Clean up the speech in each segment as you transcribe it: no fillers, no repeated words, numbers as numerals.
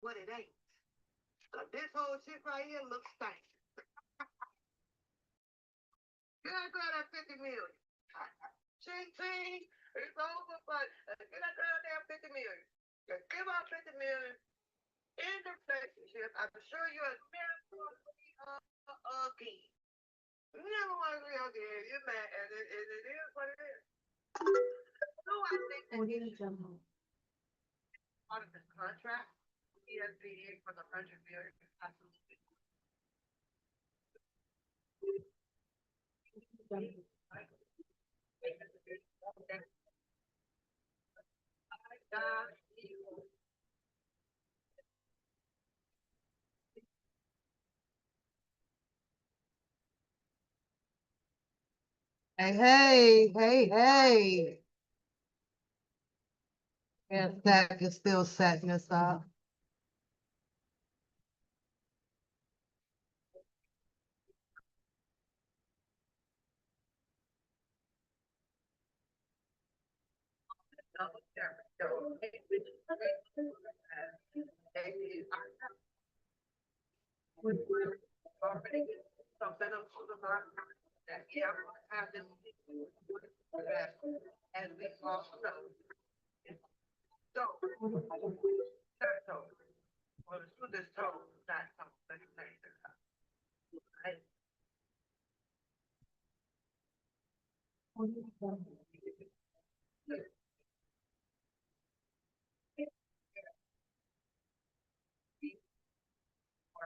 what it ain't. So this whole shit right here looks stank. Can I grab that 50 million? Ching ching, it's over, but can I grab that 50 million? Just give out 50 million in the relationship. I'm sure you're never going to be again. Never want to be again. You're mad, and it is what it is. So I think that he part of his contract. He has been in for the 100 million. Absolutely. Hey, hey, hey, hey. Yes, that is still setting us up. And we also know, so, so, well, the truth is told, not something right? Or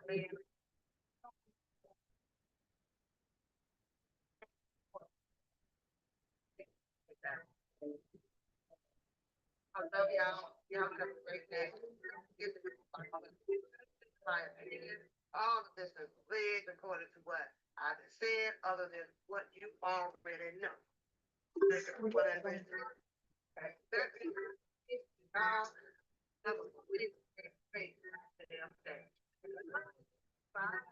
maybe that. I love y'all. Y'all have a great day. Get the my opinion. All of this is rigged according to what I just said, other than what you already know. Whatever it is. Okay. Now, have a great damn day. Bye.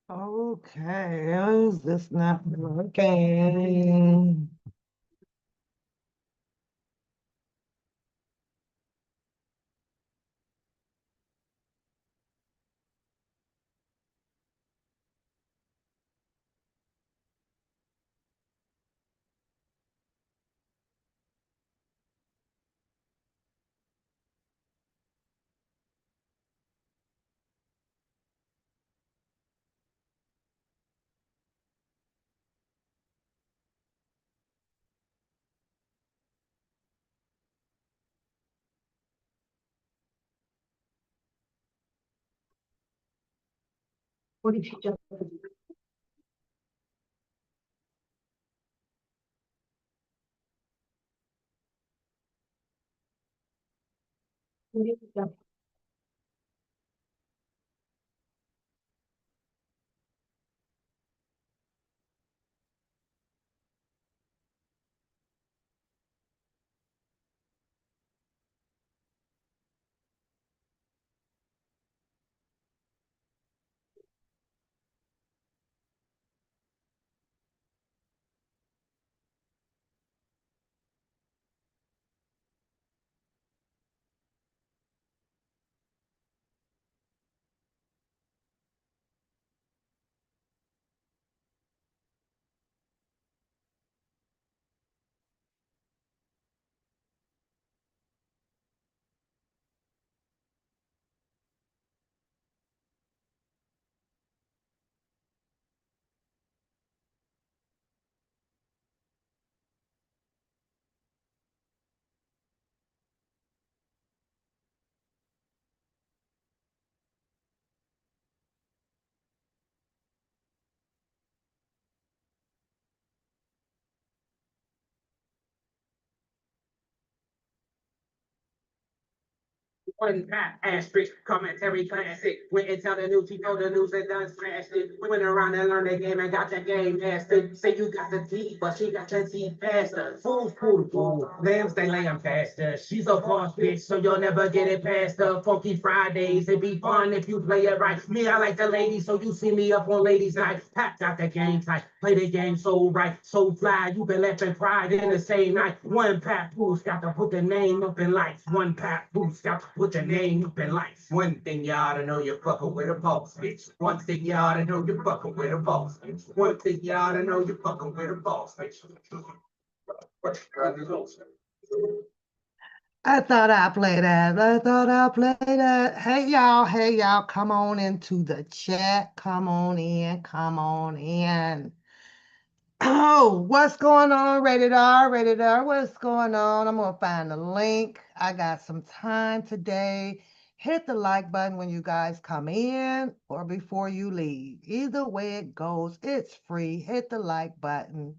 Okay, is this not working? What did you just do? One half asterisk commentary classic. Went and tell the news, he told the news and done smashed it. We went around and learned the game and got your game mastered. Say you got the teeth, but she got your teeth faster. Fool's cool, fool. Lambs, they lamb faster. She's a boss bitch, so you'll never get it past her. Funky Fridays, it be fun if you play it right. Me, I like the ladies, so you see me up on ladies' night. Packed out the game tight, play the game so right, so fly. You been left in pride in the same night. One Papoose got to put the name up in lights. One Papoose got to put the name up in lights. One thing you ought to know, you're fucking with a boss bitch. One thing you ought to know, you're fucking with a boss bitch. One thing you ought to know, you're fucking with a boss bitch. I thought I'd play that. I thought I'd play that. Hey y'all, come on into the chat. Come on in, come on in. Oh, what's going on? Rated R, rated R. What's going on? I'm gonna find the link. I got some time today. Hit the like button when you guys come in or before you leave. Either way it goes, it's free. Hit the like button.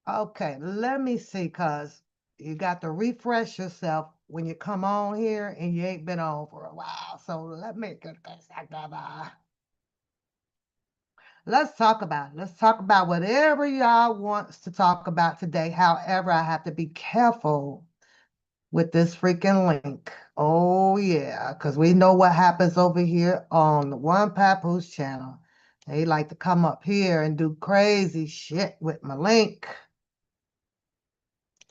Okay, let me see, cuz you got to refresh yourself when you come on here and you ain't been on for a while. So let me get this together. Let's talk about it. Let's talk about whatever y'all wants to talk about today. However, I have to be careful with this freaking link. Oh yeah, because we know what happens over here on the Onepapoose channel. They like to come up here and do crazy shit with my link.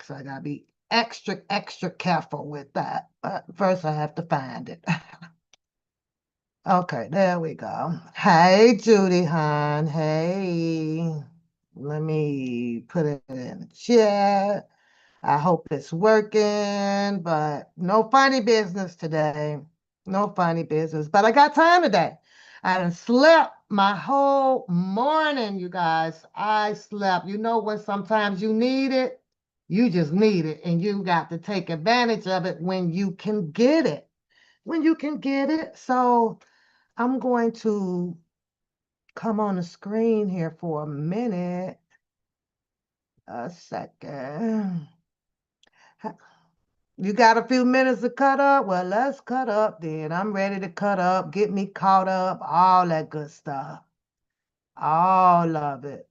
So I gotta be extra, extra careful with that. But first I have to find it. Okay, there we go. Hey, Judy, hon. Hey. Let me put it in the chat. I hope it's working, but no funny business today. No funny business. But I got time today. I done slept my whole morning, you guys. I slept. You know when sometimes you need it? You just need it, and you got to take advantage of it when you can get it. When you can get it. So I'm going to come on the screen here for a minute. A second. You got a few minutes to cut up? Well, let's cut up then. I'm ready to cut up, get me caught up, all that good stuff. All of it.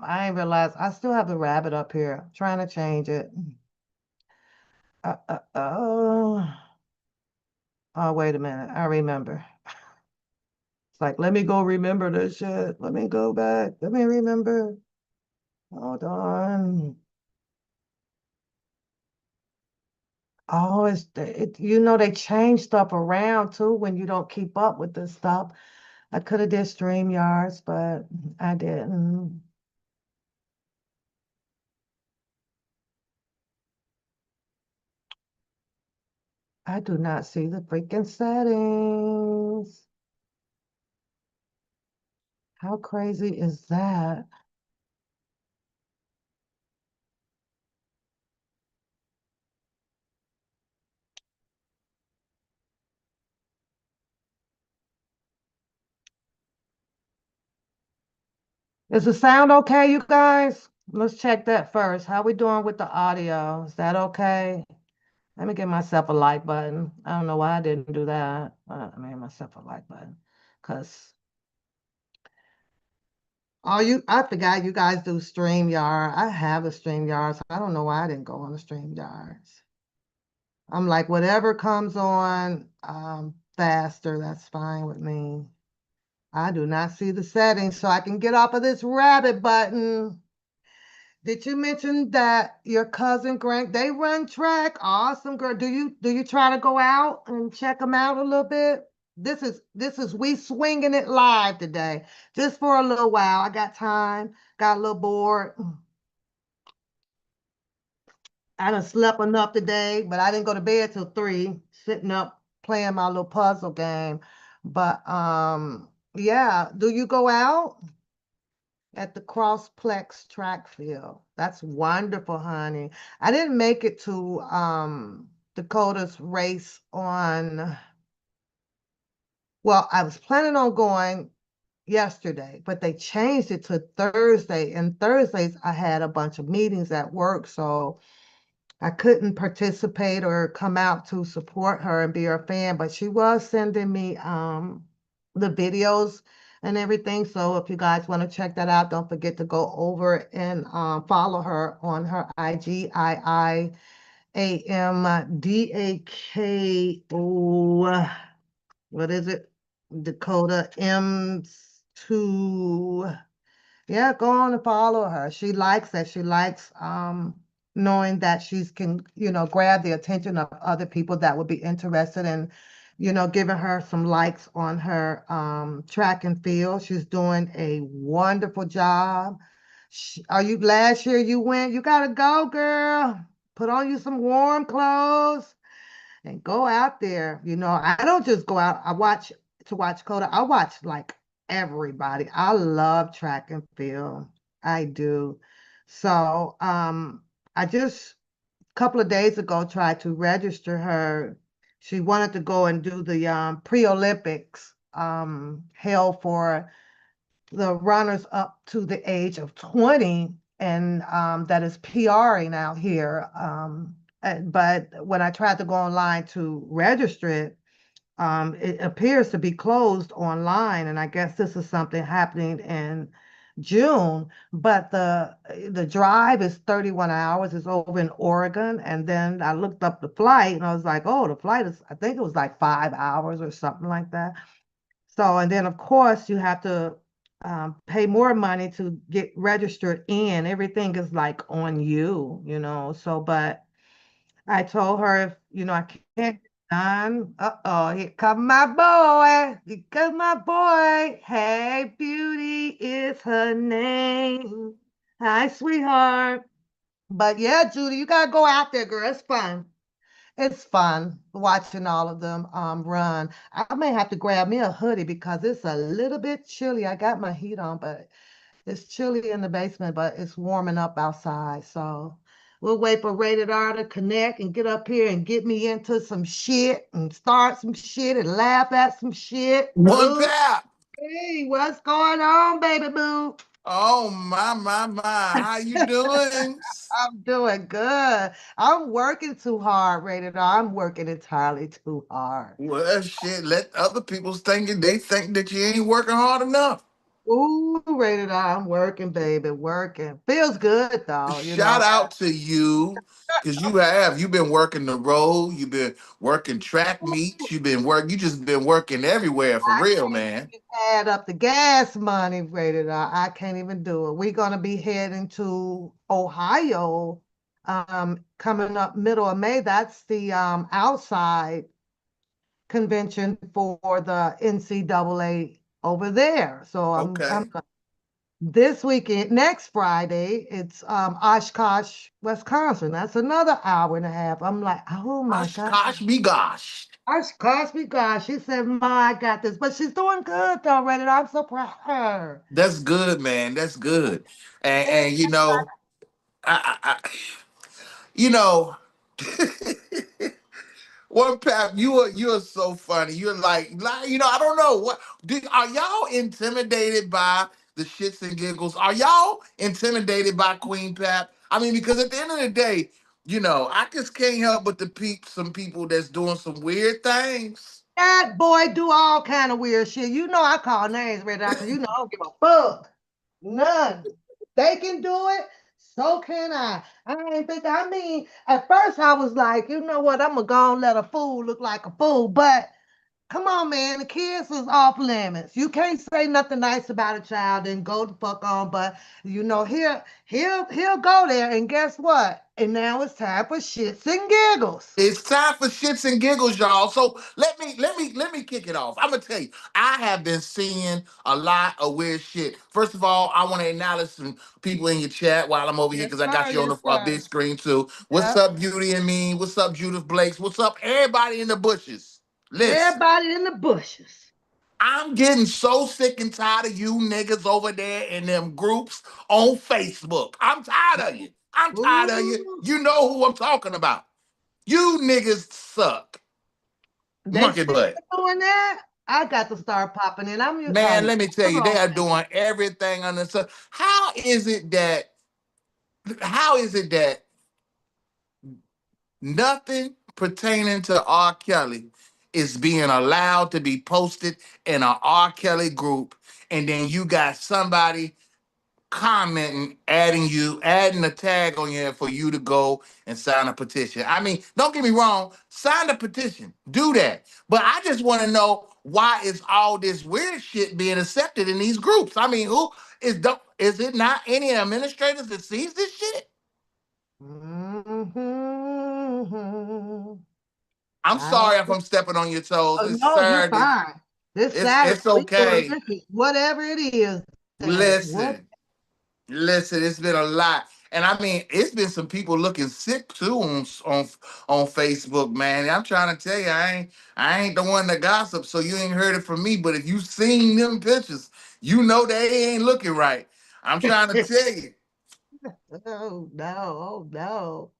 I ain't realized I still have the rabbit up here. I'm trying to change it. Oh, wait a minute. I remember. It's like, let me go remember this shit. Let me go back. Let me remember. Hold on. Oh, you know, they change stuff around too when you don't keep up with this stuff. I could have did StreamYards, but I didn't. I do not see the freaking settings. How crazy is that? Is the sound okay, you guys? Let's check that first. How we doing with the audio? Is that okay? Let me give myself a like button. I don't know why I didn't do that. I made myself a like button because I forgot you guys do StreamYard. I have a StreamYard, so I don't know why I didn't go on the StreamYards. I'm like, whatever comes on faster, that's fine with me. I do not see the settings, so I can get off of this rabbit button. Did you mention that your cousin Grant, they run track? Awesome, girl. Do you try to go out and check them out a little bit? This is we swinging it live today, just for a little while. I got time, got a little bored. I done slept enough today, but I didn't go to bed till 3, sitting up playing my little puzzle game. But yeah, do you go out at the Crossplex track field? That's wonderful, honey. I didn't make it to Dakota's race on, well, I was planning on going yesterday, but they changed it to Thursday. And Thursdays I had a bunch of meetings at work, so I couldn't participate or come out to support her and be her fan, but she was sending me the videos and everything. So if you guys want to check that out, don't forget to go over and follow her on her IG, IIAMDAK. Oh, what is it? Dakota M2. Yeah, go on and follow her. She likes that. She likes knowing that she's can, grab the attention of other people that would be interested in, giving her some likes on her track and field. She's doing a wonderful job. Are you last year you went? You gotta go, girl. Put on you some warm clothes and go out there. I don't just go out. I watch to watch Coda. I watch like everybody. I love track and field. I do. So I just a couple of days ago tried to register her. She wanted to go and do the pre-Olympics held for the runners up to the age of 20 and that is PRing out here. But when I tried to go online to register it appears to be closed online, and I guess this is something happening in June. But the drive is 31 hours. It's over in Oregon, and then I looked up the flight, and I was like, oh, the flight is, I think it was like 5 hours or something like that. So, and then of course you have to pay more money to get registered in. Everything is like on you. So, but I told her if, I can't get done. Uh-oh, here come my boy. Here comes my boy. Hey, Beauty is her name. Hi, sweetheart. But yeah, Judy, you gotta go out there, girl. It's fun. It's fun watching all of them run. I may have to grab me a hoodie because it's a little bit chilly. I got my heat on, but it's chilly in the basement, but it's warming up outside. So we'll wait for Rated R to connect and get up here and get me into some shit and start some shit and laugh at some shit. One Ooh, pap. hey, what's going on, baby boo? Oh my. How you doing? I'm doing good. I'm working too hard, Rated R. I'm working entirely too hard. Well, shit. Let other people thinking they think that you ain't working hard enough. Ooh, Rated R. I'm working, baby, working. Feels good though, Shout out to you, because you've been working the road. You've been working track meets. You just been working everywhere for I real, can't man. even add up the gas money, Rated R. I can't even do it. We're gonna be heading to Ohio, coming up middle of May. That's the outside convention for the NCAA over there. So I'm Okay. this weekend, next Friday, it's Oshkosh, Wisconsin. That's another hour and a half. I'm like, oh my Gosh, God. gosh, me gosh. Oshkosh, me God. She said, Ma, I got this. But she's doing good though, Reddit. I'm so proud of her. That's good, man. That's good. And And and I you know. One pap, you are so funny. You're like I don't know are y'all intimidated by the shits and giggles? Are y'all intimidated by Queen Pap? I mean, because at the end of the day, I just can't help but to peep some people that's doing some weird things. that boy do all kind of weird shit. You know I call names, Reddit, because you know I don't give a fuck. None. They can do it, so can I. I mean, at first I was like, you know what, I'm gonna go and let a fool look like a fool, but come on, man. The kids is off limits. You can't say nothing nice about a child and go the fuck on. But he'll go there, and guess what? And now it's time for shits and giggles. It's time for shits and giggles, y'all. So let me kick it off. I'm gonna tell you, I have been seeing a lot of weird shit. First of all, I want to acknowledge some people in your chat while I'm over here Yes, because I got sir. you on Yes, the big sir. screen too. What's Yep. up, Beauty and Me? What's up, Judith Blakes? What's up, everybody in the bushes? Listen. Everybody in the bushes. I'm getting so sick and tired of you niggas over there in them groups on Facebook. I'm tired of you. I'm tired of you. Ooh, You know who I'm talking about. You niggas suck. they Monkey still butt. doing that? I got to start popping in. Man, let me tell Come you, they on, are man. doing everything on the sun. How is it that nothing pertaining to R. Kelly is being allowed to be posted in a R. Kelly group, and then you got somebody commenting, adding a tag on here for you to go and sign a petition. I mean, don't get me wrong, sign the petition, do that. But I just want to know why is all this weird shit being accepted in these groups? I mean, is it not any administrators that sees this shit? Mhm. I'm I don't sorry if I'm stepping on your toes. know. It's No, you're Saturday. fine. This Saturday, It's we doing okay. this is whatever it is. Then what? Listen. Listen, it's been a lot, and I mean, it's been some people looking sick too on Facebook, man. I'm trying to tell you, I ain't the one that gossip, so you ain't heard it from me. But if you seen them pictures, you know they ain't looking right. I'm trying to tell you. Oh no! Oh no!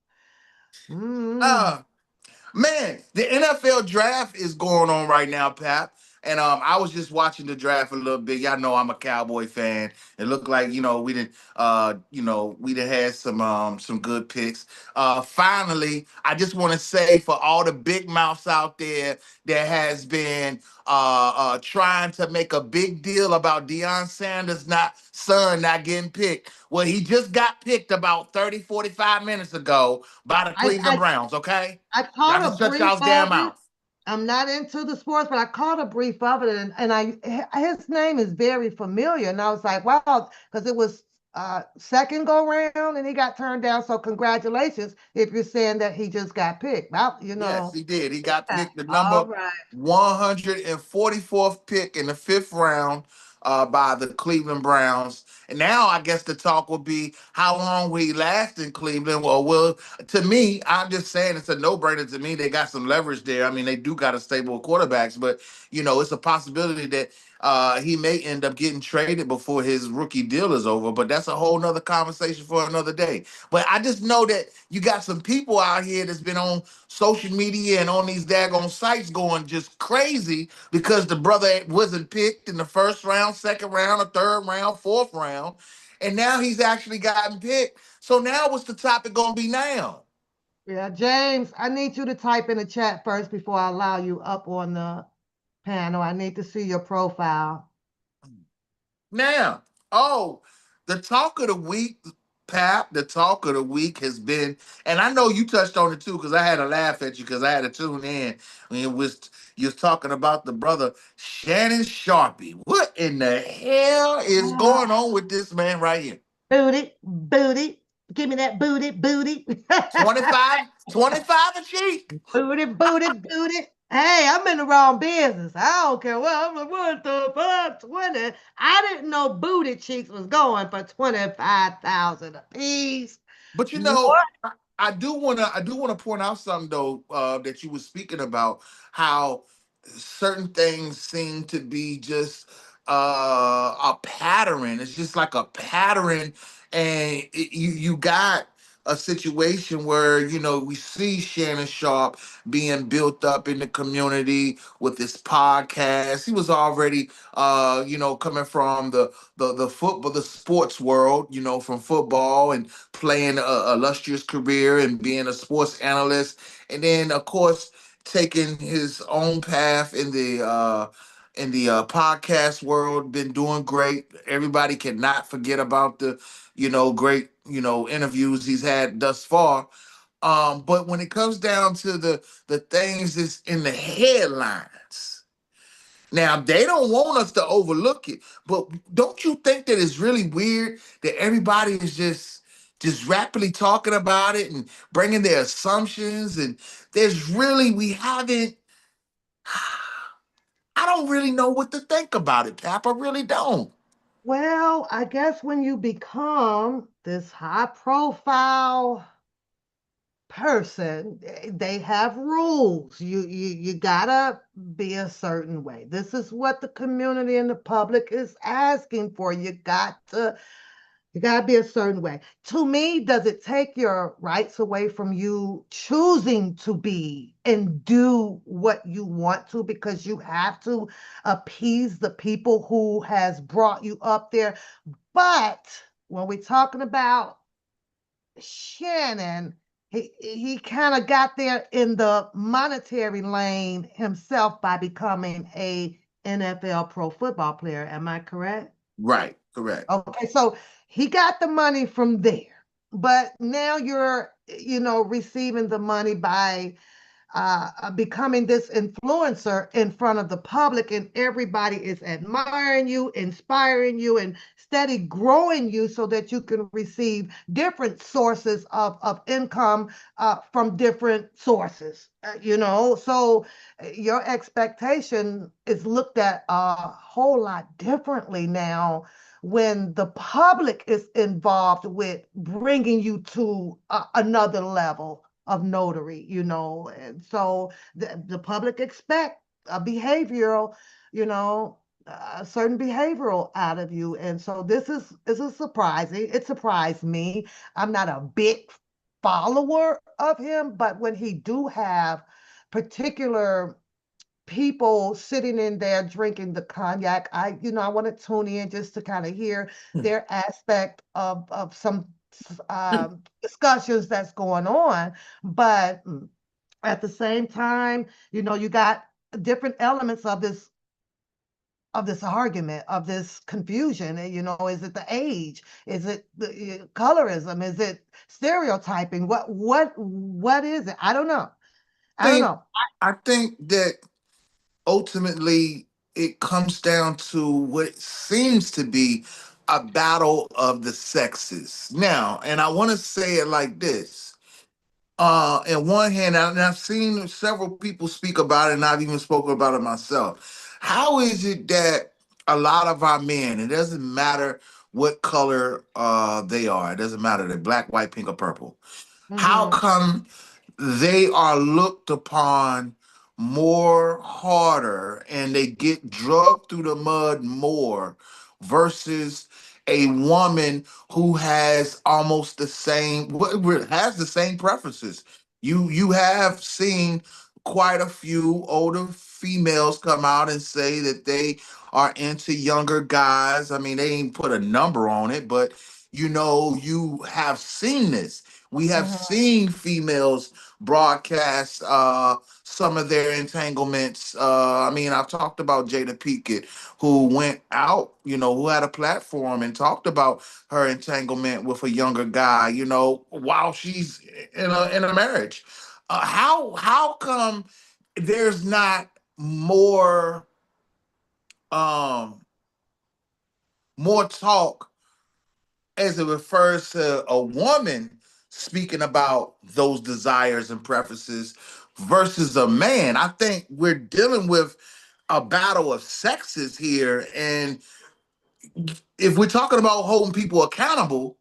Mm. Uh, Man, the NFL draft is going on right now, Pap. And I was just watching the draft a little bit. Y'all know I'm a Cowboy fan. It looked like we did had some good picks. Finally, I just want to say for all the big mouths out there that has been trying to make a big deal about Deion Sanders' son not getting picked. Well, he just got picked about 30, 45 minutes ago by the I, Cleveland I Browns, okay? I Y'all caught a just shut brief y'all's damn of it. mouth. I'm not into the sports, but I caught a brief of it, and his name is very familiar, and I was like, wow, because it was second go round, and he got turned down. So congratulations if you're saying that he just got picked. Well, Yes, he did. He got okay, picked the number all right. 144th pick in the fifth round by the Cleveland Browns. And now I guess the talk will be how long will he last in Cleveland? Well, to me, I'm just saying it's a no-brainer to me. They got some leverage there. I mean, they do got a stable of quarterbacks, but it's a possibility that he may end up getting traded before his rookie deal is over. But that's a whole nother conversation for another day. But I just know that you got some people out here that's been on social media and on these daggone sites going just crazy because the brother wasn't picked in the first round, second round, or third round, fourth round, and now he's actually gotten picked. So now what's the topic gonna be now? Yeah, James, I need you to type in the chat first before I allow you up on the panel. I need to see your profile. Now, oh, the talk of the week, Pap, the talk of the week has been, and I know you touched on it too, because I had to laugh at you because I had to tune in when you was talking about the brother Shannon Sharpie. What in the hell is going on with this man right here? Booty, booty. Give me that booty, booty. 25, 25 a cheek. Booty, booty, booty. Hey, I'm in the wrong business. I don't care what. I'm like, what the fuck? 20. I didn't know booty cheeks was going for 25,000 a piece. But What? I do wanna point out something though, that you were speaking about how certain things seem to be just a pattern. It's just like a pattern, and you got a situation where we see Shannon Sharp being built up in the community with this podcast. He was already coming from the football, the sports world, from football and playing a illustrious career and being a sports analyst, and then of course taking his own path in the podcast world. Been doing great. Everybody cannot forget about the great interviews he's had thus far. But when it comes down to the things that's in the headlines, now they don't want us to overlook it, but don't you think that it's really weird that everybody is just rapidly talking about it and bringing their assumptions, and we haven't. I don't really know what to think about it, Pap. I really don't. Well, I guess when you become this high profile person, they have rules. You gotta be a certain way. This is what the community and the public is asking for. You gotta be a certain way. To me, does it take your rights away from you choosing to be and do what you want to because you have to appease the people who has brought you up there? But when we're talking about Shannon, he kind of got there in the monetary lane himself by becoming a NFL pro football player. Am I correct? Right, correct. Okay, so he got the money from there, but now you're, receiving the money by becoming this influencer in front of the public, and everybody is admiring you, inspiring you, and steady growing you so that you can receive different sources of income from different sources. So your expectation is looked at a whole lot differently now when the public is involved with bringing you to another level of notary, and so the public expect a behavioral, you know, a certain behavioral out of you, and so this is surprising. It surprised me. I'm not a big follower of him, but when he do have particular people sitting in there drinking the cognac, I want to tune in just to kind of hear their aspect of some discussions that's going on. But at the same time, you got different elements of this argument, of this confusion. Is it the age? Is it the colorism? Is it stereotyping? What is it? I don't know. I don't Think know. I think that ultimately it comes down to what seems to be a battle of the sexes. Now, and I want to say it like this. In one hand, and I've seen several people speak about it, and I've even spoken about it myself. How is it that a lot of our men, it doesn't matter what color they are, it doesn't matter, they're black, white, pink, or purple. How Hmm. come they are looked upon more harder and they get drugged through the mud more versus a woman who has almost the same has the same preferences? You have seen quite a few older females come out and say that they are into younger guys. I mean, they ain't put a number on it, but you have seen this. We have Hmm. seen females broadcast some of their entanglements. I mean, I've talked about Jada Pinkett, who went out, who had a platform and talked about her entanglement with a younger guy, while she's in a marriage. How come there's not more um more talk as it refers to a woman speaking about those desires and preferences versus a man? I think we're dealing with a battle of sexes here. And if we're talking about holding people accountable,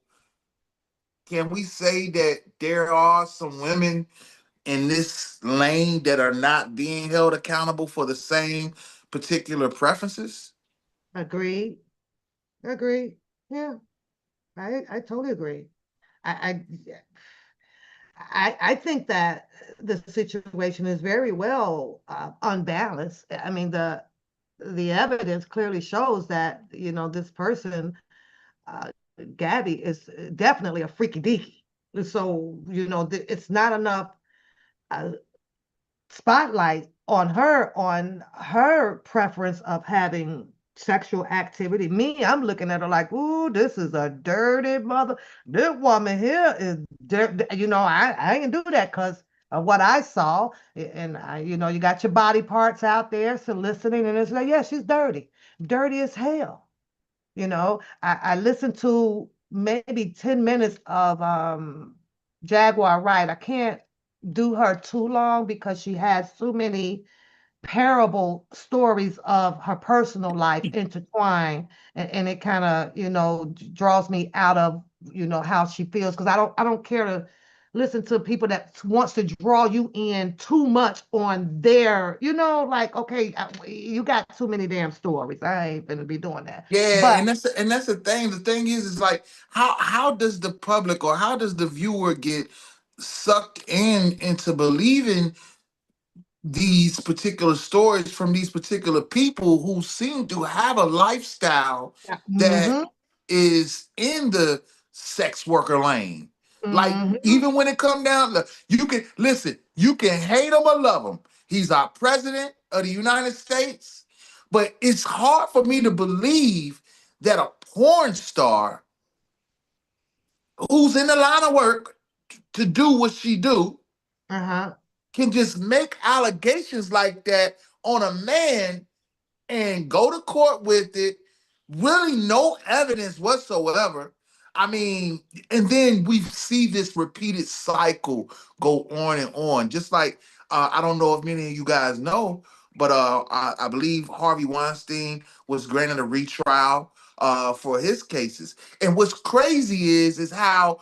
can we say that there are some women in this lane that are not being held accountable for the same particular preferences? Agreed. Agreed. Yeah, I totally agree. I, I think that the situation is very well unbalanced. I mean, the evidence clearly shows that this person, uh, Gabby, is definitely a freaky deaky. So it's not enough uh, spotlight on her preference of having sexual activity. Me, I'm looking at her like, ooh, this is a dirty mother. This woman here is dirty. I ain't do that because of what I saw. And you got your body parts out there soliciting, and it's like, yeah, she's dirty, dirty as hell. I listened to maybe 10 minutes of Jaguar Wright. I can't do her too long because she has too many parable stories of her personal life intertwined, and it kind of draws me out of how she feels, because I don't care to listen to people that wants to draw you in too much on their, like, okay, you got too many damn stories. I ain't gonna be doing that. Yeah, But and that's the thing. The thing is like how does the public or how does the viewer get sucked into believing these particular stories from these particular people who seem to have a lifestyle that mhm, is in the sex worker lane? Like, Mm-hmm. even when it come down to, you can listen, you can hate him or love him. He's our president of the United States. But it's hard for me to believe that a porn star who's in the line of work to do what she do Uh-huh. can just make allegations like that on a man and go to court with it, really no evidence whatsoever. I mean, and then we see this repeated cycle go on and on. Just like I don't know if many of you guys know, but I believe Harvey Weinstein was granted a retrial for his cases. And what's crazy is how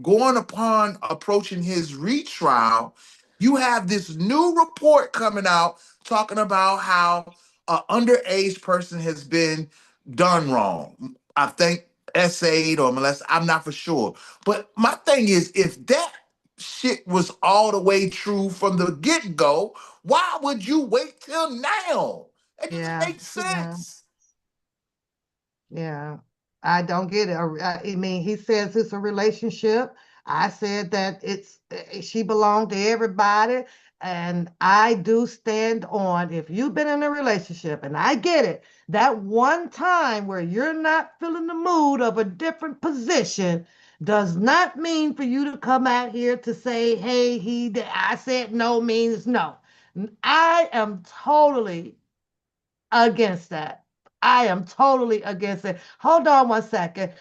going upon approaching his retrial, you have this new report coming out talking about how an underage person has been done wrong. I think essayed or molested. I'm not for sure. But my thing is, if that shit was all the way true from the get go, why would you wait till now? It doesn't Yeah. make Yeah. sense. Yeah, I don't get it. I mean, he says it's a relationship. I said that she belonged to everybody, and I do stand on if you've been in a relationship, and I get it, that one time where you're not feeling the mood of a different position does not mean for you to come out here to say, "Hey, I said no" means no. I am totally against that. I am totally against it. Hold on one second.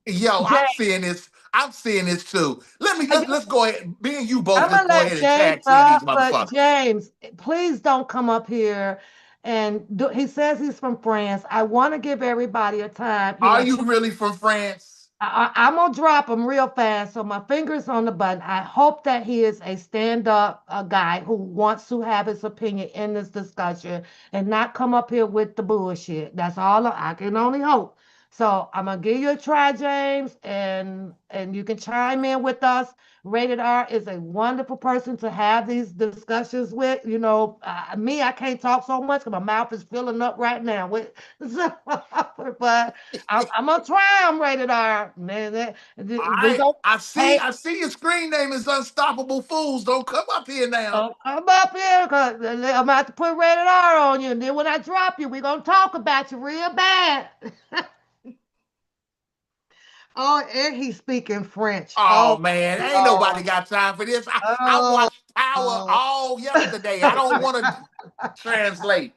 Yo, Jay, I'm seeing this too. Let's go ahead. Me and you both I'm just gonna go let ahead and James tag team these up, but motherfuckers. James, please don't come up here and do. He says he's from France. I want to give everybody a time. Are you really from France? I'm gonna drop him real fast, so my fingers on the button. I hope that he is a stand-up guy who wants to have his opinion in this discussion and not come up here with the bullshit. That's all I can only hope. So I'm gonna give you a try, James, and you can chime in with us. Rated R is a wonderful person to have these discussions with. You know, me, I can't talk so much because my mouth is filling up right now. But I'm gonna try them rated R. We I go. I see Hey, I see your screen name is Unstoppable Fools. Don't come up here now. don't come up here because I'm about to put rated R on you. And then when I drop you, we're gonna talk about you real bad. Oh, and he's speaking French. Oh Oh, man, ain't nobody Lord. got time for this. I Oh, watched Power oh. all yesterday. I don't want to translate.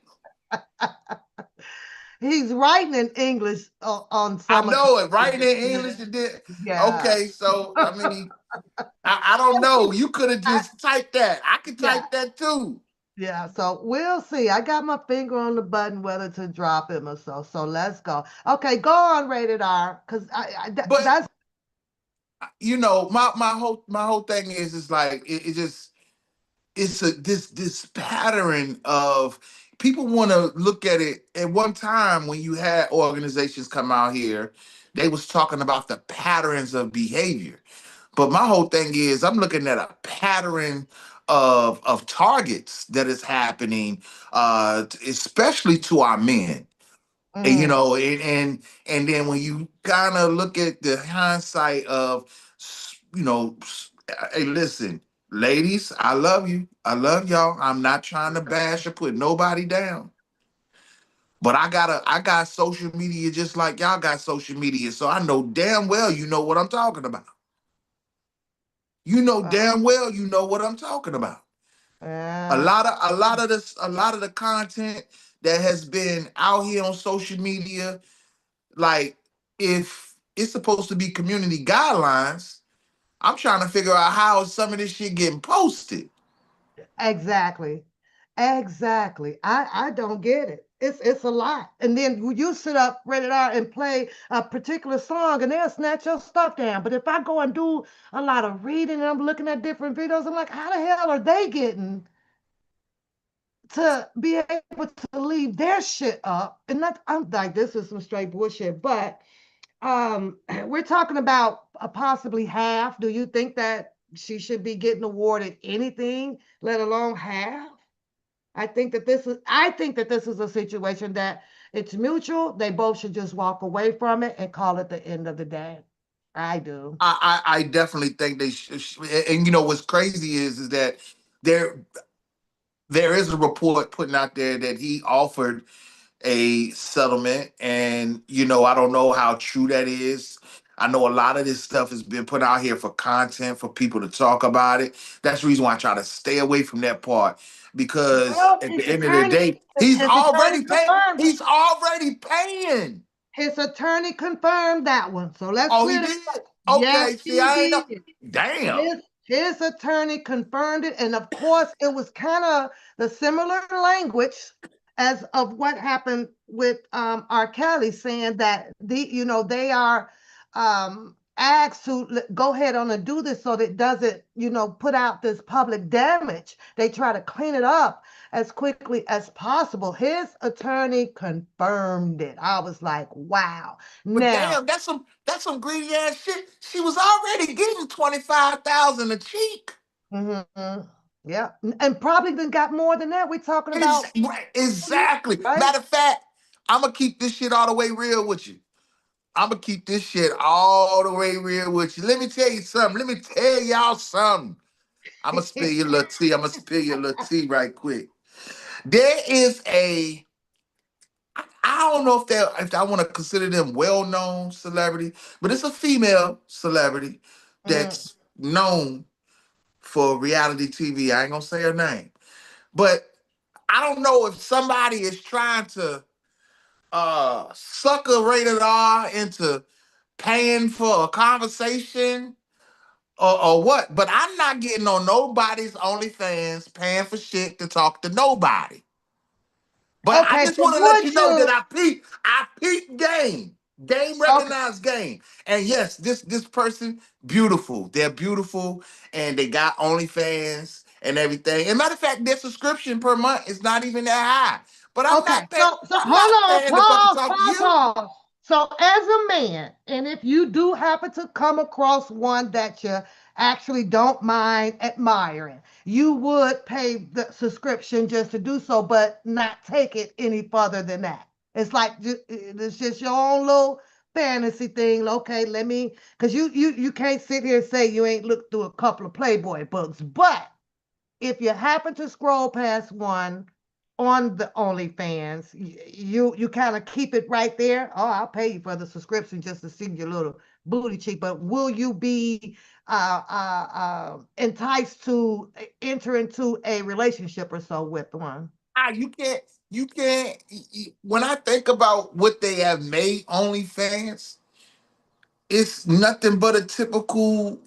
He's writing in English on I some know it. occasions. Writing in English and then Yeah. okay, so I mean, I don't know. You could have just typed that. I could Yeah. type that too. Yeah, so we'll see. I got my finger on the button whether to drop him or so. So let's go. Okay, go on, rated R, because But that's my whole thing is like it just it's a this pattern of people want to look at it. At one time when you had organizations come out here, they was talking about the patterns of behavior. But my whole thing is I'm looking at a pattern of targets that is happening, especially to our men. And, mm, and then when you kind of look at the hindsight of, hey, listen, ladies, I love you, I love y'all. I'm not trying to bash or put nobody down, but I got social media just like y'all got social media, so I know damn well you know what I'm talking about. You know uh, damn well you know what I'm talking about. uh, A lot of the content that has been out here on social media, like if it's supposed to be community guidelines, I'm trying to figure out how some of this shit getting posted. exactly, exactly. I don't get it. It's a lot. And then you sit up, rated R, and play a particular song, and they'll snatch your stuff down. But if I go and do a lot of reading and I'm looking at different videos, I'm like, how the hell are they getting to be able to leave their shit up? And that I'm like, this is some straight bullshit. But we're talking about possibly half. Do you think that she should be getting awarded anything, let alone half? I think that this is a situation that it's mutual. They both should just walk away from it and call it the end of the day. I do. I definitely think they should. And you know what's crazy is that there there is a report putting out there that he offered a settlement, and you know I don't know how true that is. I know a lot of this stuff has been put out here for content for people to talk about it. That's the reason why I try to stay away from that part, because Well, at the end of the day, his attorney confirmed it. He's already paying. His attorney confirmed that one. So let's Oh, he clear that did. up. Yes, Okay, see, he I ain't know. did. Damn. His attorney confirmed it, and of course, it was kind of the similar language as of what happened with R. Kelly, saying that they are asked to go ahead on and do this so that it doesn't put out this public damage. They try to clean it up as quickly as possible. His attorney confirmed it. I was like, wow. But Now, damn, that's some greedy ass shit. She was already getting 25,000 a cheek. mhm, yeah, and probably then got more than that. We're talking about, Exactly. right? Matter of fact, I'm gonna keep this shit all the way real with you. I'm gonna keep this shit all the way real with you. Let me tell you something. Let me tell y'all something. I'm gonna spill your little tea. I'm gonna spill your little tea right quick. There is I don't know if I want to consider them well-known celebrity, but it's a female celebrity Mhm. that's known for reality TV. I ain't gonna say her name, but I don't know if somebody is trying to sucker rated R into paying for a conversation or what. But I'm not getting on nobody's OnlyFans paying for shit to talk to nobody. But I Okay, just so want to let you would know that you? I peep game. Game Okay, recognized game. And yes, this person, beautiful. They're beautiful and they got OnlyFans and everything. And matter of fact, their subscription per month is not even that high. But okay. So I'm hold not on, paying to fucking pause, talk to pause, you. pause. So as a man, and if you do happen to come across one that you actually don't mind admiring, you would pay the subscription just to do so, but not take it any further than that. It's like it's just your own little fantasy thing. Okay, let me, because you can't sit here and say you ain't looked through a couple of Playboy books, but if you happen to scroll past one on the OnlyFans, you kind of keep it right there. Oh, I'll pay you for the subscription just to see your little booty cheek. But will you be enticed to enter into a relationship or so with one? You can't. When I think about what they have made OnlyFans, it's nothing but a typical,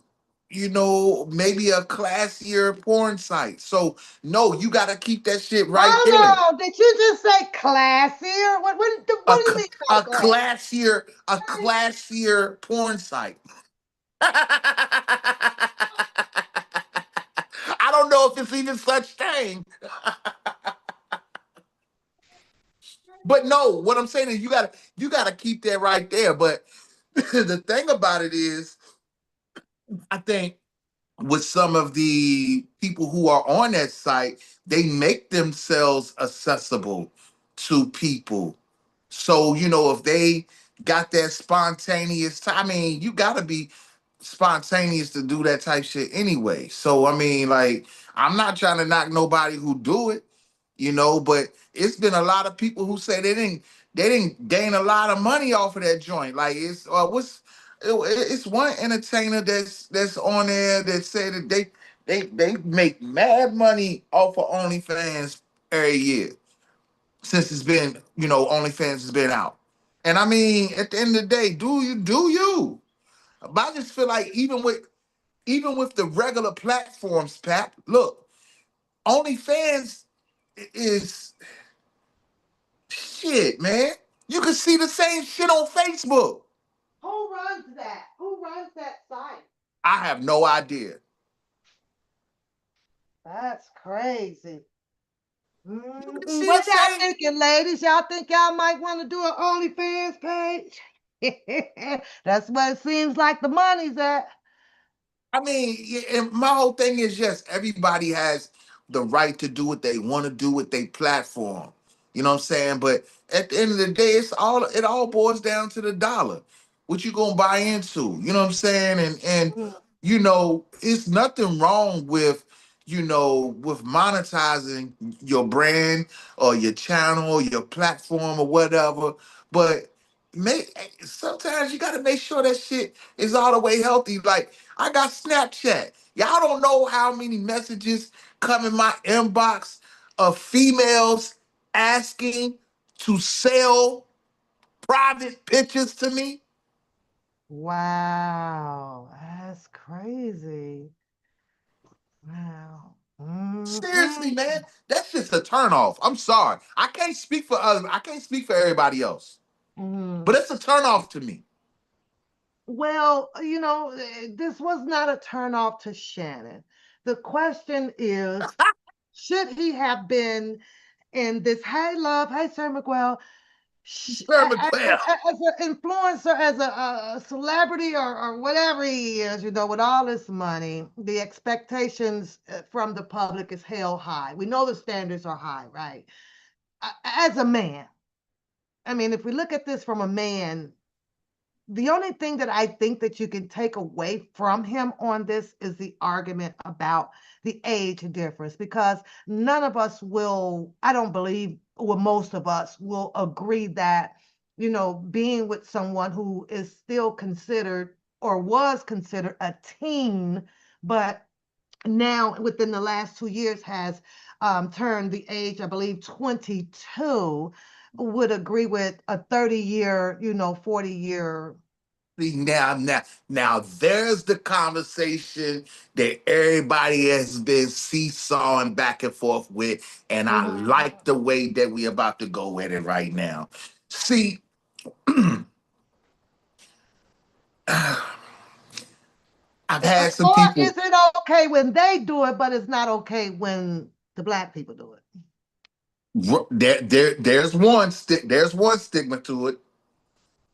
maybe a classier porn site. So no, you got to keep that shit right there. Hold on, did you just say classier? What do you mean by class? A classier porn site. I don't know if it's even such thing, but no. What I'm saying is you gotta keep that right there. But the thing about it is, I think with some of the people who are on that site, they make themselves accessible to people. So, if they got that spontaneous time, I mean, you got to be spontaneous to do that type shit anyway. So, I mean, like, I'm not trying to knock nobody who do it, but it's been a lot of people who say they didn't gain a lot of money off of that joint. Like, it's one entertainer that's on there that said that they make mad money off of OnlyFans every year since it's been, OnlyFans has been out. And I mean, at the end of the day, do you? But I just feel like even with the regular platforms, Pat, look, OnlyFans is shit, man. You can see the same shit on Facebook. Who runs that? Who runs that site? I have no idea. That's crazy. You can see the What y'all same. thinking, ladies? Y'all think y'all might want to do an OnlyFans page? That's what it seems like the money's at. I mean, and my whole thing is yes, everybody has the right to do what they want to do with their platform. You know what I'm saying? But at the end of the day, it all boils down to the dollar. what you gonna buy into? You know what I'm saying? And Mhm. you know, it's nothing wrong with, you know, with monetizing your brand or your channel or your platform or whatever. But make sometimes you gotta make sure that shit is all the way healthy. Like I got Snapchat. Y'all don't know how many messages come in my inbox of females asking to sell private pictures to me. Wow, that's crazy. Wow. Seriously, Mm-mm. man, that's just a turn off. I'm sorry. I can't speak for everybody else. Mhm. But it's a turn off to me. Well, this was not a turn off to Shannon. The question is, should he have been in this, hey, love, hey, Sir Miguel, Sir McQuell. as an influencer, as a celebrity or whatever he is, with all this money, the expectations from the public is held high. We know the standards are high, right? As a man, I mean, if we look at this from a man, the only thing that I think that you can take away from him on this is the argument about the age difference, because none of us will, I don't believe, or most of us will agree that, being with someone who is still considered or was considered a teen, but now within the last 2 years has turned the age, I believe, 22, would agree with a 30-year, 40-year. See, now, there's the conversation that everybody has been seesawing back and forth with, and I Mhm. like the way that we about to go with it right now. See, I've had some Or people. is it okay when they do it, but it's not okay when the black people do it? There's one stigma to it,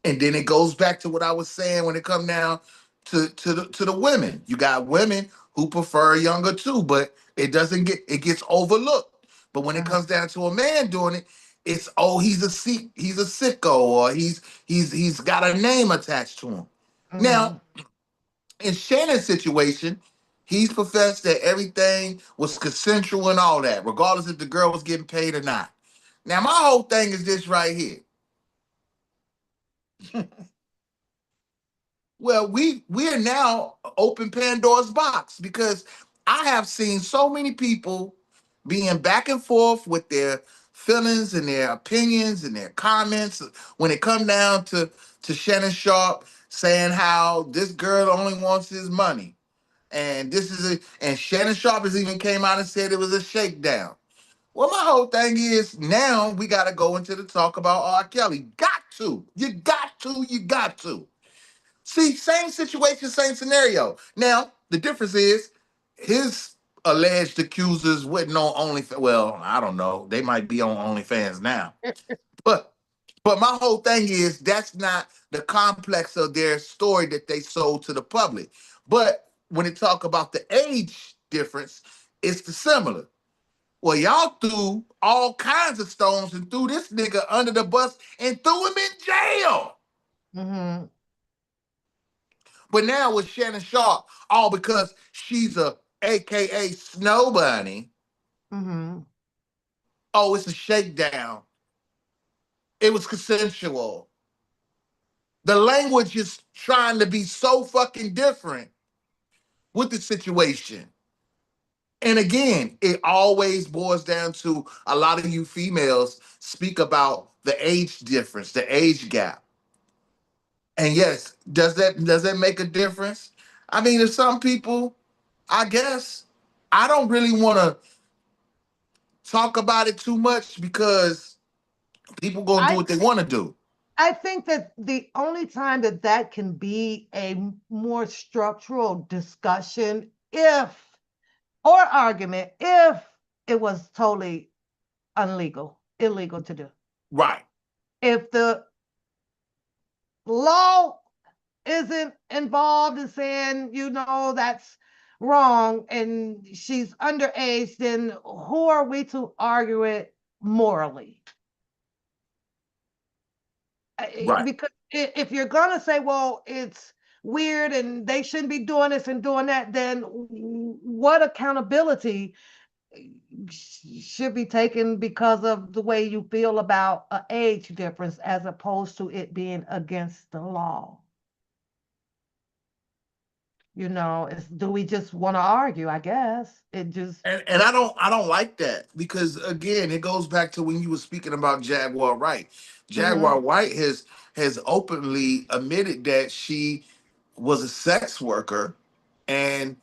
and then it goes back to what I was saying when it come down to the women. You got women who prefer younger too, but it gets overlooked. But when it Uh-huh. comes down to a man doing it, it's, oh, he's a sicko, or he's got a name attached to him. Now, Mhm. in Shannon's situation, he's professed that everything was consensual and all that, regardless if the girl was getting paid or not. Now, my whole thing is this right here. Well, we are now open Pandora's box, because I have seen so many people being back and forth with their feelings and their opinions and their comments when it come down to Shannon Sharp saying how this girl only wants his money. And and Shannon Sharp has even came out and said it was a shakedown. Well, my whole thing is now we gotta go into the talk about R. Kelly. Got to. You got to, you got to. See, same situation, same scenario. Now, the difference is his alleged accusers wasn't on OnlyFans. Well, I don't know. They might be on OnlyFans now. But my whole thing is that's not the complex of their story that they sold to the public. But when it talk about the age difference, it's the similar. Well, y'all threw all kinds of stones and threw this nigga under the bus and threw him in jail. Mhm. But now with Shannon Sharp, all because she's a AKA Snow Bunny, Mhm. oh, it's a shakedown. It was consensual. The language is trying to be so fucking different with the situation. And again, it always boils down to a lot of you females speak about the age difference, the age gap. And yes, does that make a difference? I mean, if some people, I guess, I don't really want to talk about it too much because people gonna do I what they want to do. I think that the only time that that can be a more structural discussion, if or argument, if it was totally illegal to do. Right, If the law isn't involved in saying, that's wrong and she's underage, then who are we to argue it morally? right. Because if you're gonna say, well, it's weird and they shouldn't be doing this and doing that, then what accountability should be taken because of the way you feel about an age difference as opposed to it being against the law? Do we just want to argue? I guess it just. And I don't like that because again, it goes back to when you were speaking about Jaguar Wright. Jaguar Mhm. Wright has openly admitted that she was a sex worker and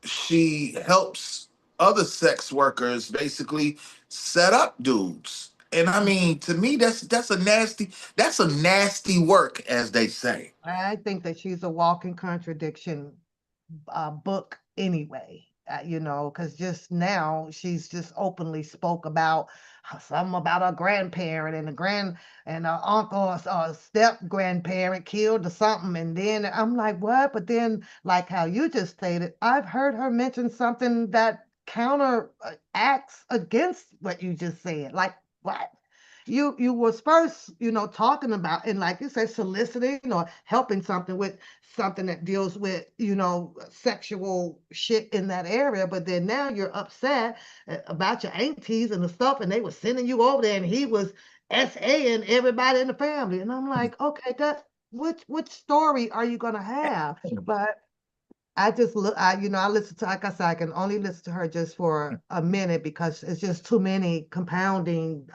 she helps other sex workers basically set up dudes. And I mean, to me, that's a nasty work, as they say. I think that she's a walking contradiction book anyway. Because just now she's just openly spoke about something about a grandparent and a uncle or step grandparent killed or something, and then I'm like, what? But then, like how you just stated, I've heard her mention something that counter acts against what you just said. Like what? You was first, talking about, and like you said, soliciting or helping something with something that deals with, sexual shit in that area. But then now you're upset about your aunties and the stuff, and they were sending you over there, and he was SAing everybody in the family. And I'm like, okay, that which story are you gonna have? But I just look, I listen to, like I said, I can only listen to her just for a minute because it's just too many compounding,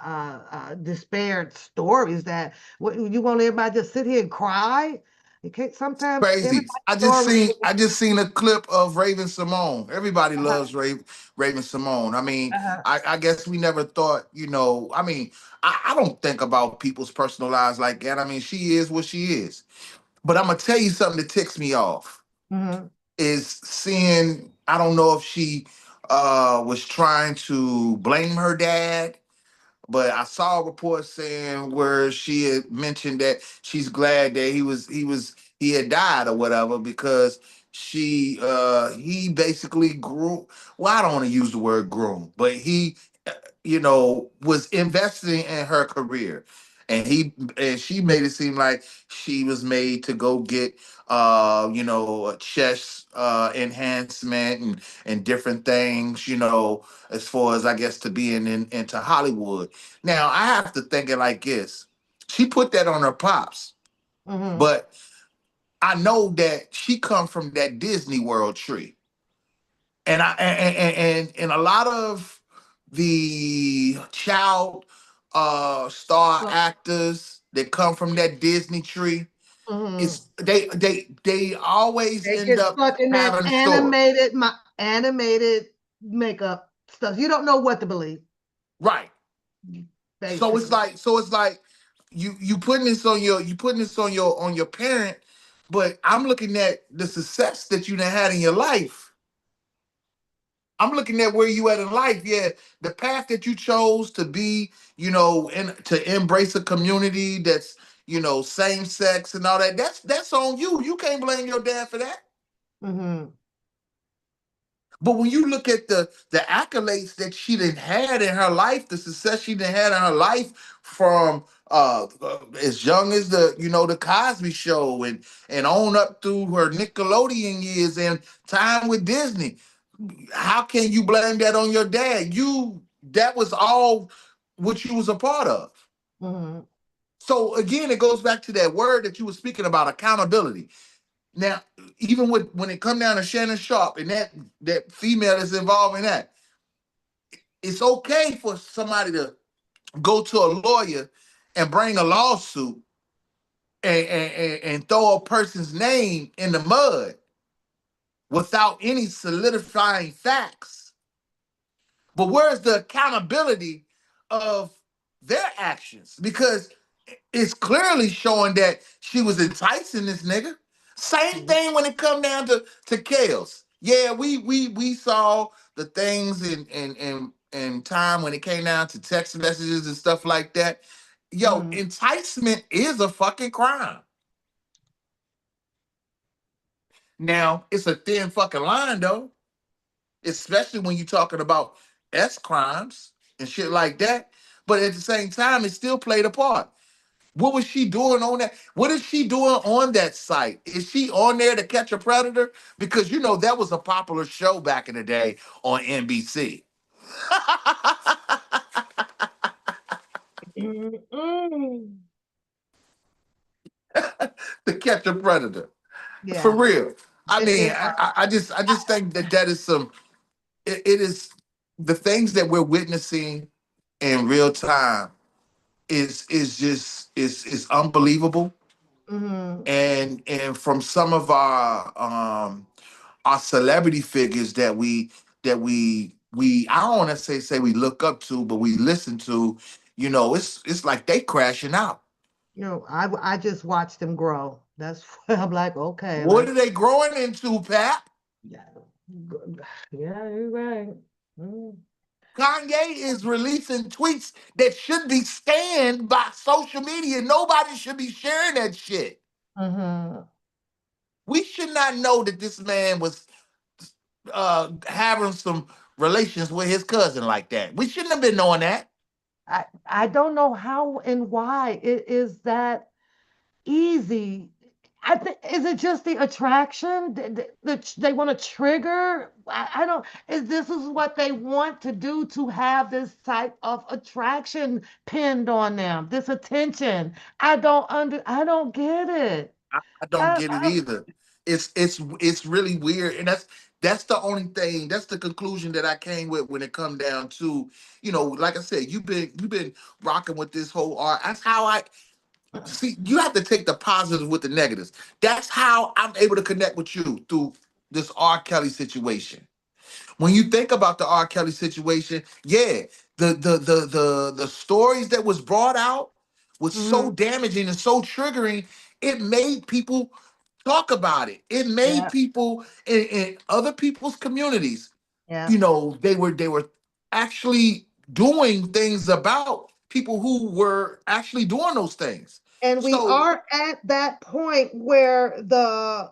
disparate stories that you want everybody to sit here and cry. You can't, sometimes Crazy. everybody's I just story. seen I just seen a clip of Raven Simone. Everybody Uh-huh, loves Raven Simone. I mean, uh-huh, I guess we never thought, I mean, I don't think about people's personal lives like that. I mean, she is what she is. But I'm gonna tell you something that ticks me off mhm, is seeing, I don't know if she was trying to blame her dad, but I saw a report saying where she had mentioned that she's glad that he had died or whatever because he basically grew. Well, I don't want to use the word groom, but he was investing in her career. And she made it seem like she was made to go get a chest enhancement and different things, as far as I guess to being into Hollywood. Now I have to think it like this. She put that on her pops, mhm, but I know that she come from that Disney World tree. And a lot of the child star well, actors that come from that Disney tree, mhm. they always They end get up stuck in that having a story. animated makeup stuff. You don't know what to believe, Right. basically. So it's like you putting this on your parent, but I'm looking at the success that you done had in your life. I'm looking at where you at in life. Yeah, the path that you chose to be, and to embrace a community that's, same sex and all that. That's on you. You can't blame your dad for that. Mhm, But when you look at the accolades that she done had in her life, the success she done had in her life from as young as the Cosby Show and on up through her Nickelodeon years and time with Disney, how can you blame that on your dad? That was all what you was a part of. mhm, So again, it goes back to that word that you were speaking about, accountability. Now, even when it come down to Shannon Sharp and that female that's involved in that, it's okay for somebody to go to a lawyer and bring a lawsuit and throw a person's name in the mud without any solidifying facts. But where's the accountability of their actions? Because it's clearly showing that she was enticing this nigga. Same mhm, thing when it come down to Kales. Yeah, we saw the things in time when it came down to text messages and stuff like that. Yo, mhm, enticement is a fucking crime. Now, it's a thin fucking line though, especially when you're talking about S crimes and shit like that. But at the same time, it still played a part. What was she doing on that? What is she doing on that site? Is she on there to catch a predator? Because you know that was a popular show back in the day on NBC. Mm-mm. To catch a predator. For Yeah, real. I mean, it I just think that that is some. It is the things that we're witnessing in real time is just is unbelievable. mm-hmm. And from some of our celebrity figures that we I don't want to say we look up to, but we listen to, it's like they crashing out. You know, I just watched them grow. That's why I'm like, okay, What let's are they growing into, Pat? yeah, yeah, you're right. Mm. Kanye is releasing tweets that should be scanned by social media. Nobody should be sharing that shit. Mm-hmm. We should not know that this man was having some relations with his cousin like that. We shouldn't have been knowing that. I don't know how and why it is that easy. I think is it just the attraction that they want to trigger? I don't. Is this is what they want to do to have this type of attraction pinned on them? This attention. I don't get it. I don't get it either. It's really weird, and that's the only thing. That's the conclusion that I came with when it come down to, like I said, you've been rocking with this whole art. That's how I see. You have to take the positives with the negatives. That's how I'm able to connect with you through this R. Kelly situation. When you think about the R. Kelly situation, yeah, the stories that was brought out was so Hmm. damaging and so triggering. It made people talk about it. It made Yeah, people in other people's communities, yeah. they were actually doing things about people who were actually doing those things. And we So, are at that point where the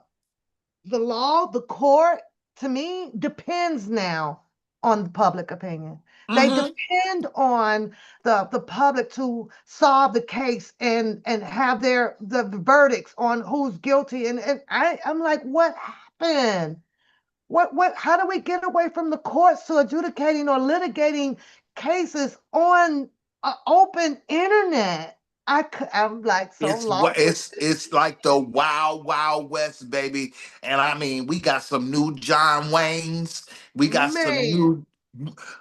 law, the court, to me, depends now on the public opinion. They mhm. depend on the public to solve the case and have the verdicts on who's guilty. I'm like, what happened? What how do we get away from the courts to adjudicating or litigating cases on open internet? I'm like so It's what lost with it's like the wild wild west, baby. And I mean, we got some new John Waynes. We got some man. new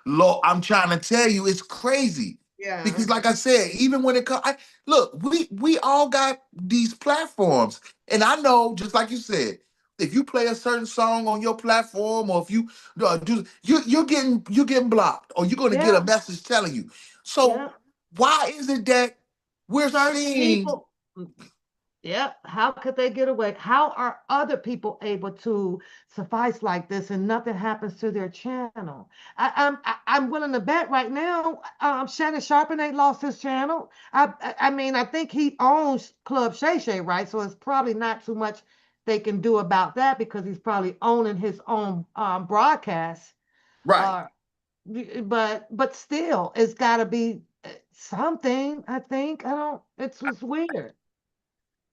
law. I'm trying to tell you, it's crazy Yeah. because, like I said, even when it comes, look, we all got these platforms, and I know, just like you said, if you play a certain song on your platform, or if you do, you're getting blocked, or you're going to get Yeah. a message telling you. So Yeah. why is it that we're Certain seeing? people. Yeah, how could they get away? How are other people able to suffice like this and nothing happens to their channel? I'm willing to bet right now, Shannon Sharpen ain't lost his channel. I mean, I think he owns Club Shay Shay, right? So it's probably not too much they can do about that because he's probably owning his own broadcast. Right. Uh, but still, it's got to be something. I think I don't. It's was weird.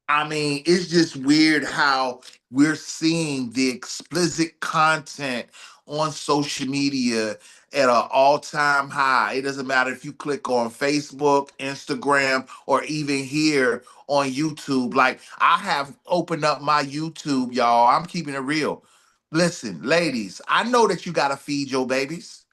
I mean, it's just weird how we're seeing the explicit content on social media at an all-time high. It doesn't matter if you click on Facebook, Instagram, or even here on YouTube. Like, I have opened up my YouTube, y'all. I'm keeping it real. Listen, ladies, I know that you got to feed your babies.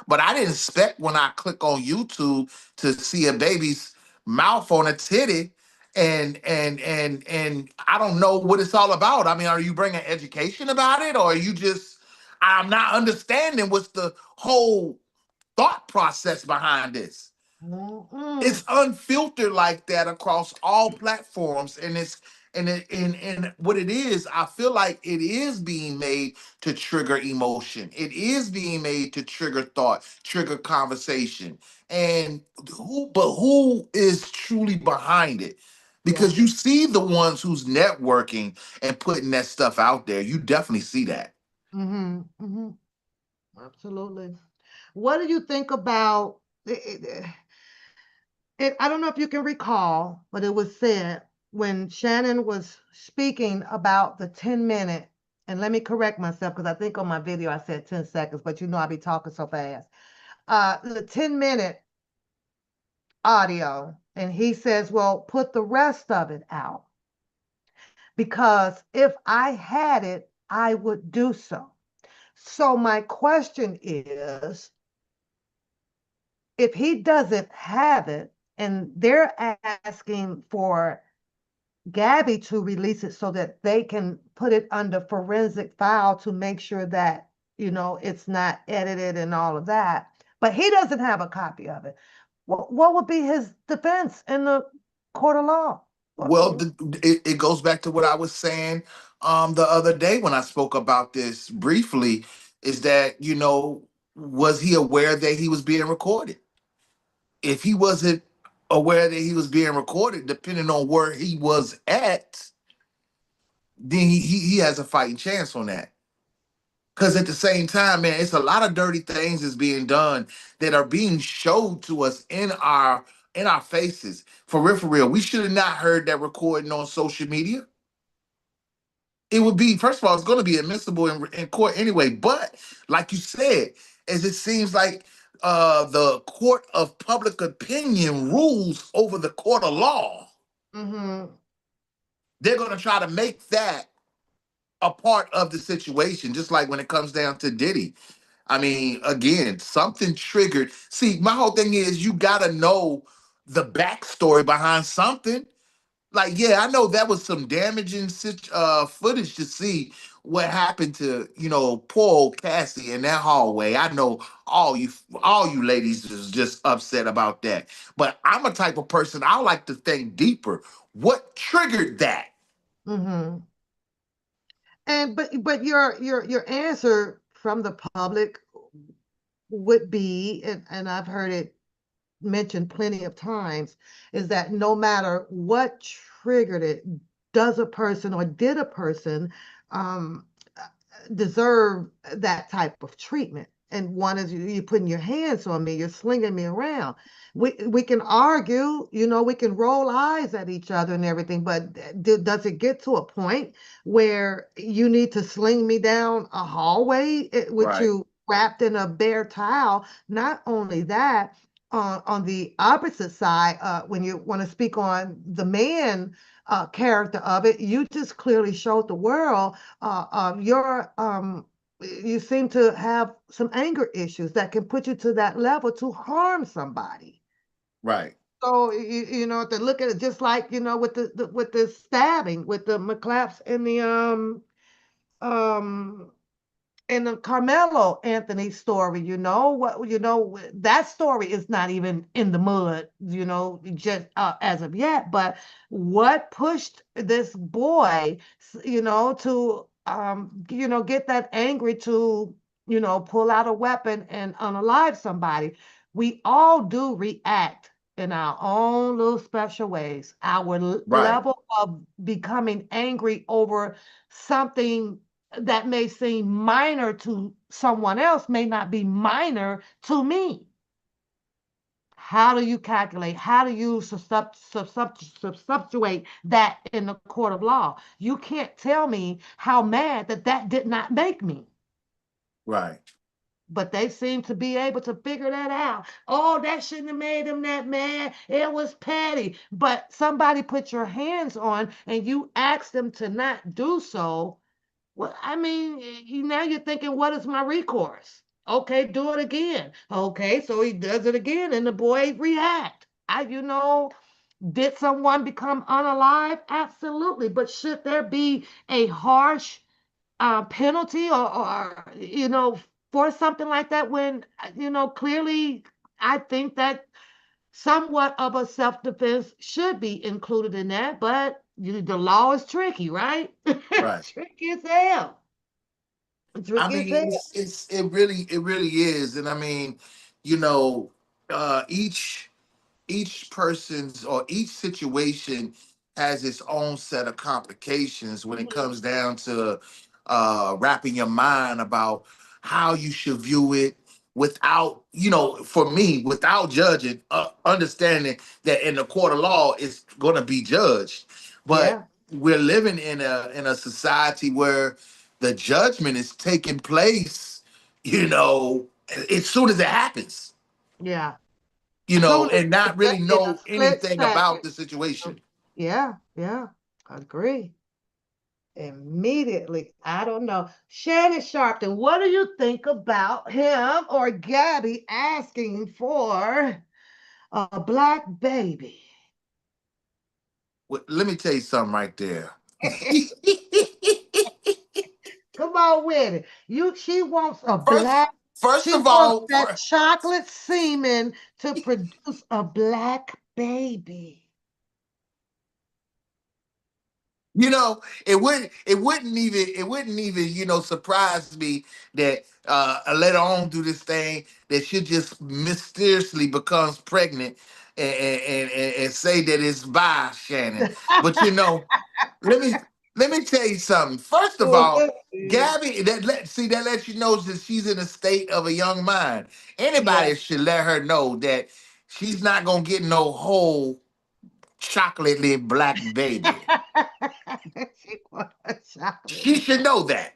But I didn't expect when I click on YouTube to see a baby's mouth on a titty, and I don't know what it's all about. I mean, are you bringing education about it, or are you just? I'm not understanding what's the whole thought process behind this. Mm-mm. It's unfiltered like that across all platforms, and and what it is, I feel like it is being made to trigger emotion. It is being made to trigger thought, trigger conversation. And who is truly behind it? Yeah. Because you see the ones who's networking and putting that stuff out there. You definitely see that. Mm-hmm. Mm-hmm. Absolutely. What do you think about I don't know if you can recall, but it was said when Shannon was speaking about the 10-minute, and let me correct myself because I think on my video I said 10 seconds, but you know I be talking so fast. The 10-minute audio, and he says, well, put the rest of it out because if I had it, I would do so. So my question is, if he doesn't have it and they're asking for Gabby to release it so that they can put it under forensic file to make sure that, it's not edited and all of that, but he doesn't have a copy of it. What would be his defense in the court of law? Well, it goes back to what I was saying the other day when I spoke about this briefly, is that, was he aware that he was being recorded? If he wasn't aware that he was being recorded, depending on where he was at, then he has a fighting chance on that. Because at the same time, man, it's a lot of dirty things that's being done that are being showed to us in our faces. For real, for real. We should have not heard that recording on social media. It would be, first of all, it's going to be admissible in court anyway. But like you said, as it seems like the court of public opinion rules over the court of law, Mm-hmm. they're going to try to make that a part of the situation, just like when it comes down to Diddy. I mean, again, something triggered. See, my whole thing is you got to know the backstory behind something. Like, yeah, I know that was some damaging footage to see what happened to, poor old Cassie in that hallway. I know all you ladies is just upset about that. But I'm a type of person, I like to think deeper. What triggered that? Mm-hmm. And but your answer from the public would be, and I've heard it mentioned plenty of times, is that no matter what triggered it, does a person or did a person um, deserve that type of treatment? And one is you putting your hands on me, you're slinging me around. We can argue, we can roll eyes at each other and everything, but does it get to a point where you need to sling me down a hallway with Right, you wrapped in a bare towel? Not only that, on the opposite side, when you want to speak on the man character of it, you just clearly showed the world you seem to have some anger issues that can put you to that level to harm somebody. right, So to look at it just like with the stabbing with the McClaps and the um in the Carmelo Anthony story, that story is not even in the mud, just as of yet. But what pushed this boy, to get that angry to, pull out a weapon and unalive somebody? We all do react in our own little special ways. Our right, level of becoming angry over something that may seem minor to someone else may not be minor to me. How do you calculate? How do you substitute that in the court of law? You can't tell me how mad that did not make me. right, But they seem to be able to figure that out. Oh, that shouldn't have made him that mad. It was petty. But somebody put your hands on and you ask them to not do so. Well, I mean, now you're thinking, what is my recourse? Okay, do it again. Okay, so he does it again, and the boy react. Did someone become unalive? Absolutely. But should there be a harsh penalty or for something like that when clearly I think that somewhat of a self-defense should be included in that, but the law is tricky, right? right. Tricky as hell. I Tricky as mean, hell. it really is. And I mean, you know, each person's or each situation has its own set of complications when it Mhm. comes down to wrapping your mind about how you should view it, without, for me, without judging, understanding that in the court of law it's going to be judged. But Yeah, we're living in a society where the judgment is taking place, you know, as soon as it happens, yeah. Soon and not really in a know split anything about second. the situation. Yeah, yeah. Agree. Immediately. I don't know. Shannon Sharpton, what do you think about him or Gabby asking for a black baby? Well, let me tell you something right there. Come on with it. She wants a first black, first she of wants all, that chocolate semen to produce a black baby. it wouldn't even surprise me that later on through this thing that she just mysteriously becomes pregnant and say that it's by Shannon. But let me let me tell you something. First of all, Gabby, that lets you know that she's in a state of a young mind. Yeah. Anybody should let her know that she's not gonna get no whole chocolatey black baby. She wants a chocolate. She should know that.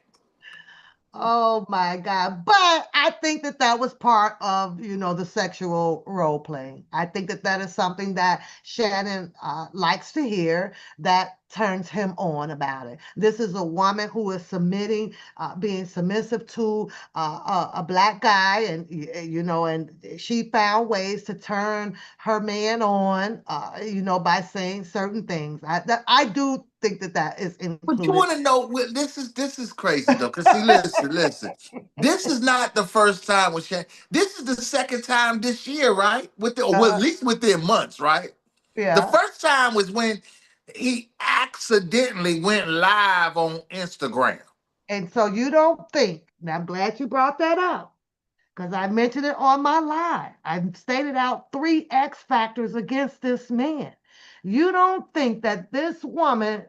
Oh my God. But I think that that was part of, the sexual role playing. I think that that is something that Shannon likes to hear that turns him on about it. This is a woman who is submitting, being submissive to a black guy, and, and she found ways to turn her man on, by saying certain things. I do think that that is But you included. want to know this is crazy though. Cause see, listen. This is not the first time with Shannon. This is the second time this year, right? Well, at Uh, least within months, right? The yeah. first time was when he accidentally went live on Instagram. And so you don't think, and I'm glad you brought that up because I mentioned it on my live. I stated out 3 X factors against this man. You don't think that this woman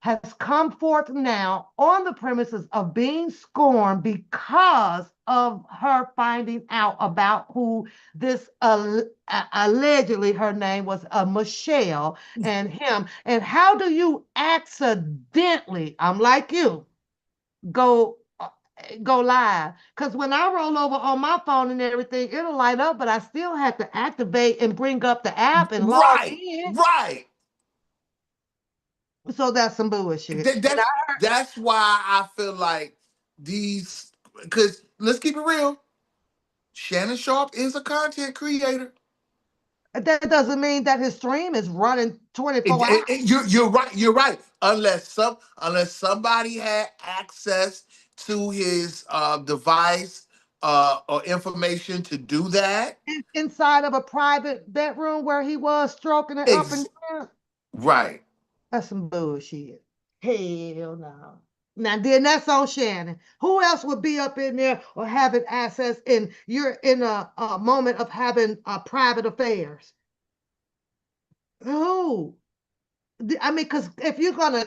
has come forth now on the premises of being scorned because of her finding out about who this allegedly her name was Michelle and him. And how do you accidentally, I'm like you, go go live? Because when I roll over on my phone and everything, it'll light up, but I still have to activate and bring up the app and log Right, in. right. So that's some bullshit. That, And that's that's why I feel like these. Because let's keep it real. Shannon Sharp is a content creator. that doesn't mean that his stream is running 24 hours. You're right. You're right. Unless somebody had access to his device or information to do that. Inside of a private bedroom where he was stroking it up and Ex- down. right. That's some bullshit. Hell no. Now then that's on Shannon. Who else would be up in there or having access and you're in a moment of having private affairs? Who? I mean, because if you're gonna,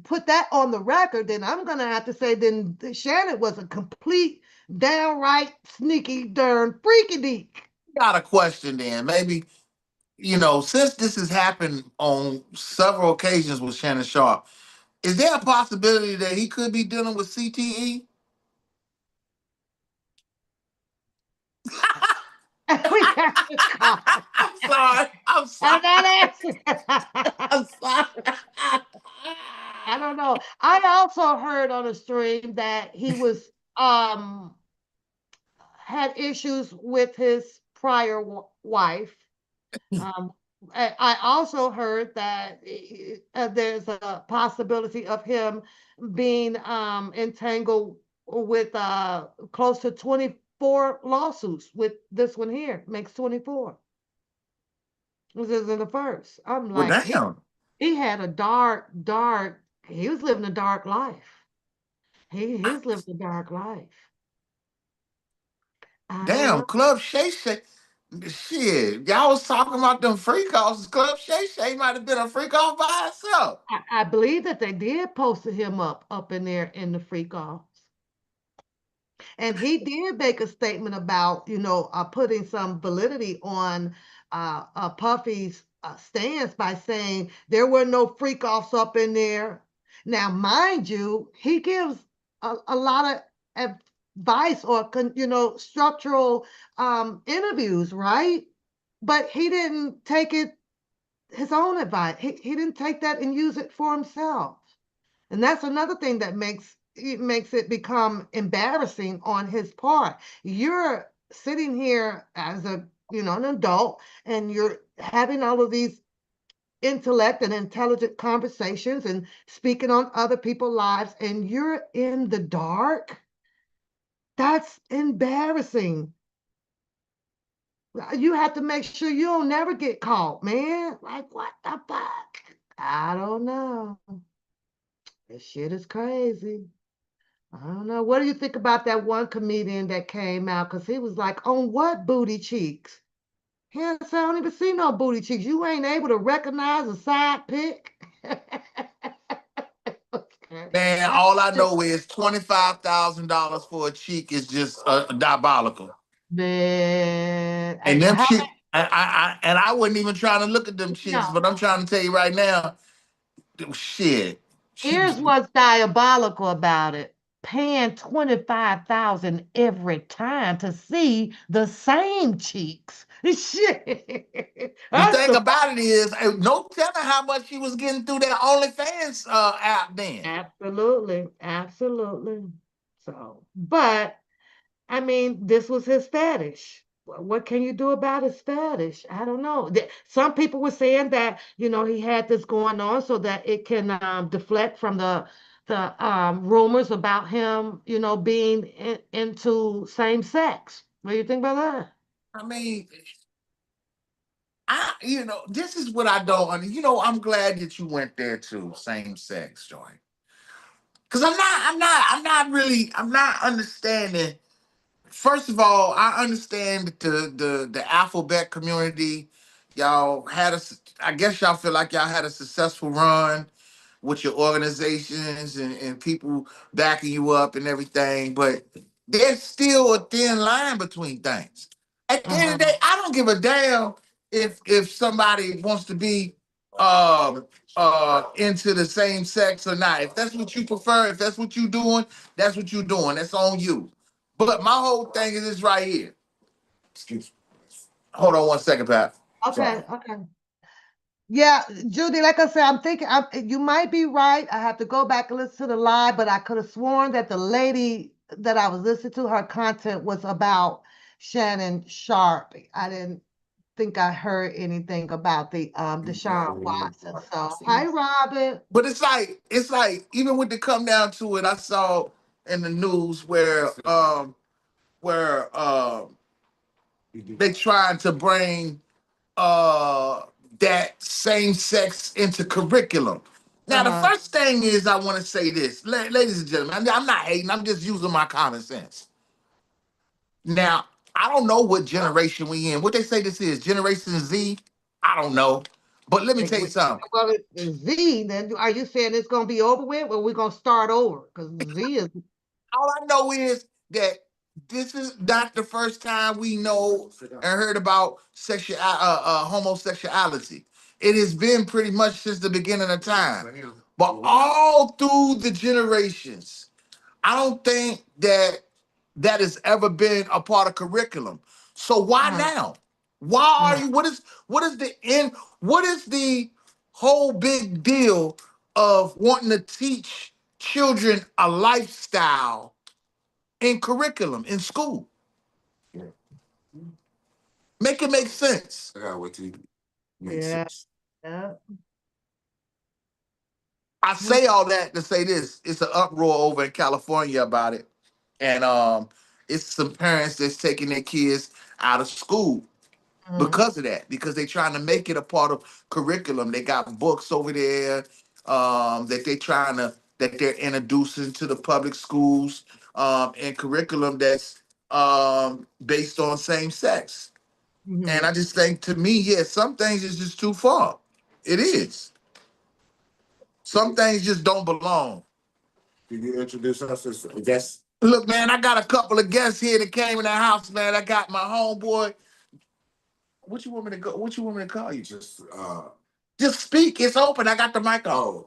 put that on the record, then I'm gonna have to say then Shannon was a complete, downright sneaky, darn freaky deek. Got a question then. Maybe since this has happened on several occasions with Shannon Sharp, is there a possibility that he could be dealing with CTE? We got to call. I'm sorry. I'm sorry. And that answer. I'm sorry. I don't know. I also heard on a stream that he was had issues with his prior wife. Um, I also heard that there's a possibility of him being entangled with close to 24 lawsuits with this one here, makes 24. This isn't the first. I'm Well, like, damn. he had a dark, he was living a dark life. He's lived a dark life. I don't Damn, know. Club Shay Shay. Shit, y'all was talking about them freak offs. Club Shay Shay might have been a freak off by herself. I believe that they did post him up in there in the freak offs. And he did make a statement about, putting some validity on Puffy's stance by saying there were no freak offs up in there. Now, mind you, he gives a lot of advice or, structural interviews, right? But he didn't take it his own advice. He didn't take that and use it for himself. And that's another thing that makes it become embarrassing on his part. You're sitting here as an adult, and you're having all of these intellect and intelligent conversations and speaking on other people's lives, and you're in the dark. That's embarrassing. You have to make sure you don't never get caught, man. Like, what the fuck? I don't know. This shit is crazy. I don't know. What do you think about that one comedian that came out? Because he was like, on what booty cheeks? He said, I don't even see no booty cheeks. You ain't able to recognize a side pic. Man, I all I just, know is $25,000 for a cheek is just diabolical. man, And them how cheeks, and I wasn't even trying to look at them cheeks, no. but I'm trying to tell you right now, shit. She, Here's what's diabolical about it. Paying 25,000 every time to see the same cheeks. Shit. the That's thing the about it is, no telling how much she was getting through that OnlyFans app then. absolutely, absolutely. So, but I mean, this was his fetish. What can you do about his fetish? I don't know. Some people were saying that he had this going on so that it can deflect from the rumors about him being into same sex. What do you think about that? I mean, this is what I don't. I'm glad that you went there too, same sex joint. Because I'm not understanding. First of all, I understand that the alphabet community, y'all had a. I guess y'all feel like y'all had a successful run with your organizations and people backing you up and everything, but there's still a thin line between things. At the end of the day, I don't give a damn if somebody wants to be into the same sex or not. If that's what you prefer, if that's what you're doing, that's what you're doing. That's on you. But my whole thing is this right here. Excuse me. Hold on one second, Pat. Sorry. Okay, okay. Yeah, Judy, like I said, I'm thinking you might be right. I have to go back and listen to the live, but I could have sworn that the lady that I was listening to, her content was about Shannon Sharp. I didn't think I heard anything about the Deshaun Watson. So hi Robin. But it's like even with the come down to it, I saw in the news where they trying to bring uh that same sex into curriculum. Now the Uh-huh. first thing is I want to say this, ladies and gentlemen. I'm not hating. I'm just using my common sense. Now I don't know what generation we in. What they say this is Generation Z. I don't know. But let me tell you something. Well, it's Z. Then are you saying it's gonna be over with, or we're gonna start over? Because Z is All I know is that this is not the first time we know and heard about homosexuality. It has been pretty much since the beginning of time. But all through the generations, I don't think that has ever been a part of curriculum. So why uh, now? Why are uh, you? What is the end? What is the whole big deal of wanting to teach children a lifestyle in curriculum in school? Make it make sense. I gotta wait till it makes yeah, sense. yeah. I say all that to say this: it's an uproar over in California about it, and it's some parents that's taking their kids out of school Mhm, because of that, because they're trying to make it a part of curriculum. They got books over there that they're introducing to the public schools and curriculum that's based on same sex. And mhm. I just think, to me, yeah, some things is just too far. It is. Some things just don't belong. Can you introduce us as a guest? Look, man, I got a couple of guests here that came in the house, man. I got my homeboy. What you want me to go? What you want me to call you? Just speak. It's open. I got the mic on.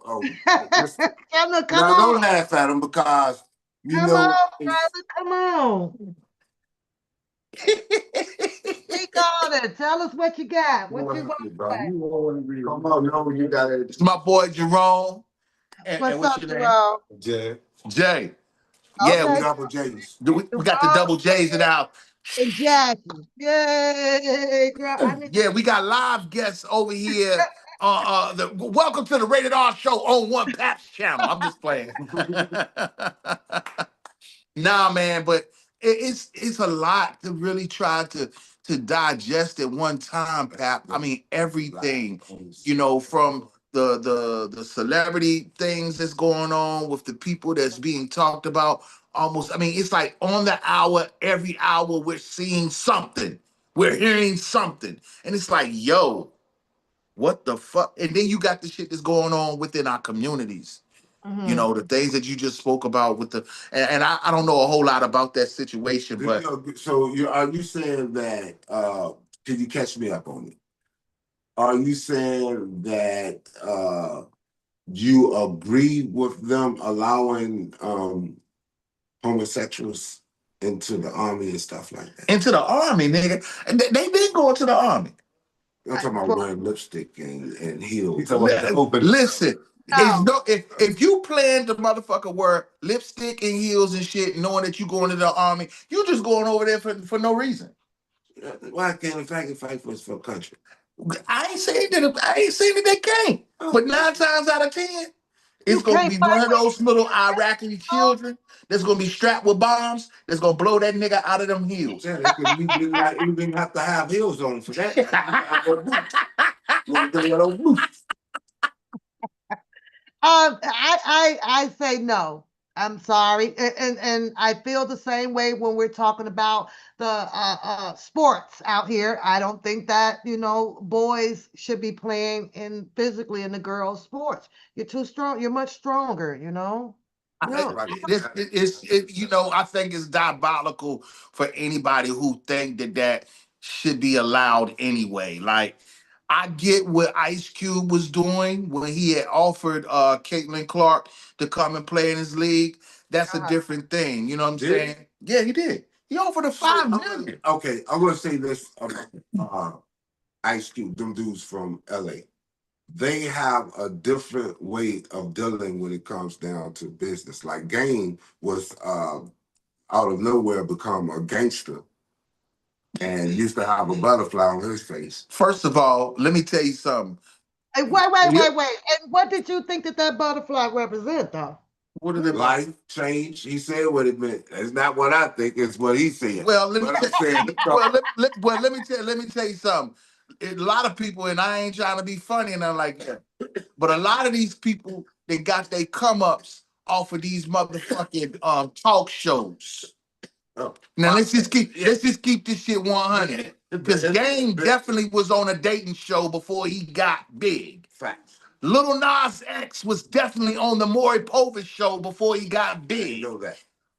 Come Now on, don't laugh at him because you come on, know brother, come on. Speak on it. Tell us what you got. What you want to say. come on, know you got it. It's my boy Jerome. And What's what's up, your name? Jerome? Jay. Jay. Yeah, Okay, Double J's. we got the double J's in our. and Jackie. Yay, girl. I need Yeah, we got live guests over here. Welcome to the Rated R show on One Pap's channel. I'm just playing. Nah, man, but it's a lot to really try to digest at one time, Pap. I mean, everything, from the celebrity things that's going on with the people that's being talked about. Almost, I mean, it's like on the hour, every hour we're seeing something, we're hearing something, and it's like, yo, what the fuck? And then you got the shit that's going on within our communities. Mhm. The things that you just spoke about with and I don't know a whole lot about that situation, but So are you saying that can you catch me up on it? Are you saying that you agree with them allowing homosexuals into the army and stuff like that? into the army, nigga. And they been going to the army. I'm talking about For- wearing lipstick and heels. Listen, No. if you plan to motherfucker wear lipstick and heels and shit, knowing that you going to the army, you just going over there for no reason. Why can't a faggot fight for a country? I ain't saying that they can't, but 9 times out of 10, You it's gonna can't be fight one of with those little Iraqi no. children that's gonna be strapped with bombs that's gonna blow that nigga out of them heels. Yeah, they could even have to have heels on for that. I say no. I'm sorry, and I feel the same way when we're talking about the sports out here. I don't think that boys should be playing in physically in the girls' sports. You're too strong. You're much stronger. No. I think it's diabolical for anybody who think that should be allowed anyway. Like, I get what Ice Cube was doing when he had offered Caitlin Clark to come and play in his league. That's a Uh-huh. different thing. You know what I'm Did saying? Yeah, he did. He offered a $5 million. Okay, I'm gonna say this about Ice Cube, them dudes from LA. They have a different way of dealing when it comes down to business. Like Game was out of nowhere become a gangster and used to have a butterfly on his face. First of all, let me tell you something. Hey, wait. And what did you think that butterfly represent, though? What did it Life change. He said what it meant. It's not what I think. It's what he said. Well, let me But I'm tell saying, let me tell you something. A lot of people, and I ain't trying to be funny and nothing like that, but a lot of these people, they got their come ups off of these motherfucking talk shows. Now let's just keep this shit 100. Because Game definitely was on a dating show before he got big. facts. Little Nas X was definitely on the Maury Povich show before he got big. You know that.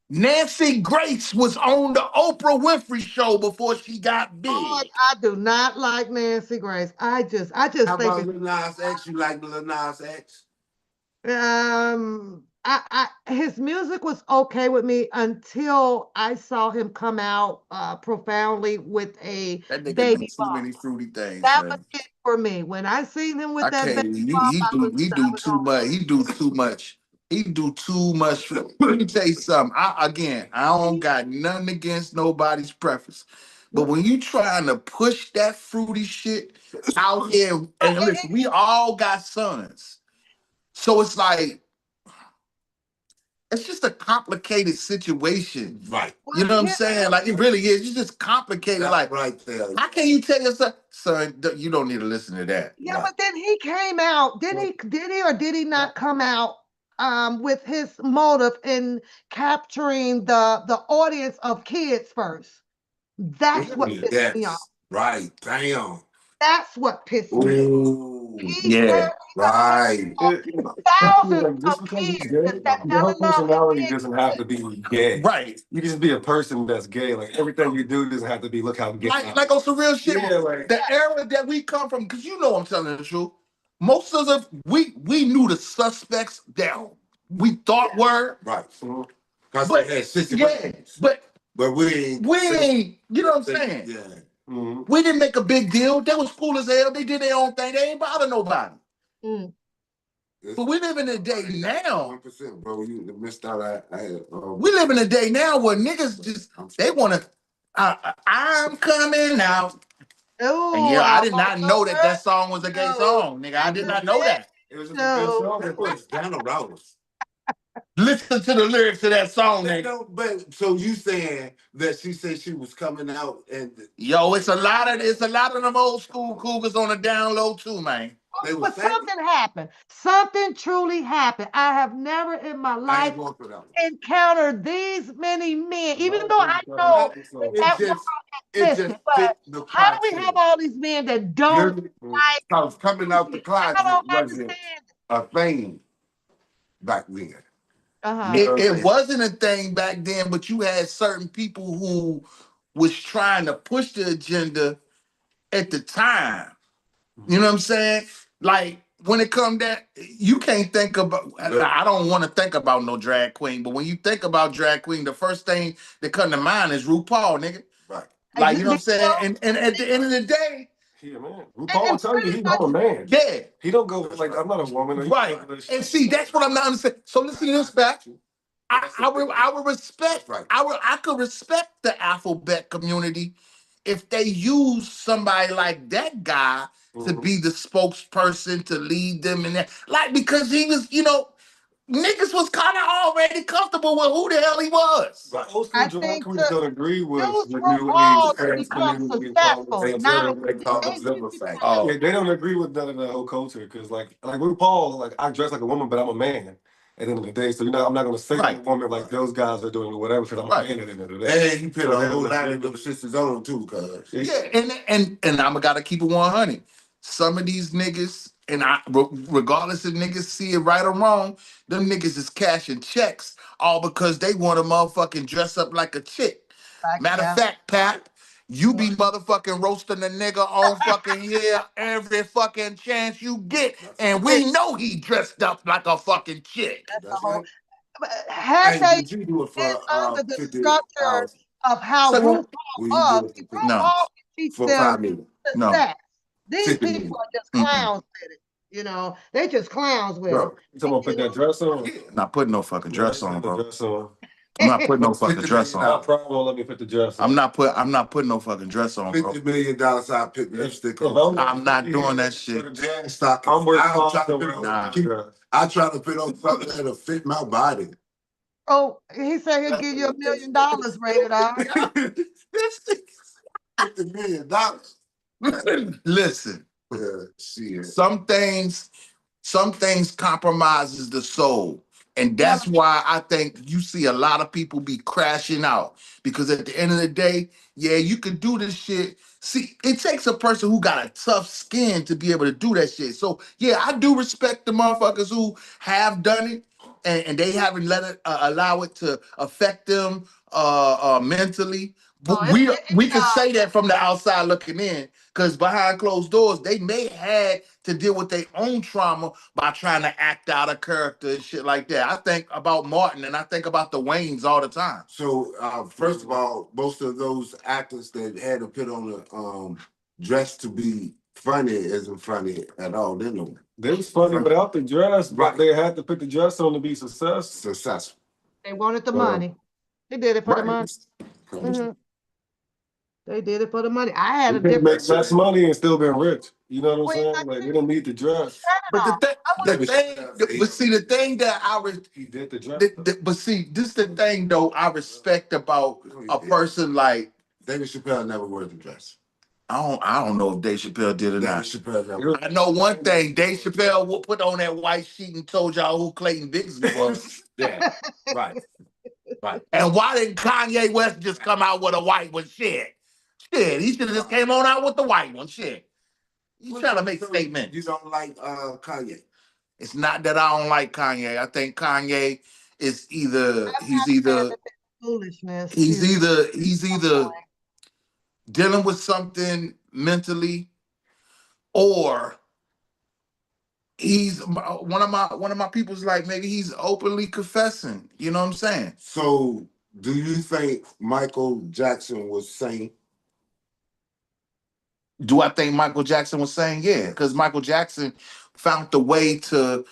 Nancy Grace was on the Oprah Winfrey show before she got big. Lord, I do not like Nancy Grace. I just How think about Lil Nas X? You like Lil Nas X? his music was okay with me until I saw him come out profoundly with a That nigga do baby too bump. many fruity things, That was man. it for me. When I seen him with I that baby can't. bump, He I do was too much. He do too much. He do too much. Let me tell you something. I don't got nothing against nobody's preference, but when you trying to push that fruity shit out here, and listen, we all got sons, so it's like it's just a complicated situation. Right. You know what I'm Yeah, saying? Like, it really is. It's just complicated. That's Like, right there. how can you tell your son, you don't need to listen to that? yeah, Right. but then he came out. Did he or did he not come out with his motive in capturing the audience of kids first? That's what pissed me off. That's right. Damn. That's what pissed me. Ooh, He Yeah. right. thousands Like just of because he's years gay, that your fell whole in love with personality me. doesn't have to be gay. Right. You can just be a person that's gay. Like everything you do doesn't have to be look how gay. Like on some real shit. Yeah, like The era that we come from, because you know I'm telling the truth. Most of us, we knew the suspects that we thought were. Right. Because But they had yeah, situations. but we ain't. we ain't, you know what I'm saying? Yeah. We didn't make a big deal. That was cool as hell. They did their own thing. They ain't bother nobody. Mm. But we live in a day now. 1%, bro. You missed out. I had. We live in a day now where niggas just they want to. I'm coming out. And Oh, yeah, I I'm did on not know that the that song was a gay road. song, nigga. I did not know that. It was just a good No. song. It was down the road. Listen to the lyrics of that song, They nigga. don't, but so you saying that she said she was coming out and Yo, it's a lot of them old school cougars on the down low too, man. they were But saying something happened. Something truly happened. I have never in my I life ain't going for that one. encountered these many men, even though I know that It that just world existed. But fit the how do we criteria. have all these men that don't like Because coming out the me? I closet don't wasn't understand. a thing back then. Uh-huh. It wasn't a thing back then, but you had certain people who was trying to push the agenda at the time. You know what I'm saying? Like when it come that you can't think about. I don't want to think about no drag queen, but when you think about drag queen, the first thing that come to mind is RuPaul, nigga. Right. Like you know what I'm saying? And at the end of the day, yeah, man. RuPaul will tell you pretty I'm a man. yeah, He don't go like I'm not a woman. right. And see, that's what I'm not understanding. So listen to this back. I would respect. Right. I could respect the alphabet community if they use somebody like that guy to be the spokesperson to lead them in that. Like because he was, niggas was kind of already comfortable with who the hell he was. But old school I drag think queens to don't agree with use the new age RuPaul to trans become community and call successful, themselves not they call they themselves need to Oh, yeah, they don't agree with none of the whole culture because like RuPaul, like I dress like a woman, but I'm a man. At the end of the day, so I'm not gonna say I'm a woman like those guys are doing or whatever because I'm a man at the end of the day. And he put a whole lot of them sisters on too, cuz. yeah, and I'm gotta keep it 100. Some of these niggas, and regardless if niggas see it right or wrong, them niggas is cashing checks all because they want to motherfucking dress up like a chick. like Matter of yeah. fact, Pat, you be motherfucking roasting a nigga on fucking here every fucking chance you get, and we know he dressed up like a fucking chick. That's the That's whole. right. Had Hey, they did you do it been for under the 50 structure hours? of how So RuPaul Will you do was, it for see, 50? no, RuPaul can teach For them 5 minutes. no, success. These 50 people minutes. are just mm-mm. clowns with it. They just clowns with it. Bro, Someone put that dress on. Not putting no fucking dress Put on, the bro. dress on. I'm not putting no fucking 50 dress million My on. problem won't let me put the dress on. I'm not putting no fucking dress on, bro. $50 million I put lipstick If on. I'm not doing that shit. Stock. I'm worth I'm trying to five put to on. Nah. I try to put on something that'll fit my body. Oh, he said he'll give you $1 million, rated R. $50 million. Listen, Shit. some things compromises the soul. And Yeah, that's why I think you see a lot of people be crashing out. Because at the end of the day, yeah, you can do this shit. See, it takes a person who got a tough skin to be able to do that shit. So yeah, I do respect the motherfuckers who have done it and they haven't let it allow it to affect them mentally. oh, But we can say that from the outside looking in, because behind closed doors, they may had to deal with their own trauma by trying to act out a character and shit like that. I think about Martin and I think about the Waynes all the time. So first of all, most of those actors that had to put on a dress to be funny isn't funny at all. They know They was funny without the dress, but Right. they had to put the dress on to be successful. successful. they wanted the money. They did it for the money. Right. Mhm. They did it for the money. I had They a could different. make less money and still been rich. You know what I'm Wait, saying? Like they didn't need the dress. But but see, the thing that He did the dress. but see, this is the thing though I respect about a person like David Chappelle never wore the dress. I don't know if Dave Chappelle did or David not. Chappelle never. I know one thing, Dave Chappelle will put on that white sheet and told y'all who Clayton Bigsby was. Yeah, right. And why didn't Kanye West just come out with a white one? Shit. He should have just came on out with the white one. Shit. He's trying to make statements. You don't like Kanye? It's not that I don't like Kanye. I think Kanye is either I'm not saying that that's foolishness he's either dealing with something mentally, or he's one of my people's like maybe he's openly confessing. You know what I'm saying? So, do you think Michael Jackson was sane? Do I think Michael Jackson was saying? Yeah, because Michael Jackson found the way to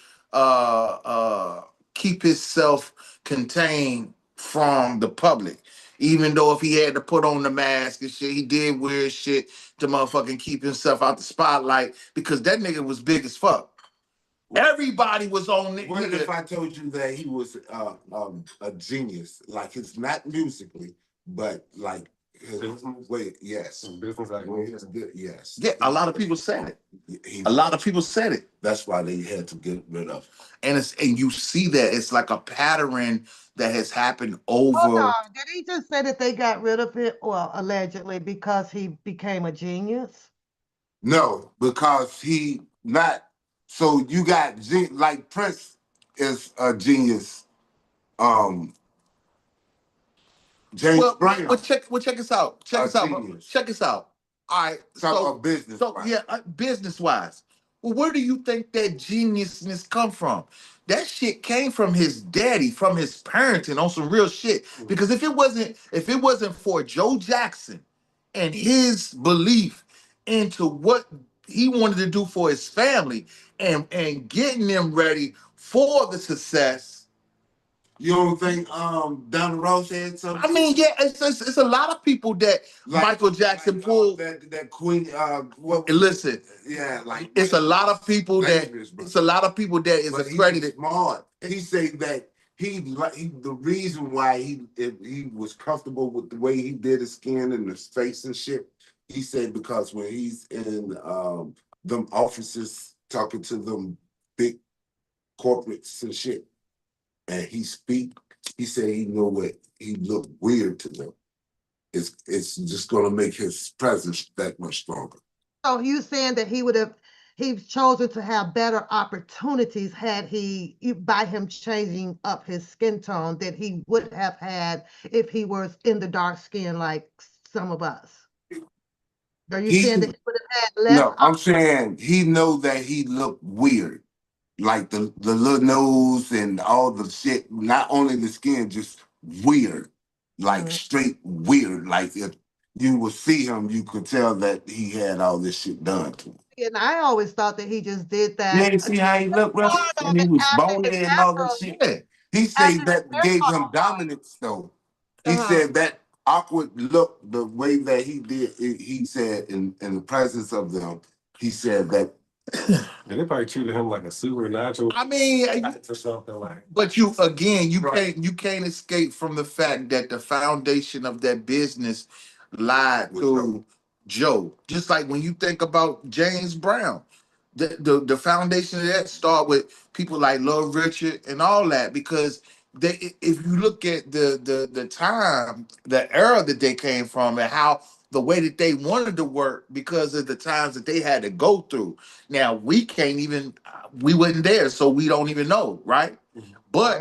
keep himself contained from the public. Even though if he had to put on the mask and shit, he did weird shit to motherfucking keep himself out the spotlight because that nigga was big as fuck. Everybody was on it. What if I told you that he was a genius? Like it's not musically, but like his wait, yes, business yes. Yeah, a lot of people said it. A lot of people said it. That's why they had to get rid of. And you see that it's like a pattern that has happened over. Hold on. Did he just say that they got rid of it, well, allegedly, because he became a genius? No, because he not. So you got like Prince is a genius. James Brown. Well, check this out. Check this out. Genius. Check this out. All right. Talk about business. So yeah, business wise. Well, where do you think that geniusness come from? That shit came from his daddy, from his parenting on some real shit. Because if it wasn't for Joe Jackson and his belief into what he wanted to do for his family and getting them ready for the success. You don't think Donna Ross had something? I mean, yeah, it's a lot of people that like, Michael Jackson pulled. That Queen. Listen, yeah, like it's a lot of people that it's a lot of people that is accredited. Smart. He said that the reason why he was comfortable with the way he did his skin and his face and shit. He said because when he's in them offices talking to them big corporates and shit. And he said he know what he looked weird to them. It's just gonna make his presence that much stronger. So you saying that he's chosen to have better opportunities had by him changing up his skin tone that he would have had if he was in the dark skin like some of us. Are you saying that he would have had less? No, I'm saying he know that he looked weird. Like the little nose and all the shit, not only the skin, just weird, like straight weird. Like if you would see him, you could tell that he had all this shit done to him. And I always thought that he just did that. Yeah, you see how he looked, bro? And he was bony and all that shit. Yeah. He said that gave him dominance, though. He said that awkward look, the way that he did, he said in the presence of them, he said that. And they probably treated him like a supernatural. I mean, or something like. But you can't escape from the fact that the foundation of that business lied to Joe. Just like when you think about James Brown, the foundation of that start with people like Little Richard and all that, because if you look at the time, the era that they came from, and how the way that they wanted to work because of the times that they had to go through. Now we wasn't there, so we don't even know, right? But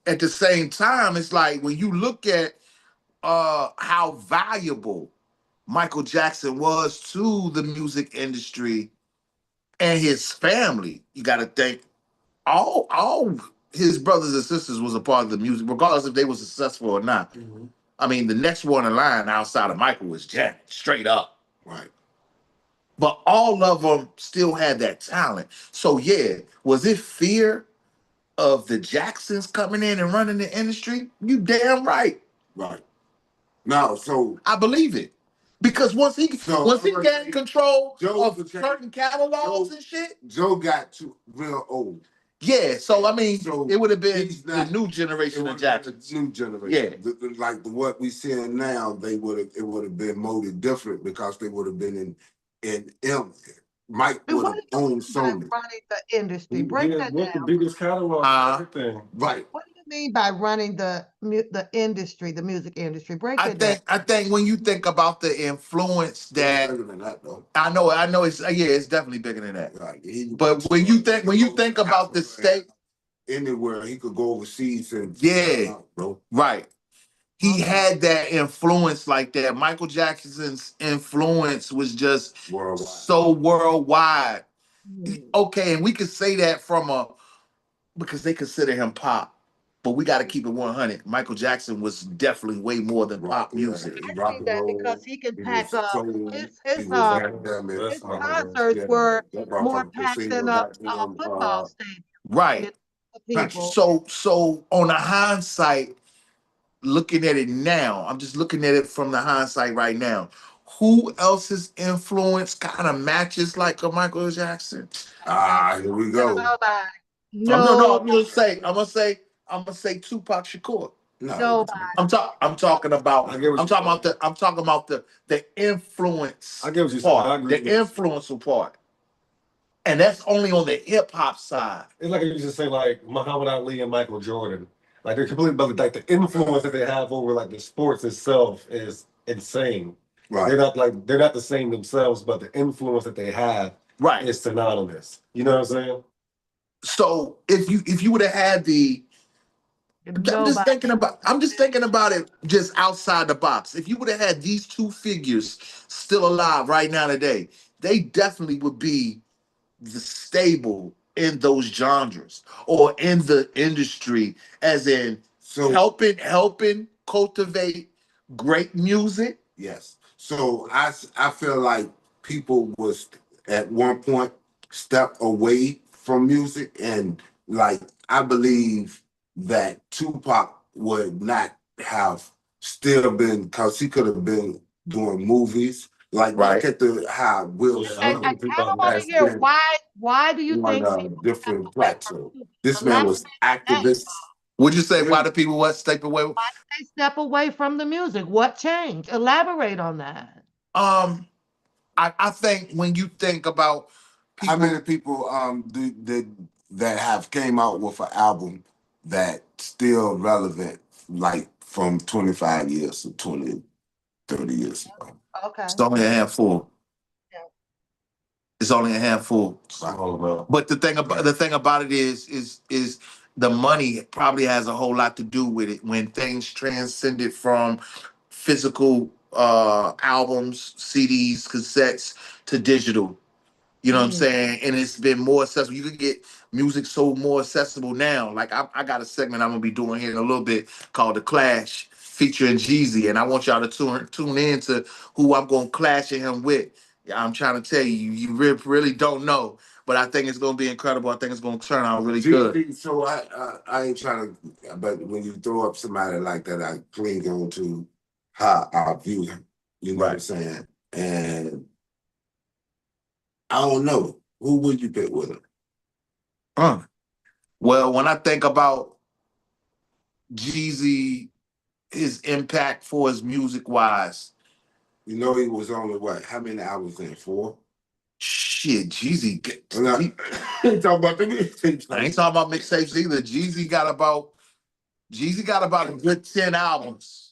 at the same time, it's like when you look at how valuable Michael Jackson was to the music industry and his family, you got to think all his brothers and sisters was a part of the music, regardless if they were successful or not. I mean, the next one in line outside of Michael was Jack, straight up. Right. But all of them still had that talent. So yeah, was it fear of the Jacksons coming in and running the industry? You damn right. Right. No, so I believe it. Because once he gained control of certain catalogs and shit, Joe got real old. Yeah, so I mean, it would have been the new generation of Jacksons. New generation. Yeah, like what we seeing now, it would have been molded different because they would have been in Mike would have owned Sony. Running the industry. Break that down. The biggest catalog, everything. Right. What do you mean by running the industry, the music industry? Break it down. I think when you think about the influence that Bigger than that though. I know it's yeah, it's definitely bigger than that. Right. But when you think about the state, anywhere he could go overseas and yeah, bro. right. He Okay. had that influence like that. Michael Jackson's influence was just Worldwide. so worldwide. Mhm. Okay, and we could say that because they consider him pop, but we got to keep it 100. Michael Jackson was definitely way more than pop music. I see that because he can pack up his His his concerts were more packed than a football stadium. Right. You know, for people. So on the hindsight, looking at it now, I'm just looking at it from the hindsight right now. Who else's influence kind of matches like a Michael Jackson? Here we go. Nobody. No, No, I'm gonna say Tupac Shakur. No. nobody. I'm talking about I get what I'm talking about the influence I get what you're saying. I part, agree the with you. influential part. And that's only on the hip hop side. It's like you used to say, like Muhammad Ali and Michael Jordan. Like they're completely, but like the influence that they have over like the sports itself is insane. Right. They're not the same themselves, but the influence that they have Right. is synonymous. You know what I'm saying? So if you would have had I'm just thinking about it just outside the box. If you would have had these two figures still alive right now today, they definitely would be the stable in those genres or in the industry, as in helping cultivate great music. Yes. So I feel like people was at one point step away from music, and like I believe that Tupac would not have still been, because he could have been doing movies. Like look at how Will Yeah, And I I think kind of Tupac want to has hear been why do you on think a people step different away from plateau. music? This man was Elaborate on that. activist. Would you say why do people what step away? Why did they step away from the music? What changed? Elaborate on that. I think when you think about How many people that have came out with an album that still relevant, like from 25 years to 20, 30 years ago? Okay. it's only a handful. Yeah. It's only a handful. But the thing about it is the money probably has a whole lot to do with it when things transcended from physical albums, CDs, cassettes to digital. You know what I'm saying? And it's been more accessible. You can get music so more accessible now. Like I got a segment I'm gonna be doing here in a little bit called The Clash featuring Jeezy. And I want y'all to tune in to who I'm gonna clash him with. Yeah, I'm trying to tell you, you really don't know. But I think it's gonna be incredible. I think it's gonna turn out really good. So I ain't trying to, but when you throw up somebody like that, I cling on to how I view him. You know what I'm saying? And I don't know. Who would you pick with him? Well, when I think about Jeezy, his impact for his music wise, you know, he was only what? How many albums in? 4? Shit, Jeezy. I ain't talking about the mixtapes. I ain't talking about mixtapes either. Jeezy got about a good 10 albums.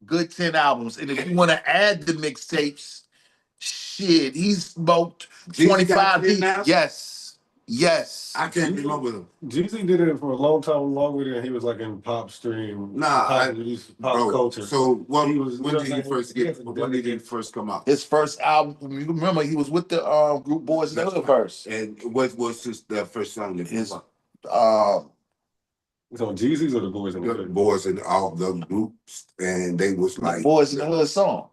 Good 10 albums. And if you want to add the mixtapes, shit, he's smoked 25 deep. Yes. I can't remember them. Jeezy did it for a long time, longer than he was like in pop stream, pop culture. So when did he he first come out? His first album, you remember he was with the group Boys in the Hood first. And what was their first song? His It's on Jeezy's or the Boys in the Hood? Boys in all the groups, and they was like the Boys in the Hood song.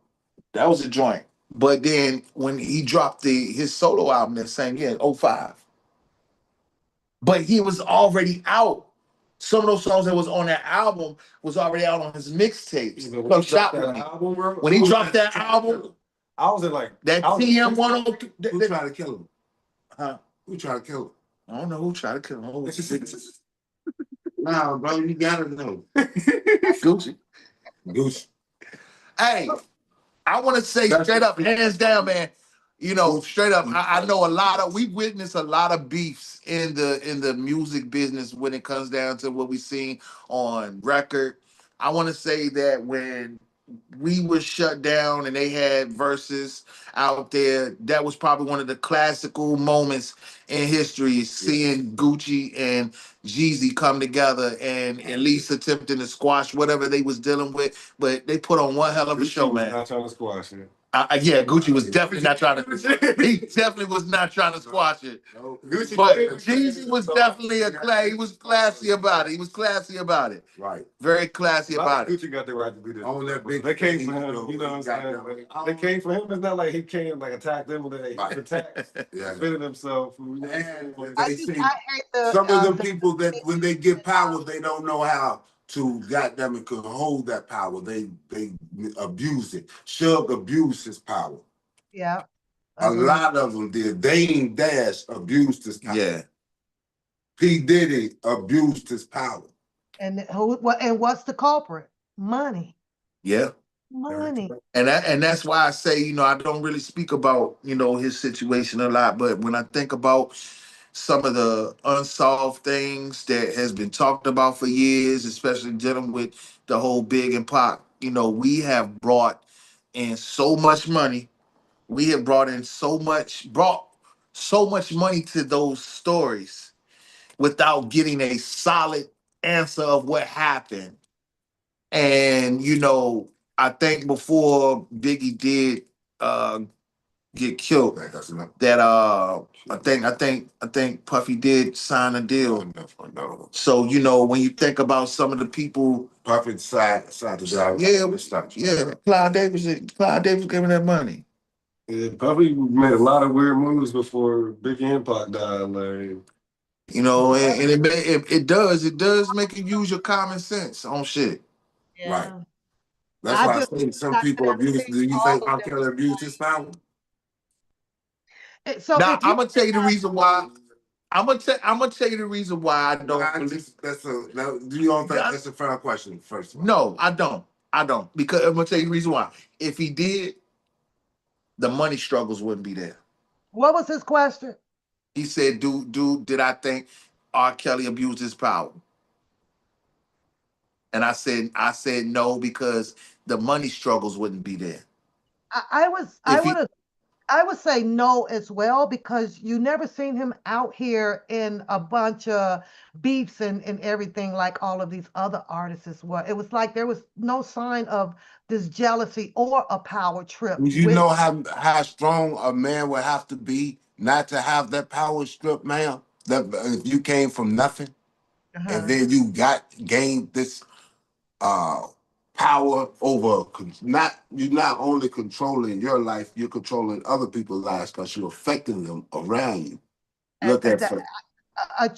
That was a joint. But then when he dropped his solo album that same year, 05. But he was already out. Some of those songs that was on that album was already out on his mixtapes. When he dropped that album, I was in like that TM 102. Who tried to kill him? Huh? Who tried to kill him? I don't know who tried to kill him. Nah, bro, you gotta know. Gucci. Gucci. Hey, I want to say straight up, hands down, man. You know, straight up, I know we witnessed a lot of beefs in the music business when it comes down to what we seen on record. I want to say that when we were shut down and they had verses out there, that was probably one of the classical moments in history, seeing Gucci and Jeezy come together and at least attempting to squash whatever they was dealing with. But they put on one hell of a show, man. Not trying to squash it. Yeah, Gucci was definitely not trying to. He definitely was not trying to squash it. Gucci, but Jeezy was definitely he was classy about it. He was classy about it. Right. Very classy about it. Gucci got the right to do this. On that big they came for him, you know what I'm saying? They came for him. It's not like he came like attack them or they attacked, defended himself. And I they just say I hate the some of the people that when they get power, they don't know how to goddamn it could hold that power. They abuse it. Suge abused his power. yeah. A lot of them did. Dame Dash abused his power. Yeah. P. Diddy abused his power. And what's the culprit? Money. Yeah. Money. And that's why I say, you know, I don't really speak about, you know, his situation a lot, but when I think about some of the unsolved things that has been talked about for years, especially dealing with the whole Big and Pac, you know, we have brought in so much money. We have brought so much money to those stories without getting a solid answer of what happened. And, you know, I think before Biggie did get killed, that I think Puffy did sign a deal. So, you know, when you think about some of the people, Puffy signed the deal. Yeah, Clyde Davis gave him that money. Yeah, Puffy made a lot of weird moves before Biggie and Pac died. Like, You know, and it does make you use your common sense on shit. Yeah. Right. That's why I just think some I people said, abuse. Do you all think of R. them. Kelly abused his power? So Now if you I'm gonna tell you the reason why. I'm gonna tell you the reason why I don't believe. Do you don't think that's a fair question? First of all, No, I don't. I don't, because I'm gonna tell you the reason why. If he did, the money struggles wouldn't be there. what was his question? He said, did I think R. Kelly abused his power? And I said no, because the money struggles wouldn't be there. I If he would I would say no as well, because you never seen him out here in a bunch of beefs and everything like all of these other artists were. It was like there was no sign of this jealousy or a power trip you with. know how strong a man would have to be not to have that power strip, man. That if you came from nothing and then you gained this uh power over you're not only controlling your life, you're controlling other people's lives because you're affecting them around you. Look at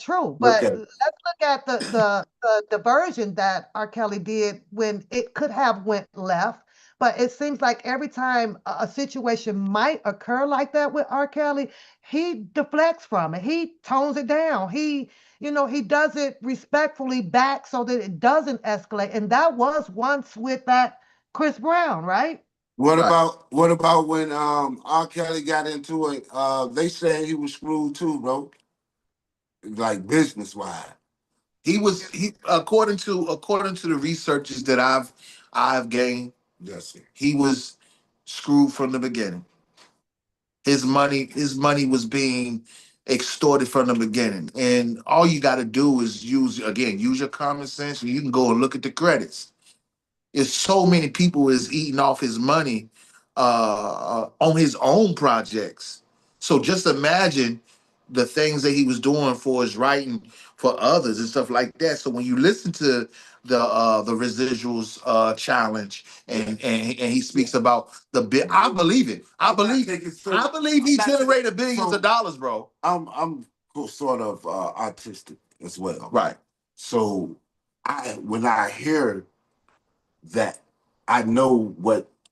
True, look but at let's look at the version that R. Kelly did when it could have went left. But it seems like every time a situation might occur like that with R. Kelly, he deflects from it. He tones it down. He does it respectfully back so that it doesn't escalate. And that was once with that Chris Brown, right? what Right. about when R. Kelly got into it? They said he was screwed too, bro. Like business wise. he according to the researches that I've gained, Yes, sir. he was screwed from the beginning. His money was being extorted from the beginning. And all you gotta do is use your common sense, and you can go and look at the credits. It's so many people is eating off his money on his own projects. So just imagine the things that he was doing for his writing for others and stuff like that. So when you listen to the residuals challenge, and he speaks about the bit, I believe it. I believe he generated billions of dollars, bro. I'm sort of artistic as well. Right. So when I hear that, I know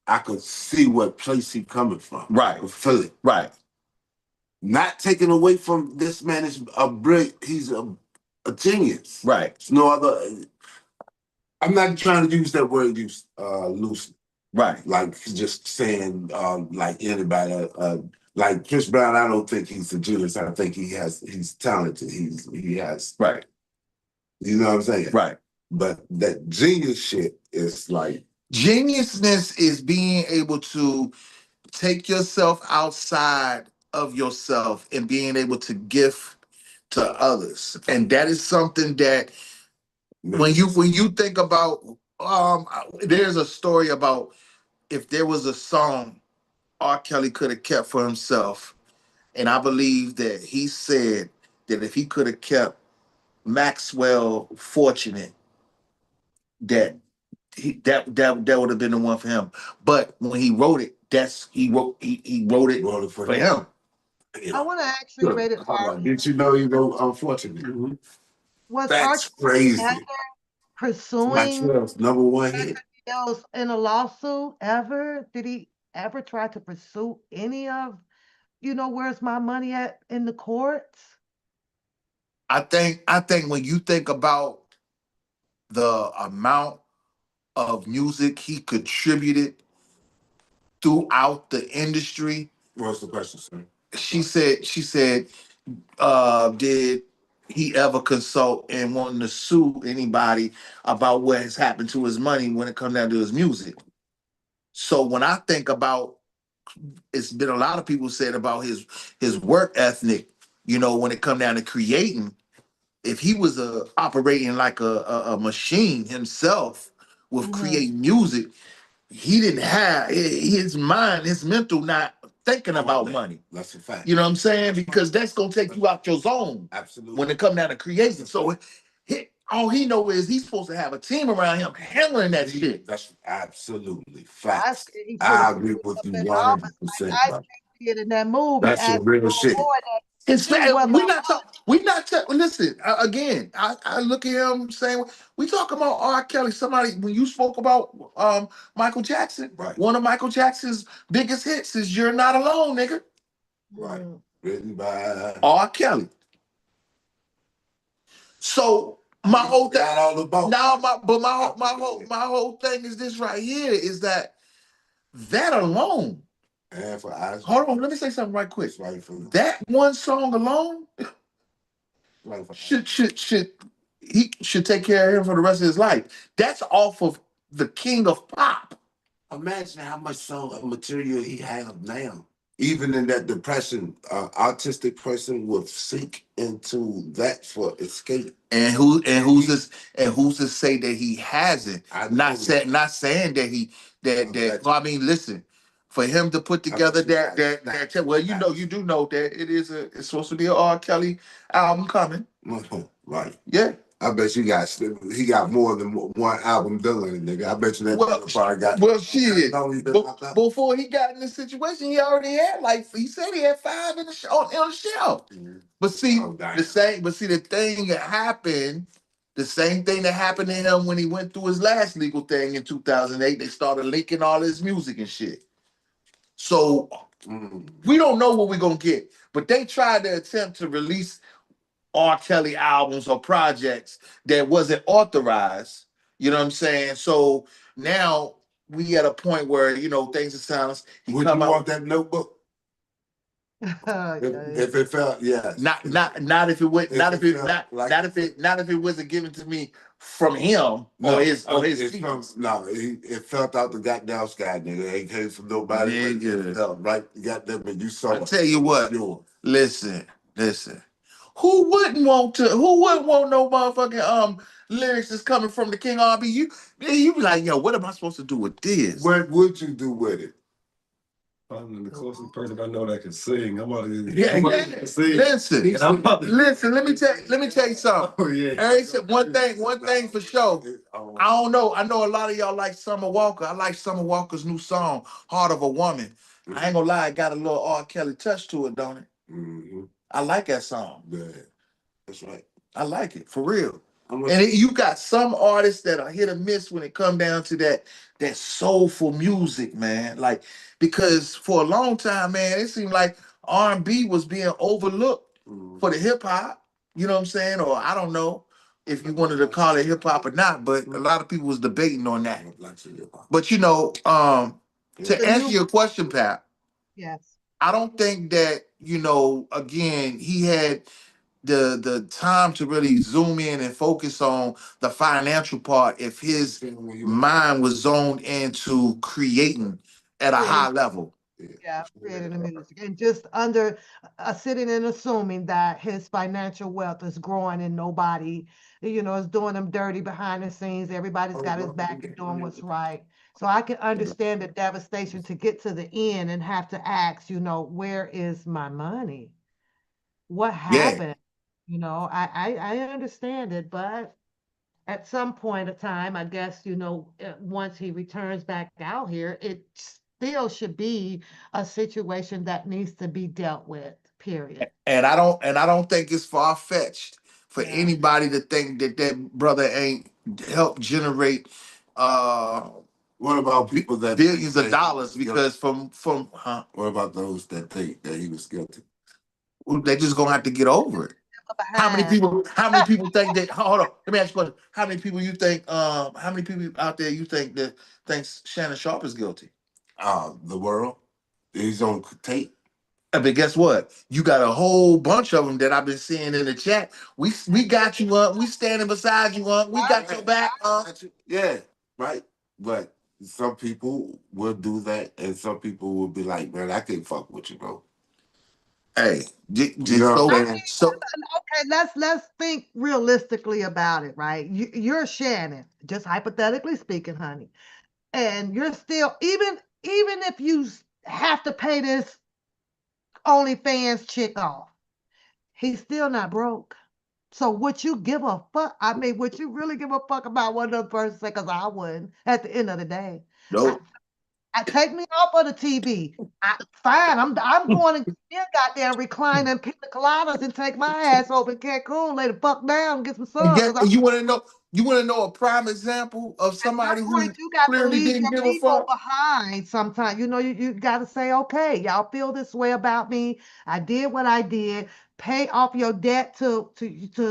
I could see what place he coming from. Right. I could feel it. Right. Not taking away from this man is a brilliant. He's a genius. Right. It's no other. I'm not trying to use that word loosely. Right. Like just saying like anybody Like Chris Brown, I don't think he's a genius. I think he's talented. He has Right. You know what I'm saying? Right. But that genius shit is like Geniusness is being able to take yourself outside of yourself and being able to give to others. And that is something that when you think about there's a story about if there was a song R. Kelly could have kept for himself. And I believe that he said that if he could have kept Maxwell Fortunate, that that would have been the one for him. But when he wrote it, he wrote it for him. I want to ask you, Rated R. Did you know he wrote Unfortunate? Mm-hmm. Was That's R. Kelly crazy. ever pursuing Maxwell's #1 hit. else in a lawsuit ever? Did he ever try to pursue any of, where's my money at in the courts? I think when you think about the amount of music he contributed throughout the industry. What's the question, sir? She said, did he ever consult and wanting to sue anybody about what has happened to his money when it comes down to his music? So when I think about, it's been a lot of people said about his work ethic, when it come down to creating, if he was operating like a machine himself with creating music, he didn't have his mind, his mental not thinking about money. That's a fact. You know what I'm saying? Because that's gonna take you out your zone. Absolutely. When it comes down to creation. So all he know is he's supposed to have a team around him handling that shit. That's absolutely facts. I agree with you 100%. I did in that movie. That's some real shit. It's we not listen again. I look at him saying we talking about R. Kelly. Somebody when you spoke about Michael Jackson, right? One of Michael Jackson's biggest hits is "You're Not Alone," nigga. Right, written by R. Kelly. So my whole thing, my whole thing is this right here is that alone. And for eyes. Hold on, let me say something right quick. That one song alone should he should take care of him for the rest of his life. That's off of the king of pop. Imagine how much song material he has now. Even in that depression, autistic person would seek into that for escape. And who's to say that he hasn't? Not saying that he that. Well, I mean, listen. For him to put together that well, you do know that it's supposed to be an R. Kelly album coming. Right. Yeah. I bet he got more than one album done, nigga. I bet you that probably got. Well, shit. Before he got in this situation, he already had he said he had 5 in the on the shelf. Mm-hmm. But see, the thing that happened. The same thing that happened to him when he went through his last legal thing in 2008. They started leaking all his music and shit. So we don't know what we're gonna get. But they tried to attempt to release R. Kelly albums or projects that wasn't authorized. You know what I'm saying? So now we at a point where things are silenced. Would you want that notebook? If it felt, yeah. Not if it went, not if it wasn't given to me from him or his it felt out the goddamn sky, nigga. It ain't came from nobody. It felt right, goddamn it. You saw it. I tell you what. Listen. Who wouldn't want no motherfucking lyrics that's coming from the King R&B? You be like, yo, what am I supposed to do with this? What would you do with it? I'm the closest person I know that can sing. I'm about to sing. Listen. Let me tell you something. Oh yeah. One thing for sure. I don't know. I know a lot of y'all like Summer Walker. I like Summer Walker's new song, "Heart of a Woman." I ain't gonna lie, it got a little R. Kelly touch to it, don't it? Mm-hmm. I like that song. Yeah, that's right. I like it for real. You got some artists that are hit or miss when it come down to that soulful music, man. Like, because for a long time, man, it seemed like R&B was being overlooked for the hip hop. You know what I'm saying? Or I don't know if you wanted to call it hip hop or not, but a lot of people was debating on that. But to answer your question, Pat. Yes. I don't think that, again, he had the time to really zoom in and focus on the financial part if his mind was zoned into creating at a high Create, level. yeah, creating the music and just under sitting and assuming that his financial wealth is growing and nobody, is doing him dirty behind the scenes. Everybody's got his back and doing what's right. So I can understand the devastation to get to the end and have to ask, where is my money? What Yeah. happened? I understand it, but at some point of time, I guess, once he returns back out here, it still should be a situation that needs to be dealt with, period. And I don't think it's far fetched for Yeah. anybody to think that that brother ain't helped generate uh What about people that billions of think that he dollars was guilty? because from What about those that think that he was guilty? they just gonna have to get over it. Behind. How many people think that hold on, let me ask you a question. How many people you think how many people out there you think that thinks Shannon Sharp is guilty? The world. He's on tape. But guess what? You got a whole bunch of them that I've been seeing in the chat. We got you up. We standing beside you up. We got your back up. Yeah, right. But some people will do that, and some people will be like, "Man, I can't fuck with you, bro." Hey, You know what I'm saying? so Okay, let's think realistically about it, right? You're Shannon, just hypothetically speaking, honey, and you're still even if you have to pay this OnlyFans chick off, he's still not broke. So would you give a fuck? I mean, would you really give a fuck about what another person say? Because I wouldn't. At the end of the day, I, no. I take me off of the TV. Fine. I'm going to get goddamn recline and pina coladas and take my ass over to Cancun, lay the fuck down, and get some And sun. get Because and you wanna know a prime example of at some somebody point who you got to clearly leave didn't your give a people fuck? behind sometimes. You got to say, okay, y'all feel this way about me. I did what I did. Pay off your debt to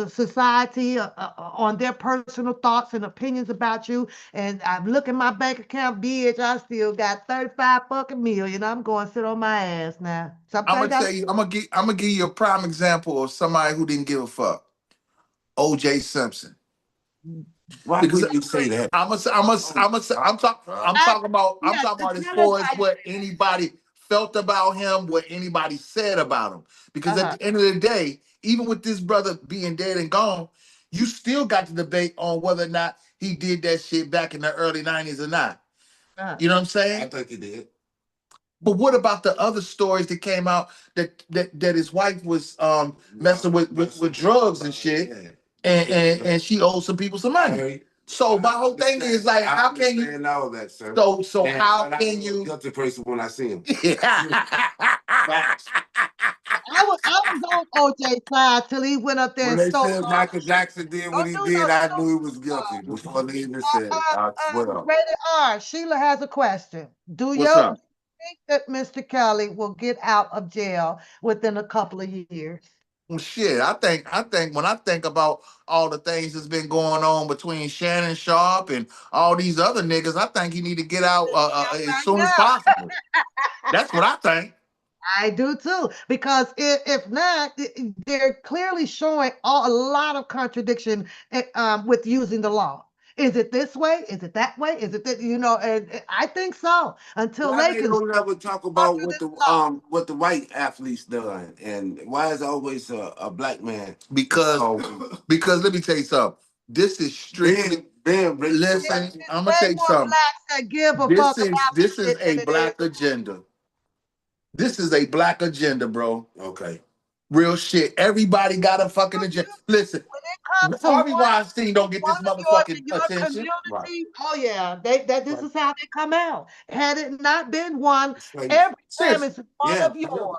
society on their personal thoughts and opinions about you. And I'm looking my bank account, bitch. I still got 35 fucking million. I'm going to sit on my ass now. I'm Sometimes you gonna got tell you, I'm gonna give you a prime example of somebody who didn't give a fuck. OJ Simpson. to. Why Because would you say that? I'm talking about Yeah, as tell us far as how you what anybody felt about him, what anybody said about him. Because at uh-huh, the end of the day, even with this brother being dead and gone, you still got to debate on whether or not he did that shit back in the early '90s or not. uh-huh. You know what I'm I saying? think he did. But what about the other stories that came out that his wife was messing with drugs and shit, Yeah. and she owed some people some money. Hey, So my whole thing is like, I how can you? understand all that, sir. So And how but I can know a you? guilty person when I see him. I was on OJ side till he went up there When and they stole said all Michael the shit. Jackson did what Don't he do no did, I knew he stupid was guilty before they even stuff. said it. I swear. Rated R. Sheila has a question. Do What's you up? think that Mr. Kelly will get out of jail within a couple of years? Well, shit, I think when I think about all the things that's been going on between Shannon Sharp and all these other niggas, I think he need to get out as Right soon as now. possible. That's what I think. I do too, because if not, they're clearly showing a lot of contradiction with using the law. Is it this way? Is it that way? Is it that, and I think so until Why they they can don't ever talk go about through this law. what the white athletes done, and why is always a black man? Because Oh, because let me tell you something. This is strictly being racist There- listen, about it. I'm gonna There's tell way you more something. blacks that give a This fuck is about this this is shit a than it is. black agenda. This is a black agenda, bro. Okay. Real shit. Everybody got a fucking agenda. Listen, When it comes to Harvey Weinstein don't get one this of yours in motherfucking your attention. Right. community, oh yeah, this Right. is how they come out. Had it not been one, Slaves. every time Seriously. it's one Yeah. of I know. yours.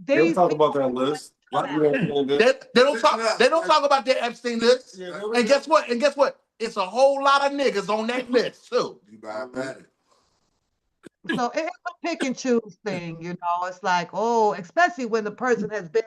They don't These talk people about that are going list. to Why come You out. know what I'm saying? They don't talk about that Epstein list. Yeah, And guess what? It's a whole lot of niggas on that list too. you buy bad. So it's a pick and choose thing, It's like, oh, especially when the person has been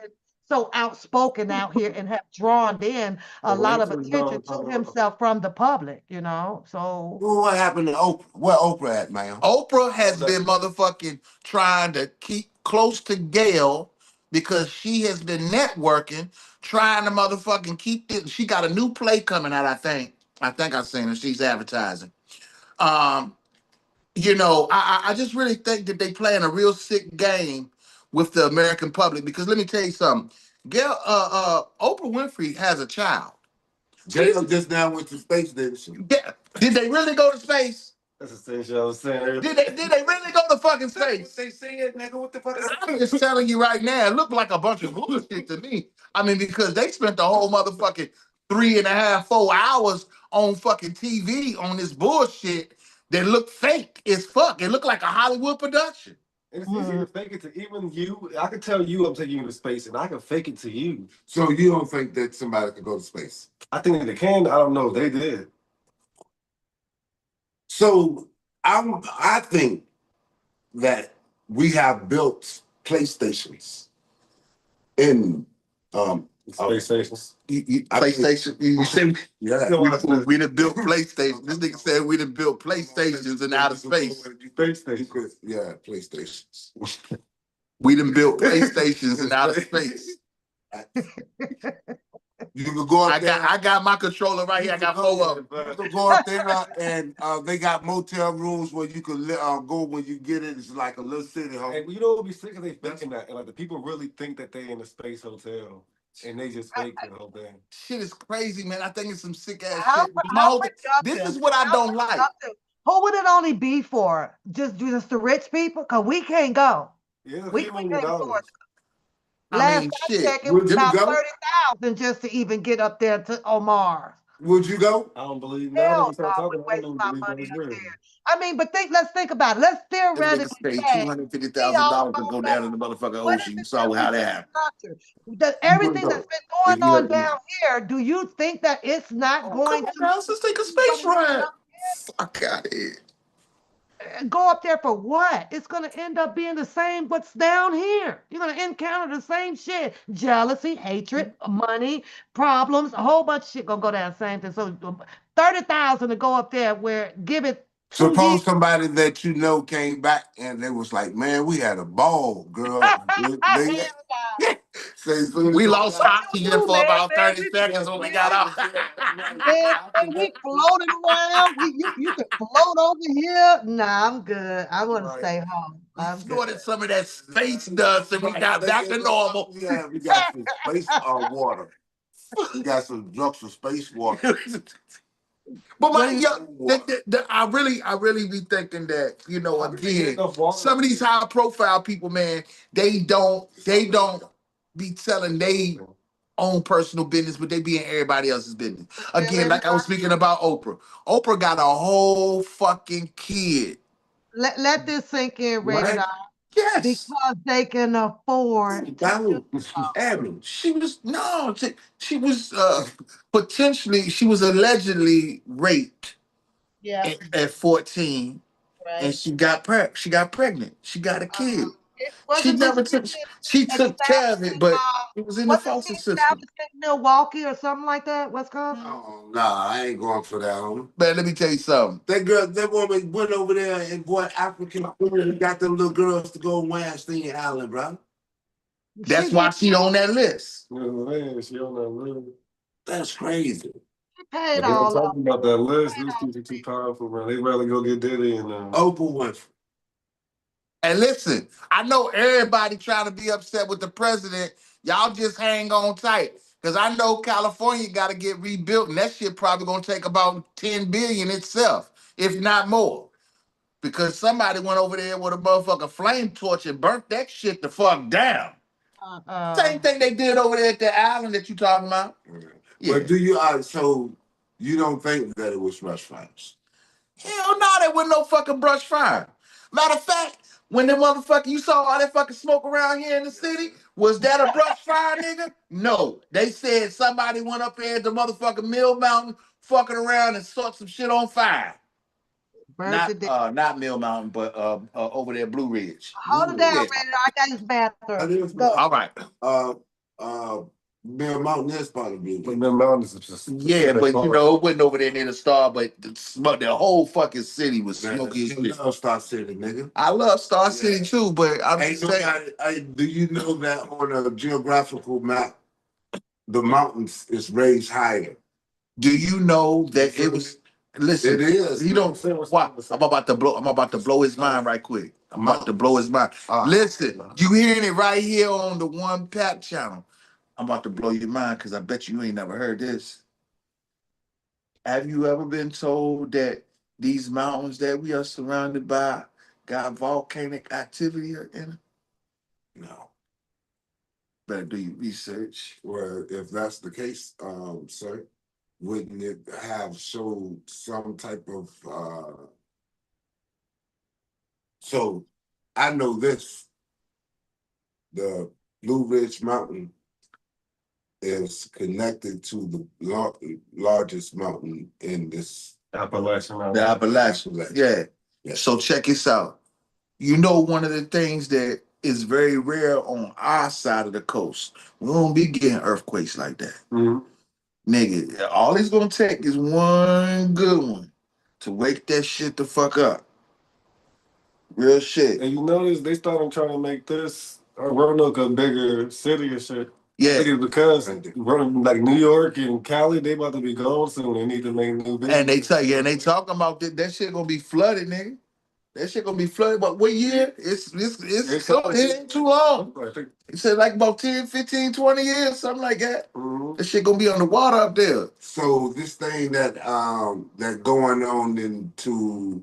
so outspoken out here and have drawn in a The lot of racism attention don't to talk about. himself from the public. So Well, what happened to Oprah? Where Oprah at, man? Oprah Oh, has been motherfucking trying to keep close to Gail because she has been networking, trying to motherfucking keep this. She got a new play coming out, I think. I think I've seen her. She's advertising. Um, I just really think that they playing a real sick game with the American public because let me tell you something. Gail, Oprah Winfrey has a child. J.Lo just now went to space, didn't she? Yeah. Did they really go to space? That's essential. I was saying earlier. Did they really go to fucking space? They said, nigga, what the fuck is I'm just telling you right now, it looked like a bunch of bullshit to me. I mean, because they spent the whole motherfucking 3.5, 4 hours on fucking TV on this bullshit that looked fake as fuck. It looked like a Hollywood production. And it's easy to fake it to even you. I can tell you I'm taking you to space, and I can fake it to you. So you don't think that somebody could go to space? I think that they can. I don't know. They did. So I think that we have built PlayStations in Space stations. PlayStation. You see, yeah. we done built PlayStation. This nigga said we done built PlayStations in outer space. Space stations. Yeah, PlayStations. We done built PlayStations in outer space. You can go up there. I got my controller right here. I got 4 of them. You can go up there and they got motel rooms where you can go when you get it. It's like a little city home. And you know what would be sick if they faking that? And like the people really think that they in a space hotel and they just fake the whole thing. Shit is crazy, man. I think it's some sick ass How- shit. how This is what I don't like. Who would it only be for? Just the rich people? Because we can't go. Yeah, We $1 can't million. afford it. I Last mean, I shit. checked, it Would was you about go? 30,000 just to even get up there to Omar. Would you go? I don't believe. Now that Hell we start no, I talking, would I waste don't my believe that money was up real. there. I mean, but let's think about it. Let's This nigga theoretically paid say $250,000 to go down in the motherfucking what ocean. is You the saw how that happened. infrastructure? Everything that's been going on down here, do you think that it's not going Come to on, guys, let's take a space ride. Fuck out of here. go up there for what? It's going to end up being the same what's down here. You're going to encounter the same shit. Jealousy, hatred, money, problems, a whole bunch of shit going to go down the same thing. So 30,000 to go up there where give it 2 years. Suppose somebody that you know came back and they was like, "Man, we had a ball, girl." We lost oxygen for man, about man, 30 seconds when we got off. Man, we floating around. You can float over here. Nah, I'm good. I want to stay home. We I'm good. snorted some of that space dust and we got back to normal. Yeah, we got some space water. We got some drugs of space water. But What do you- I really be thinking that, again, some of these high profile people, man, they don't be telling they own personal business, but they be in everybody else's business. Again, like I was speaking about Oprah. Oprah got a whole fucking kid. Let this sink in, rated Right. R. Yes. Because they can afford to do so. She was potentially, she was allegedly raped Yeah, at 14. And right. she got pregnant. She got a kid. She Wasn't never this took. She took care of it, but it was in the wasn't foster she system. established in Milwaukee or something like that, Wisconsin? Oh, nah, I ain't going for that, homie. Man, let me tell you something. That woman went over there and bought African food and got them little girls to go Weinstein Island, bro. That's why she on that list. Man, she on that list. That's crazy. She paid But they don't all talk of about that list. These people are too powerful, man. They rather go get Diddy and Oprah Winfrey. And listen, I know everybody trying to be upset with the president. Y'all just hang on tight. Because I know California got to get rebuilt, and that shit probably going to take about $10 billion itself, if not more. Because somebody went over there with a motherfucking flame torch and burnt that shit the fuck down. Same thing they did over there at the island that you talking about. Yeah. But do you, so you don't think that it was brush fires? Hell no, there wasn't no fucking brush fire. Matter of fact, when the motherfucker, you saw all that fucking smoke around here in the city, was that a brush fire, nigga? No. They said somebody went up there at the motherfucking Mill Mountain, fucking around and set some shit on fire. Not Mill Mountain, but over there, Blue Ridge. Hold it down, Yeah. Rated R. I got his bathroom. Go. All right. Bear Mountain is part of Blue But Ridge. Mill Mountain is just Yeah, but you know, it wasn't over there near the Star, but the whole fucking city was Man, smoky as you shit. love Star City, nigga. I love Star City too, but I'm Ain't just saying. nobody, do you know that on a geographical map, the mountains is raised higher? Do you know that it was? Listen, It is. you don't. Why? I'm about to blow. I'm about to blow his mind right quick. I'm about to blow his mind. Listen, you hearing it right here on the One Pap channel. I'm about to blow your mind because I bet you ain't never heard this. Have you ever been told that these mountains that we are surrounded by got volcanic activity in them? No. Better do your research. Well, if that's the case, sir, wouldn't it have showed some type of so I know this, the Blue Ridge Mountain is connected to the largest mountain in this Appalachian The Mountain. Appalachian. Yeah. Yeah. So check this out. You know, one of the things that is very rare on our side of the coast, we don't be getting earthquakes like that. Mhm. Nigga, all it's gonna take is one good one to wake that shit the fuck up. Real shit. And you notice they started trying to make this Roanoke a bigger city and shit. Yeah. I think it's because like New York and Cali, they about to be gone soon. They need to make new business. And they tell you, and they talking about that shit gonna be flooded, nigga. That shit gonna be flooded. But what year? It ain't too long. I think. It said like about 10, 15, 20 years, something like that. Mhm. That shit gonna be underwater up there. So this thing that going on into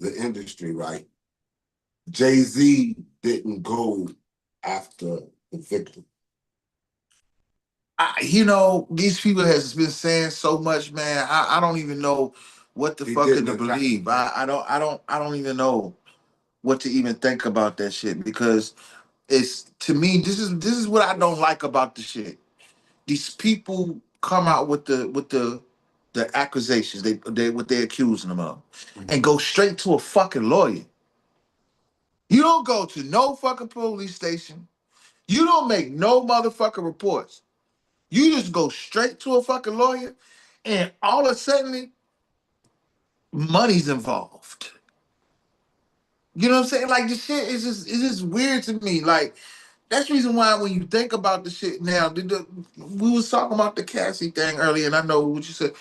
the industry, right? Jay-Z didn't go after the victim. You know, these people has been saying so much, man. I don't even know what the He fuck didn't to attack believe. him. I don't even know what to even think about that shit because it's to me this is what I don't like about the shit. These people come out with the accusations they what they're accusing them of and go straight to a fucking lawyer. You don't go to no fucking police station. You don't make no motherfucking reports. You just go straight to a fucking lawyer, and all of a sudden, money's involved. You know what I'm saying? Like the shit is just weird to me. Like that's the reason why when you think about the shit now, we was talking about the Cassie thing earlier, and I know what you said.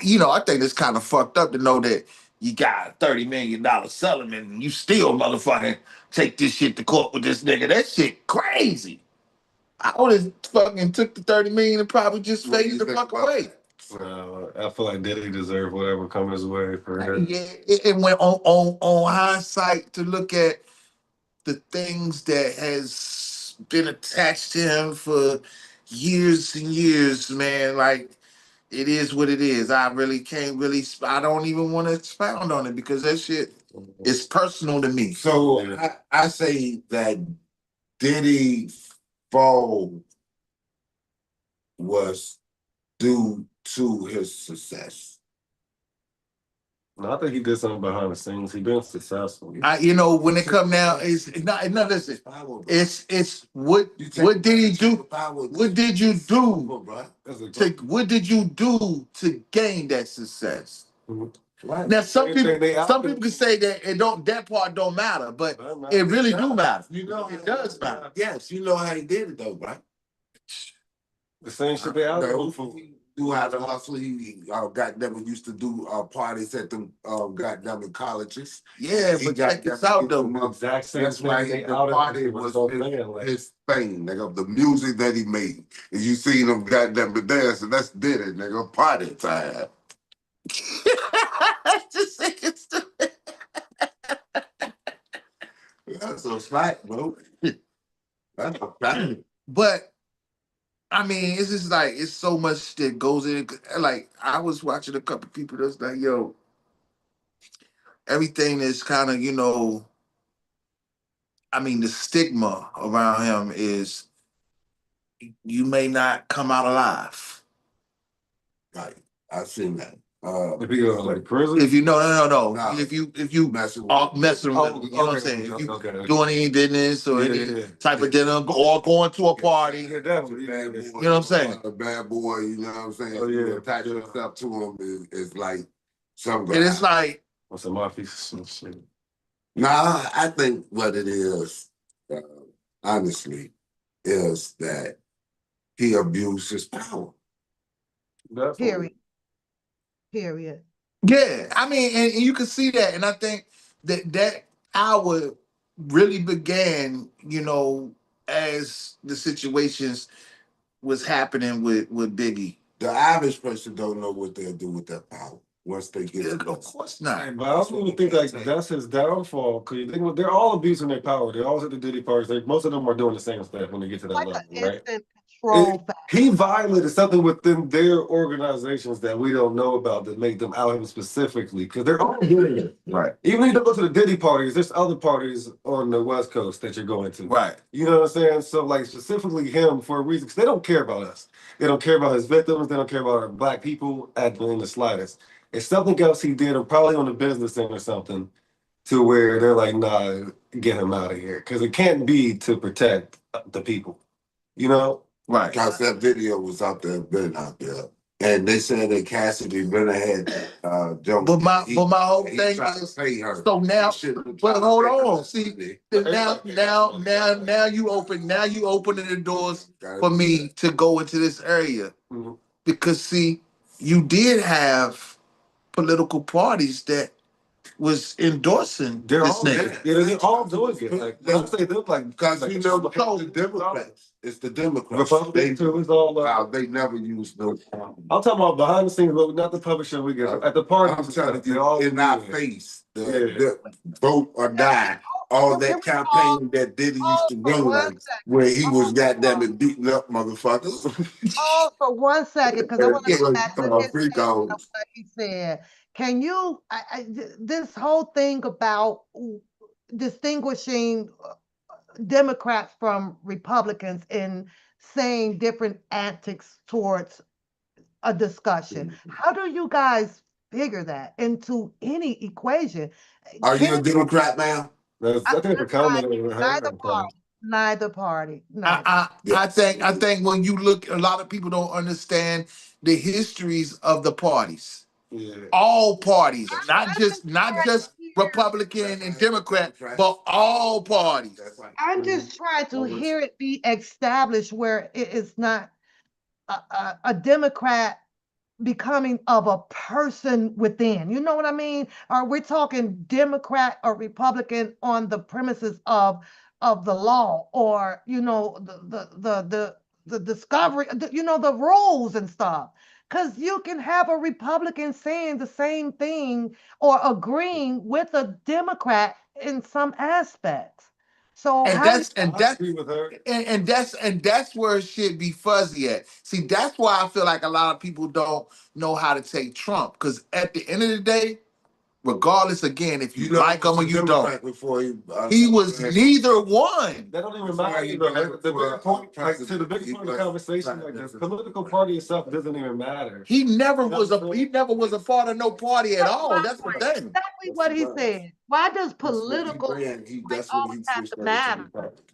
You know, I think it's kind of fucked up to know that you got a $30 million settlement and you still motherfucking take this shit to court with this nigga. That shit crazy. I would have fucking took the 30 million and probably just faded the fuck away. I feel like Diddy deserved whatever come his way for it. Yeah, it went on hindsight to look at the things that has been attached to him for years and years, man. Like it is what it is. I really can't really. I don't even want to expound on it because that shit is personal to me. So I say that Diddy's fall was due to his success. No, I think he did something behind the scenes. He been successful. You know, when it come down, it's not. No, listen. It's what did he do? What did you do? What did you do to gain that success? Right. Now, some people can say that that part don't matter, but it really do matter. You know, it does matter. Yes, you know how he did it though, right? The same shit they out for. Do how to hustle. He goddamn used to do parties at them goddamn colleges. Yeah, but check this out though. Exact same That's why thing. the party was his thing, nigga. The music that he made. And you seen him goddamn dancing, that's did it, nigga. Party time. Just say it's That's a fact, bro. That's a fact. But I mean, it's just like it's so much that goes in. Like I was watching a couple people that's like, yo, everything is kind of, I mean, the stigma around him is you may not come out alive. Right. I've seen that. If you go to like prison, If you no. Nah. If you messing are with messing with, you know what I'm saying? If you doing any business or any type of dinner or going to a party, yeah, definitely. bad boy, you know what I'm saying? a bad boy, you know what I'm saying? Oh, yeah, You attach yeah. yourself to him is like some guy. And it's like, What's a mafia? Shit. Nah, I think what it is, honestly, is that he abused his power. Period. Period. yeah, I mean, and you can see that, and I think that hour really began, as the situations was happening with Biggie. The average person don't know what they'll do with that power once they get it. Of course not. But I also even think like that's his downfall. Cause you think they're all abusing their power. They're all at the Diddy parties. Most of them are doing the same stuff when they get to that Like level, an right? instant control factor. He violated something within their organizations that we don't know about that make them out him specifically because they're all doing it. Right. Even if you don't go to the Diddy parties, there's other parties on the West Coast that you're going to. Right. You know what I'm saying? So like specifically him for a reason because they don't care about us. They don't care about his victims. They don't care about our black people in the slightest. It's something else he did, or probably on the business end or something, to where they're like, nah, get him out of here. Because it can't be to protect the people. You know? Right. Because that video was been out there. And they said that Cassidy been ahead jumped. But my whole he thing tried to is, pay her. so now, He shouldn't have but tried to hold pay her. on, see, now you opening the doors for me to go into this area Mhm. because see, you did have political parties that was endorsing They're this all nigga. yeah, they're all doing it. Like when I say they're like Because like, you know, So- the Democrats. It's the Democrats. Republicans too. It's all They never use no. I'm talking about behind the scenes, but not the publisher we get at the party. I'm telling they you, all in our doing it. face, Yeah. the vote or die. All that campaign that Diddy used to for one run, where he was goddamn it beating up motherfuckers. Pause for 1 second because I want to go back to his Free statement of goals. what he said. Can you, this whole thing about distinguishing Democrats from Republicans in saying different antics towards a discussion, how do you guys figure that into any equation? Are you a Can Democrat, ma'am? I think the comment neither party, neither party, neither. I think when you look, a lot of people don't understand the histories of the parties. Yeah. All parties, not I'm just Republican and Democrat, but all parties. I'm just trying to hear it be established where it is not a Democrat becoming of a person within. You know what I mean? Or we're talking Democrat or Republican on the premises of the law, or the discovery, the rules and stuff. Because you can have a Republican saying the same thing or agreeing with a Democrat in some aspects. So And how do I agree with her. and that's where shit be fuzzy at. See, that's why I feel like a lot of people don't know how to take Trump. Because at the end of the day, regardless, again, if you like him or you don't, Before he was neither one. That don't even matter. The big point, like to the biggest point of the conversation, like the political party itself doesn't even matter. He never was a part of no party at all. That's the thing. exactly what he said? Why does political That's when always he have switched to over to matter? Republican.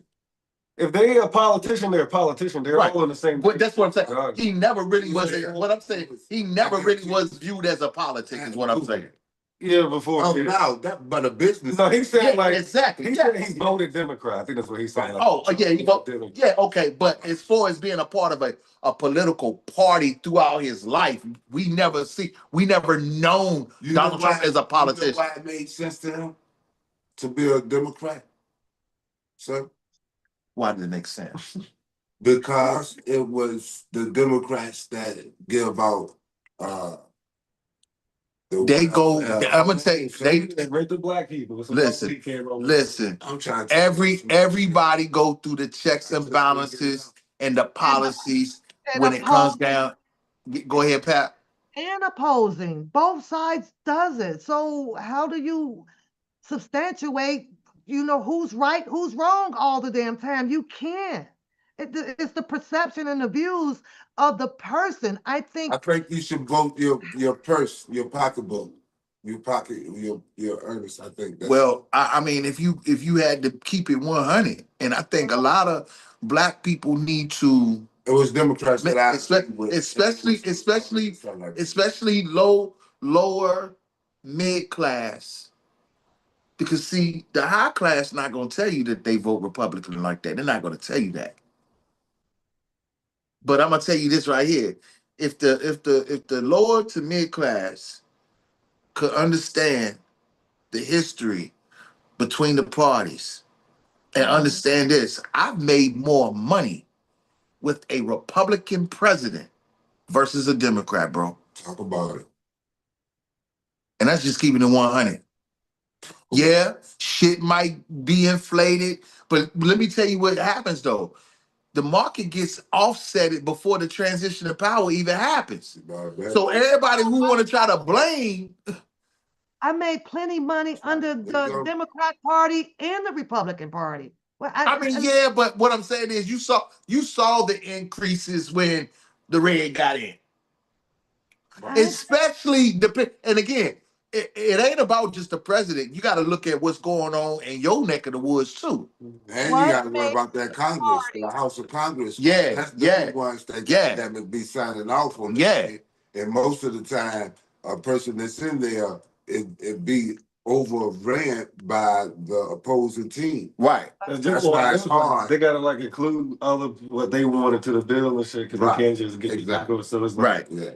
If they a politician, they're a politician. They're Right. all in the same. But that's what I'm saying. God. He never really was. What I'm saying, he never really was viewed as a politic. Is what I'm saying. Yeah, before. Oh no, but a business. No, he said Yeah, like exactly. He said he voted Democrat. I think that's what he said. Yeah, he voted. Yeah, okay. But as far as being a part of a political party throughout his life, we never known Donald Trump as a politician. You know why it made sense to him to be a Democrat, sir? Why did it make sense? Because it was the Democrats that give out. They go. I'm gonna tell you. They rate the black people. Listen. I'm trying to Everybody go through the checks and balances and the policies when it comes down. Go ahead, Pat. And opposing. Both sides does it. So how do you substantiate, who's right, who's wrong all the damn time? You can't. It's the perception and the views of the person. I think I think you should vote your purse, your pocketbook, your earnings. I think that's Well, I mean, if you had to keep it 100, and I think a lot of black people need to, it was Democrats that I especially lower mid class, because see, the high class not going to tell you that they vote Republican like that. They're not going to tell you that. But I'm gonna tell you this right here: if the lower to mid class could understand the history between the parties and understand this, I've made more money with a Republican president versus a Democrat, bro. talk about it. And that's just keeping it 100. Yeah, shit might be inflated, but let me tell you what happens though. The market gets offsetted before the transition of power even happens. So everybody who want to try to blame, I made plenty money under the Democrat Party and the Republican Party. Well, I mean, yeah, but what I'm saying is you saw the increases when the red got in. Especially and again, it ain't about just the president. You got to look at what's going on in your neck of the woods too. And you got to worry about that Congress, the House of Congress. Yeah, that's the ones that would be signing off on. Yeah, and most of the time, a person that's in there, it be overran by the opposing team. Right. That's why it's hard. They gotta like include all of what they wanted to the bill and shit, because they can't just get exactly. So it's like, Yeah.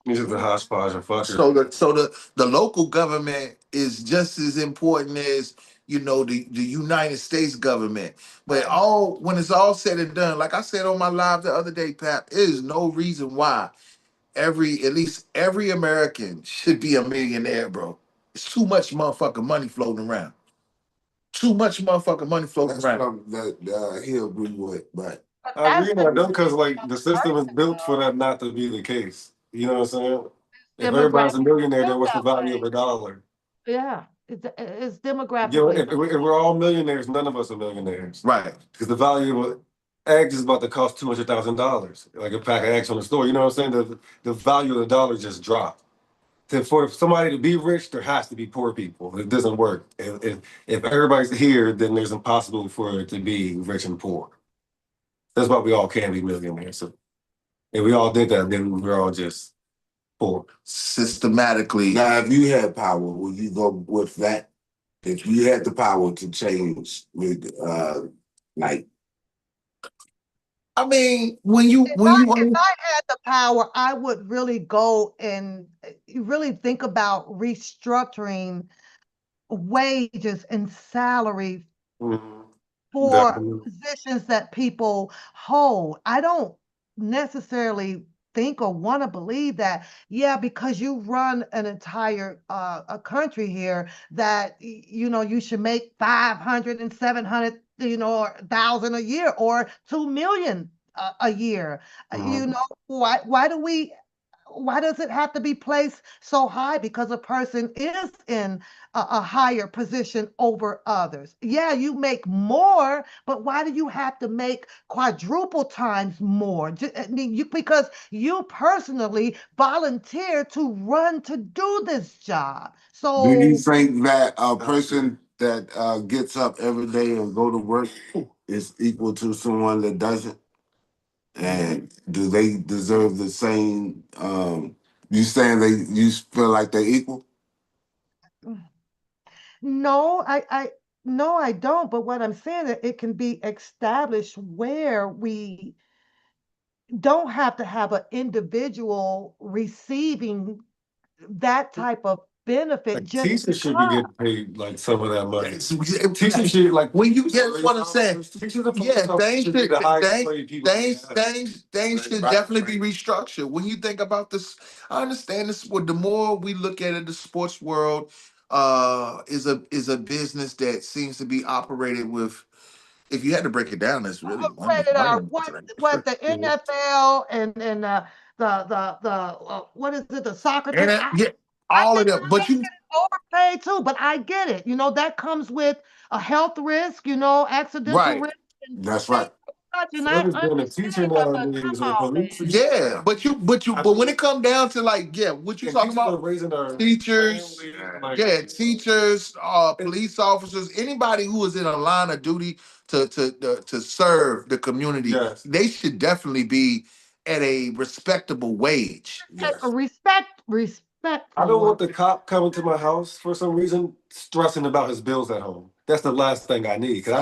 It's just a hodgepodge and fuck. So the local government is just as important as the United States government. But when it's all said and done, like I said on my live the other day, Pap, there is no reason why at least every American should be a millionaire, bro. It's too much motherfucking money floating around. Too much motherfucking money floating around. That he'll agree with, but I really don't, because like the system is built for that not to be the case. You know what I'm saying? If everybody's a millionaire, then what's the value of a dollar? Yeah, it's demographic. You know, if we're all millionaires, none of us are millionaires. Right. Because the value of eggs is about to cost $200,000, like a pack of eggs on the store. You know what I'm saying? The value of the dollar just dropped. For somebody to be rich, there has to be poor people. It doesn't work. If everybody's here, then there's impossible for it to be rich and poor. That's why we all can't be millionaires. So if we all did that, then we're all just poor. Systematically. Now, if you had power, would you go with that? If you had the power to change with like, I mean, if I had the power, I would really go and really think about restructuring wages and salary for Definitely. positions that people hold. I don't necessarily think or want to believe that, yeah, because you run an entire a country here, that you should make 500 and 700, or 1,000 a year, or 2 million a year. Why does it have to be placed so high because a person is in a higher position over others? Yeah, you make more, but why do you have to make quadruple times more? I mean, because you personally volunteered to run to do this job. So do you think that a person that gets up every day and go to work is equal to someone that doesn't? And do they deserve the same? You saying you feel like they're equal? no, no, I don't. But what I'm saying, that it can be established where we don't have to have an individual receiving that type of benefit Like just teachers should be getting paid like some of that money. Teachers should, like, when you get what I'm saying, Teachers are things should be the highest paid people. things should definitely be restructured. When you think about this, I understand this. The more we look at it, the sports world is a business that seems to be operated with. If you had to break it down, it's really money. spread it out. What the NFL and what is it, the soccer team? Yeah, all of them. But you overpaid too, but I get it. That comes with a health risk, accidental right. risk. That's right. Touching What is that being a teacher understanding, but nowadays come or on, man. police? Yeah, but when it come down to like, yeah, what you And talking teachers are about? raising our Teachers, families, like, yeah, teachers, police officers, anybody who is in a line of duty to serve the community, yes. they should definitely be at a respectable wage. At a Yes. I respectful don't one. want the cop coming to my house for some reason stressing about his bills at home. That's the last thing I need. Cause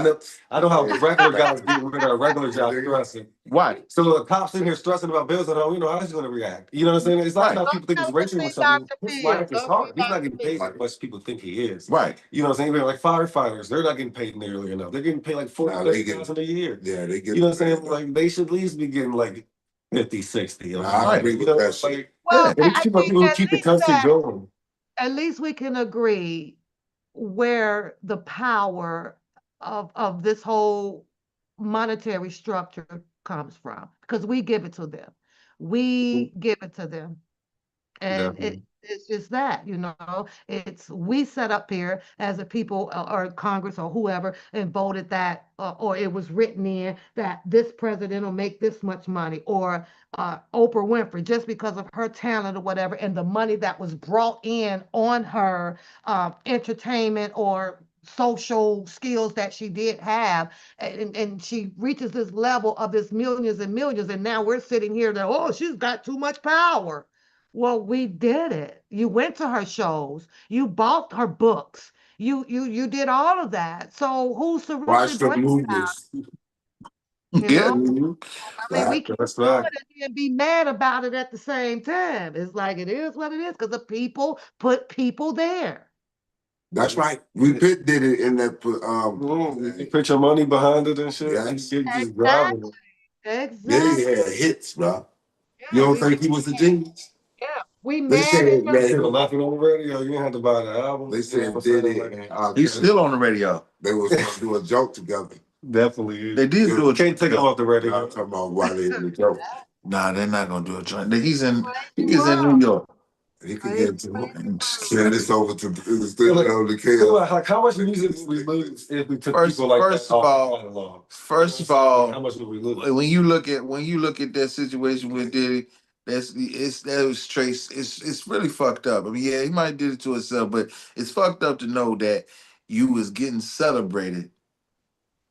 I know how regular guys get rid of regular jobs stressing. Right. So a cop sitting here stressing about bills at home, you know, how he's gonna react? You know what I'm saying? It's like Right. how people think Go he's tell him to racing see with something. Dr. His Phil. life is Go hard. see He's not Dr. getting paid Phil. as much as people think he is. Right. You know what I'm saying? Even like firefighters, they're not getting paid nearly enough. They're getting paid like Nah, they get- 40,000 a year. Yeah, they get. You know what I'm saying? Like they should at least be getting like 50, 60. Nah, I Right. agree You with know, that shit. like, Well, and these I people are think people who keep the country going. at least we can agree where the power of this whole monetary structure comes from, because we give it to them. We give it to them. And Definitely. it's just that, it's we set up here as a people, or Congress or whoever, and voted that, or it was written in that this president will make this much money, or Oprah Winfrey, just because of her talent or whatever, and the money that was brought in on her entertainment or social skills that she did have, and she reaches this level of this millions and millions, and now we're sitting here that, oh, she's got too much power. Well, we did it. You went to her shows. You bought her books. You did all of that. So who's to really Watch the blame movies. you Yeah. know? Mhm. I mean, we can't That's do right. it and be mad about it at the same time. It's like it is what it is because the people put people there. That's right. We Pitt did it in that. You put your money behind it and shit. Yes. You just Exactly. driving it. Yeah, he Exactly. had hits, bro. You Yeah, don't think he was a genius? we They mad at said him. Still that. laughing on the radio. You didn't have to buy the album. They You know said what I'm did saying? it. Like, And He's still on the radio. they was gonna do a joke together. definitely. They did do You a can't take him off the I'm radio. talking about why they in the joke. Nah, they're not gonna do a joint. He's in Crazy world. New York. He could Crazy, get to crazy send this over to Like, the kids. like, how much music would we lose if we took First, people like first that of off all, the catalog? first of How all, much would we lose? when you look at that situation with Diddy, that was trace. It's really fucked up. I mean, yeah, he might have did it to himself, but it's fucked up to know that you was getting celebrated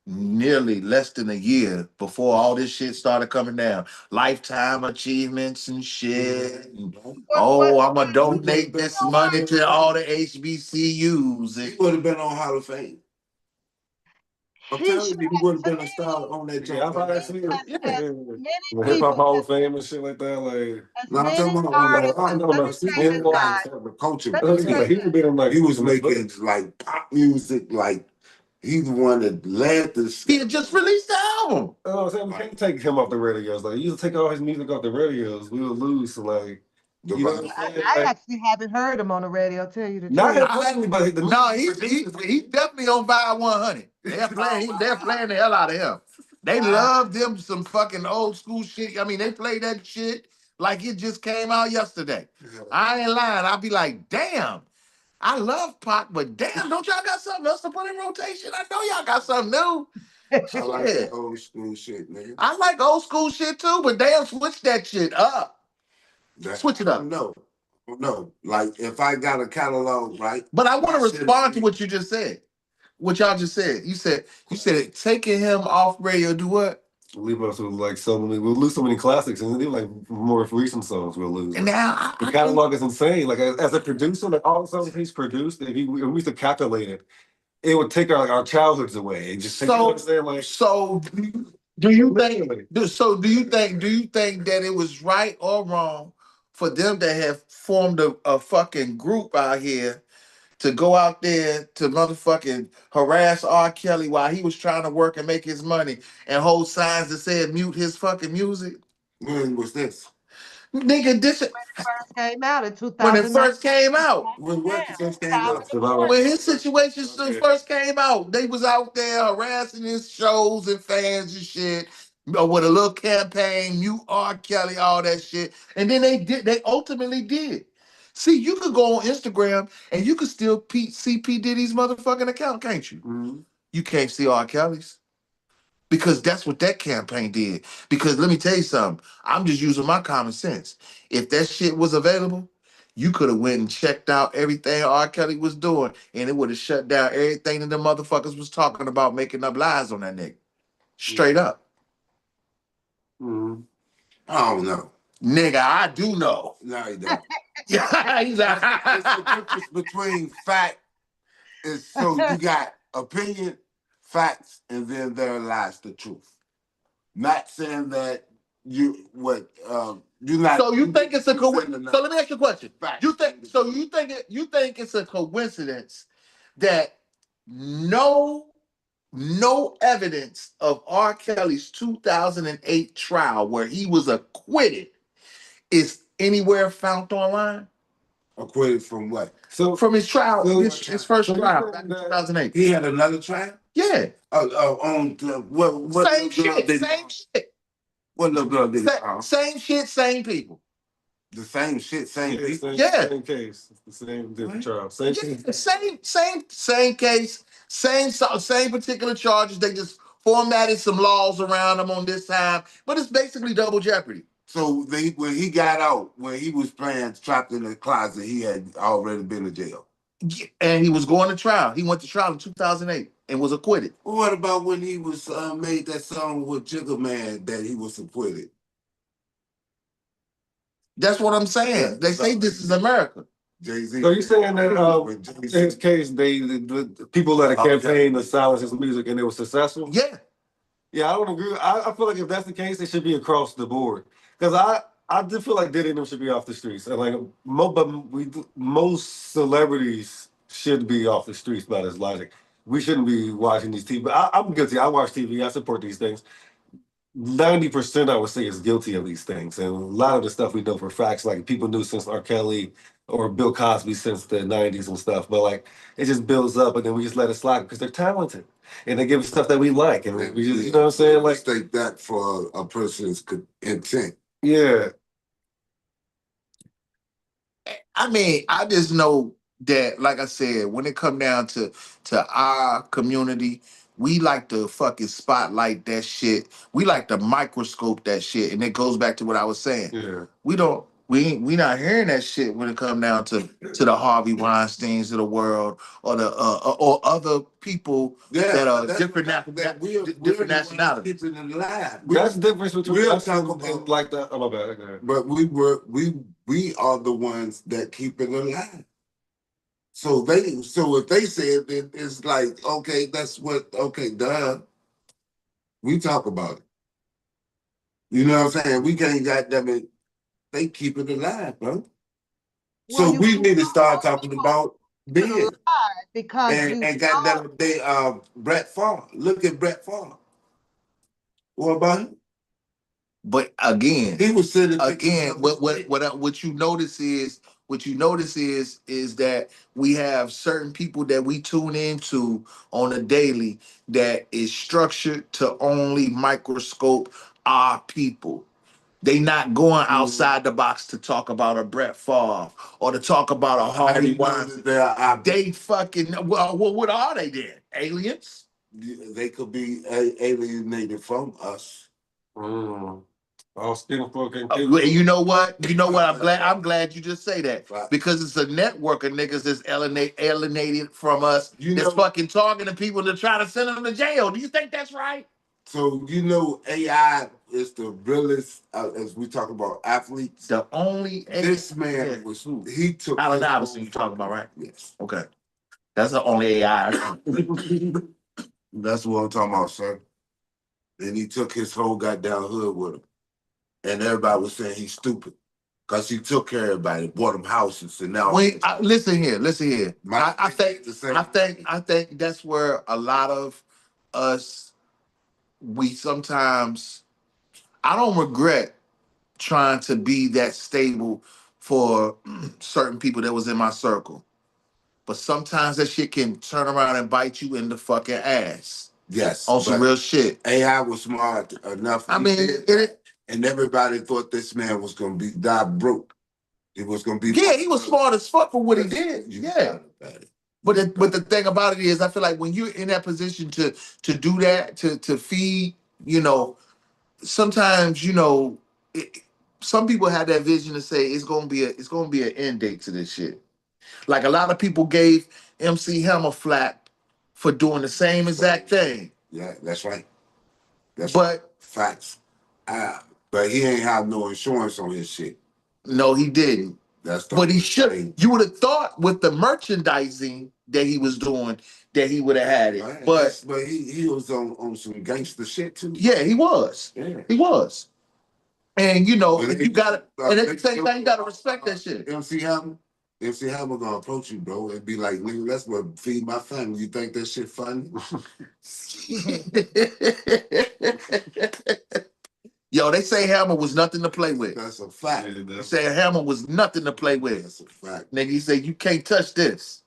nearly less than a year before all this shit started coming down. Lifetime achievements and shit. And, what oh, I'm gonna donate this money to all the HBCUs. He would have been on Hall of Fame. I'm he should telling you, he would have to been a star on that Yeah, I've job. actually as many the Hip Hop people Hall of Fame and shit like that. Like, as No, I'm many talking about artists. on no, no, Let me say this, guys. the culture. Let me say he would be in like He was making like pop music, like he's the one that led this. He had just released the album. Oh, so we can't take him off the radios. Like, you take all his music off the radios, we would lose. Like, The you know what I'm I, saying? I Like, actually haven't heard him on the radio, tell you the not truth. him personally, but the No, he's definitely on Vibe 100. They're playing the hell out of him. They love them some fucking old school shit. I mean, they play that shit like it just came out yesterday. I ain't lying. I'll be like, damn, I love Pac, but damn, don't y'all got something else to put in rotation? I know y'all got something new. I like Yeah. that old school shit, nigga. I like old school shit too, but damn, switch that shit up. Switch it up. No, no. Like if I got a catalog, right? But I want to respond to what you just said. What y'all just said. You said taking him off radio. Do what? leave us with like so many. We'll lose so many classics, and then like more recent songs we'll lose. And now The catalog is insane. Like as a producer, like all the songs he's produced, if we used to calculate it, it would take our childhoods away. And just take, you know what I'm saying? Like, so do you think? literally. Do you think that it was right or wrong for them to have formed a fucking group out here to go out there to motherfucking harass R. Kelly while he was trying to work and make his money and hold signs that said mute his fucking music? When was this? Nigga, this First came out in when it 2009. first came out. When what first came out? When his situation first came out, they was out there harassing his shows and fans and shit. With a little campaign, mute R. Kelly, all that shit. And then they ultimately did. See, you could go on Instagram and you could still see P. Diddy's motherfucking account, can't you? Mm-hmm. You can't see R. Kelly's. because that's what that campaign did. Because let me tell you something, I'm just using my common sense. If that shit was available, you could have went and checked out everything R. Kelly was doing, and it would have shut down everything that the motherfuckers was talking about, making up lies on that nigga. Straight up. Mhm. I don't know. Nigga, I do know. No, he don't. Yeah, he's like, It's the difference between fact is so you got opinion, facts, and then there lies the truth. Not saying that you what you're not. so you think it's a saying coincidence? So let me ask you a question. Facts. You think it's a coincidence that no evidence of R. Kelly's 2008 trial where he was acquitted is anywhere found online? Acquitted from what? So From his trial, So- his first so you trial think back in that- 2008. He had another trial. Yeah, On what? same little girl shit, did he same harm? shit. What little girl did he harm? Same shit, same people. The same shit, same Yeah, people. same, Yeah. same case. It's the same different Right. trial. Same Yeah, thing. same case, same particular charges. They just formatted some laws around them on this time, but it's basically double jeopardy. So when he got out, when he was playing trapped in the closet, he had already been to jail. Yeah, and he was going to trial. He went to trial in 2008 and was acquitted. What about when he was made that song with Jigga Man that he was acquitted? That's what I'm saying. They say this is America. Jay-Z. So you saying that When in Jay-Z- his case, the people that campaigned to silence his music and it was successful? Yeah. Yeah, I don't agree. I feel like if that's the case, it should be across the board. Because I do feel like Diddy and them should be off the streets. And like most celebrities should be off the streets by this logic. We shouldn't be watching these TV. I'm guilty. I watch TV. I support these things. 90% I would say is guilty of these things. And a lot of the stuff we know for facts, like people knew since R. Kelly or Bill Cosby since the 90s and stuff. But like it just builds up and then we just let it slide because they're talented and they give us stuff that we like. And we just, you know what I'm saying? Like, mistake that for a person's intent. yeah. I mean, I just know that, like I said, when it come down to our community, we like to fucking spotlight that shit. We like to microscope that shit, and it goes back to what I was saying. Yeah. We not hearing that shit when it come down to the Harvey Weinsteins of the world or the or other people that are different different nationalities. Keeping it alive. That's the difference between We'll us talk and about like that. Oh, my bad. Go ahead. But we are the ones that keep it alive. So if they said it, it's like, okay, duh. We talk about it. You know what I'm saying? We can't goddamn it. They keep it alive, bro. So Well, you we need to start know talking about being because and you goddamn they Brett Favre. Look at Brett Favre. What about him? But again, He was sitting what you notice is that we have certain people that we tune into on a daily that is structured to only microscope our people. They not going outside the box to talk about a Brett Favre or to talk about a Harvey Weinstein. They fucking what are they then? Aliens? They could be alienated from us. All skin folk and You know what? I'm glad you just say that because it's a network of niggas that's alienated from us. That's fucking talking to people to try to send them to jail. Do you think that's right? So AI is the realest as we talk about athletes. The only this man was he took Allen Iverson. You talking about, right? Yes. Okay, that's the only AI. That's what I'm talking about, sir. And he took his whole goddamn hood with him. And everybody was saying he's stupid. Because he took care of everybody, bought them houses, and now listen here. I think that's where a lot of us we sometimes I don't regret trying to be that stable for certain people that was in my circle. But sometimes that shit can turn around and bite you in the fucking ass. Yes. On some real shit. AI was smart enough. And everybody thought this man was going to die broke. He was going to be. Yeah, he was smart as fuck for what he did. Yeah. But the thing about it is, I feel like when you're in that position to do that, to feed you know, sometimes, it, some people have that vision to say it's gonna be an end date to this shit. Like a lot of people gave MC Hammer flack for doing the same exact thing. Yeah, that's right. That's But facts. But he ain't have no insurance on his shit. no, he didn't. That's the But he only should. thing. You would have thought with the merchandising that he was doing that he would have had it. Right. But he was on some gangster shit too. yeah, he was. Yeah. He was. And But and you gotta, and at the same time, you gotta respect that shit. MC Hammer gonna approach you, bro, and be like, nigga, that's what feed my family. You think that shit funny? Yo, they say Hammer was nothing to play with. That's a fact. Yeah, They say Hammer was nothing to play with. That's a fact. Nigga, he said, you can't touch this.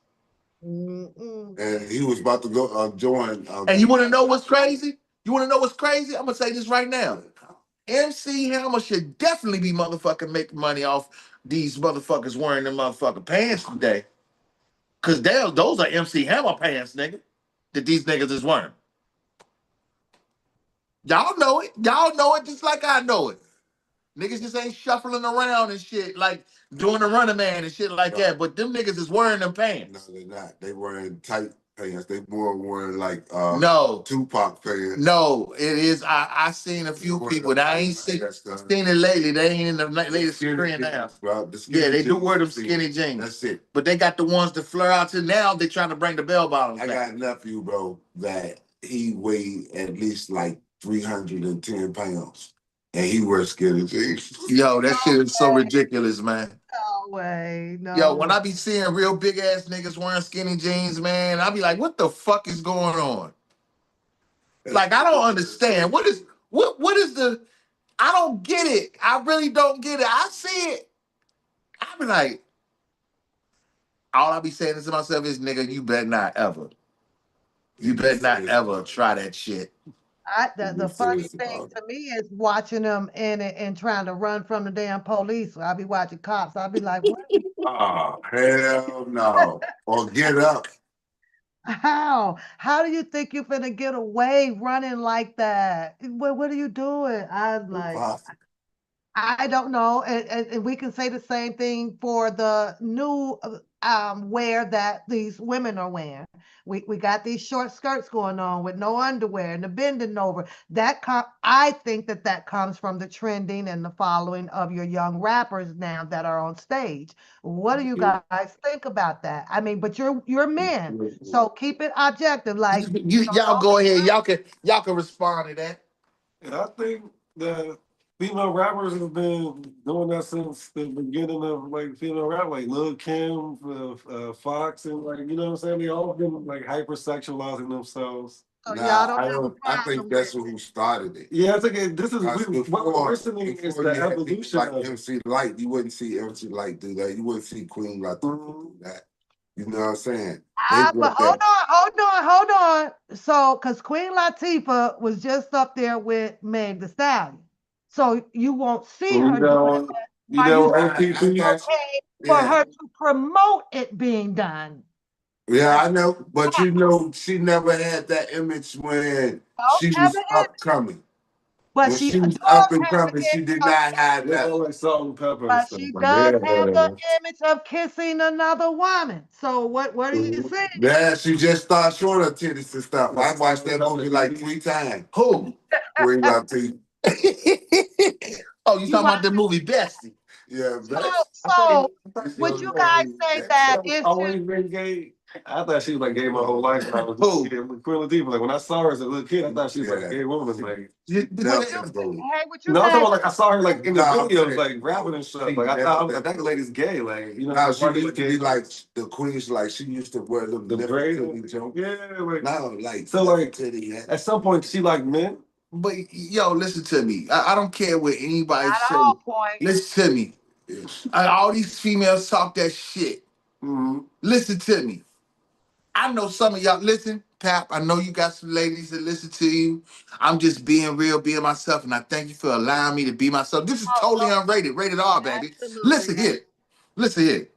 Mm-mm. And he was about to go join. And you wanna know what's crazy? You wanna know what's crazy? I'm gonna say this right now. MC Hammer should definitely be motherfucking making money off these motherfuckers wearing them motherfucking pants today. Cause those are MC Hammer pants, nigga, that these niggas is wearing. Y'all know it. Y'all know it just like I know it. Niggas just ain't shuffling around and shit, like doing the running man and shit like that. But them niggas is wearing them No, pants. they're not. They wearing tight pants. They more wearing like No. Tupac pants. No, it is. I seen a few people that I ain't seen it lately. They ain't in the latest trend now. Yeah, they do wear them skinny jeans. That's it. But they got the ones that flare out to now. They trying to bring the bell bottoms I back. got a nephew, bro, that he weighed at least like 310 pounds. And he wears skinny jeans. Yo, that shit is so ridiculous, man. No way. No. Yo, when I be seeing real big ass niggas wearing skinny jeans, man, I be like, what the fuck is going on? Like, I don't understand. What is the I don't get it. I really don't get it. I see it. I be like, all I be saying to myself is, nigga, you better not ever. You better not ever try that shit. The funny thing to me is watching them in it and trying to run from the damn police. I'll be watching cops. I'll be like, what? Oh, hell no. Or get up. How? How do you think you're gonna get away running like that? What are you doing? I'm like, Impossible. I don't know, and we can say the same thing for the new wear that these women are wearing. We got these short skirts going on with no underwear and the bending over. I think that comes from the trending and the following of your young rappers now that are on stage. What do you guys think about that? I mean, but you're men, so keep it objective. Like Y'all go ahead. Y'all can respond to that. And I think that female rappers have been doing that since the beginning of like female rap, like Lil Kim, Fox, and like you know what I'm saying. They all been like hypersexualizing themselves. so Nah, y'all don't I have a don't. I think problem that's with who started it. Yeah, I think this is Because what we're listening is before the you had evolution like of MC Light, you wouldn't see MC Light do that. You wouldn't see Queen Latifah do that. You know what I'm saying? They But brought that. hold on. So, because Queen Latifah was just up there with Meg the Stallion, so you won't see her doing that. you Are know you I OPP. okay for Yeah, her to promote it being done? yeah, I know. But you know, she never had that image when Don't she ever was upcoming. But When she she was does up and have the coming, she did image of, not have They all that. like salt and pepper and but stuff. she Like, does have the yeah. image of kissing another woman. So what are you saying? Yeah, she just started showing her titties and stuff. I watched that movie like 3 times. Who? Queen Latifah. Oh, you You talking watch about the movie Bestie? Yeah, so that's so that's would you your guys name. say that I've it's just always been gay. I thought she was like gay my whole life. When I was Who? a kid. Queen Latifah. Like when I saw her as a little kid, I thought she was like a Yeah. gay woman. Like Never go. would you no, I'm talking guys about like I saw her like in the No, I'm videos, saying- like rapping and stuff. Like I thought I was like that lady's gay. Like you know, No, she like, used to be like the queens, like she used to wear them the nipple braids. titty jump. Yeah, like No, like so like titty. Yeah. at some point she like men. But yo, listen to me. I don't care what anybody at say. all point? Listen to me. All these females talk that shit. Listen to me. I know some of y'all listen, Pap. I know you got some ladies that listen to you. I'm just being real, being myself, and I thank you for allowing me to be myself. This is totally unrated, rated R, baby. Listen here. Listen here.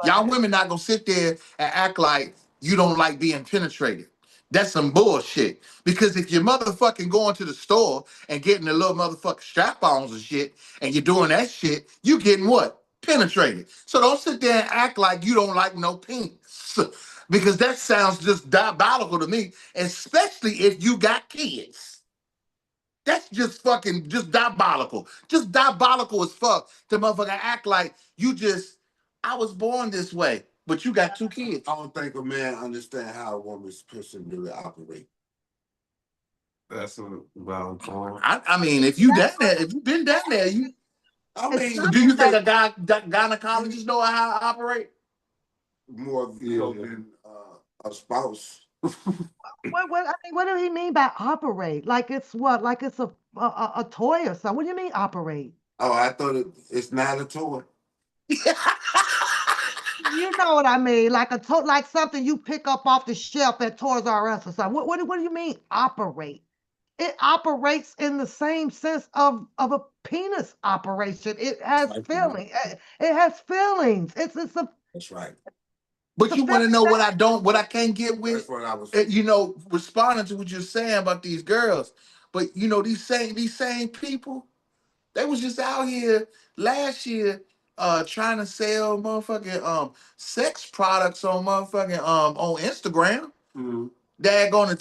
Y'all women not gonna sit there and act like you don't like being penetrated. That's some bullshit. Because if you're motherfucking going to the store and getting the little motherfucking strap-ons and shit, and you're doing that shit, you getting what? Penetrated. So don't sit there and act like you don't like no penis. Because that sounds just diabolical to me, especially if you got kids. That's just fucking just diabolical. Just diabolical as fuck to motherfucker act like you just, I was born this way, but you got two kids. I don't think a man understand how a woman's person really operate. That's a valid point. I mean, if you down there, if you've been down there, you. I It's mean, something Do you think that, a gynecologist know how to operate? more so than a spouse. I mean, what do he mean by operate? Like it's what? Like it's a toy or something? What do you mean operate? Oh, I thought it's not a toy. You know what I mean? Like like something you pick up off the shelf at Toys R Us or something. What do you mean operate? It operates in the same sense of a penis operation. It has feeling. It has feelings. That's right. It's But a you want feeling. to know what I can't get with? That's what I was. Responding to what you're saying about these girls. But these same people, they was just out here last year trying to sell motherfucking sex products on motherfucking on Instagram. Mhm. They're gonna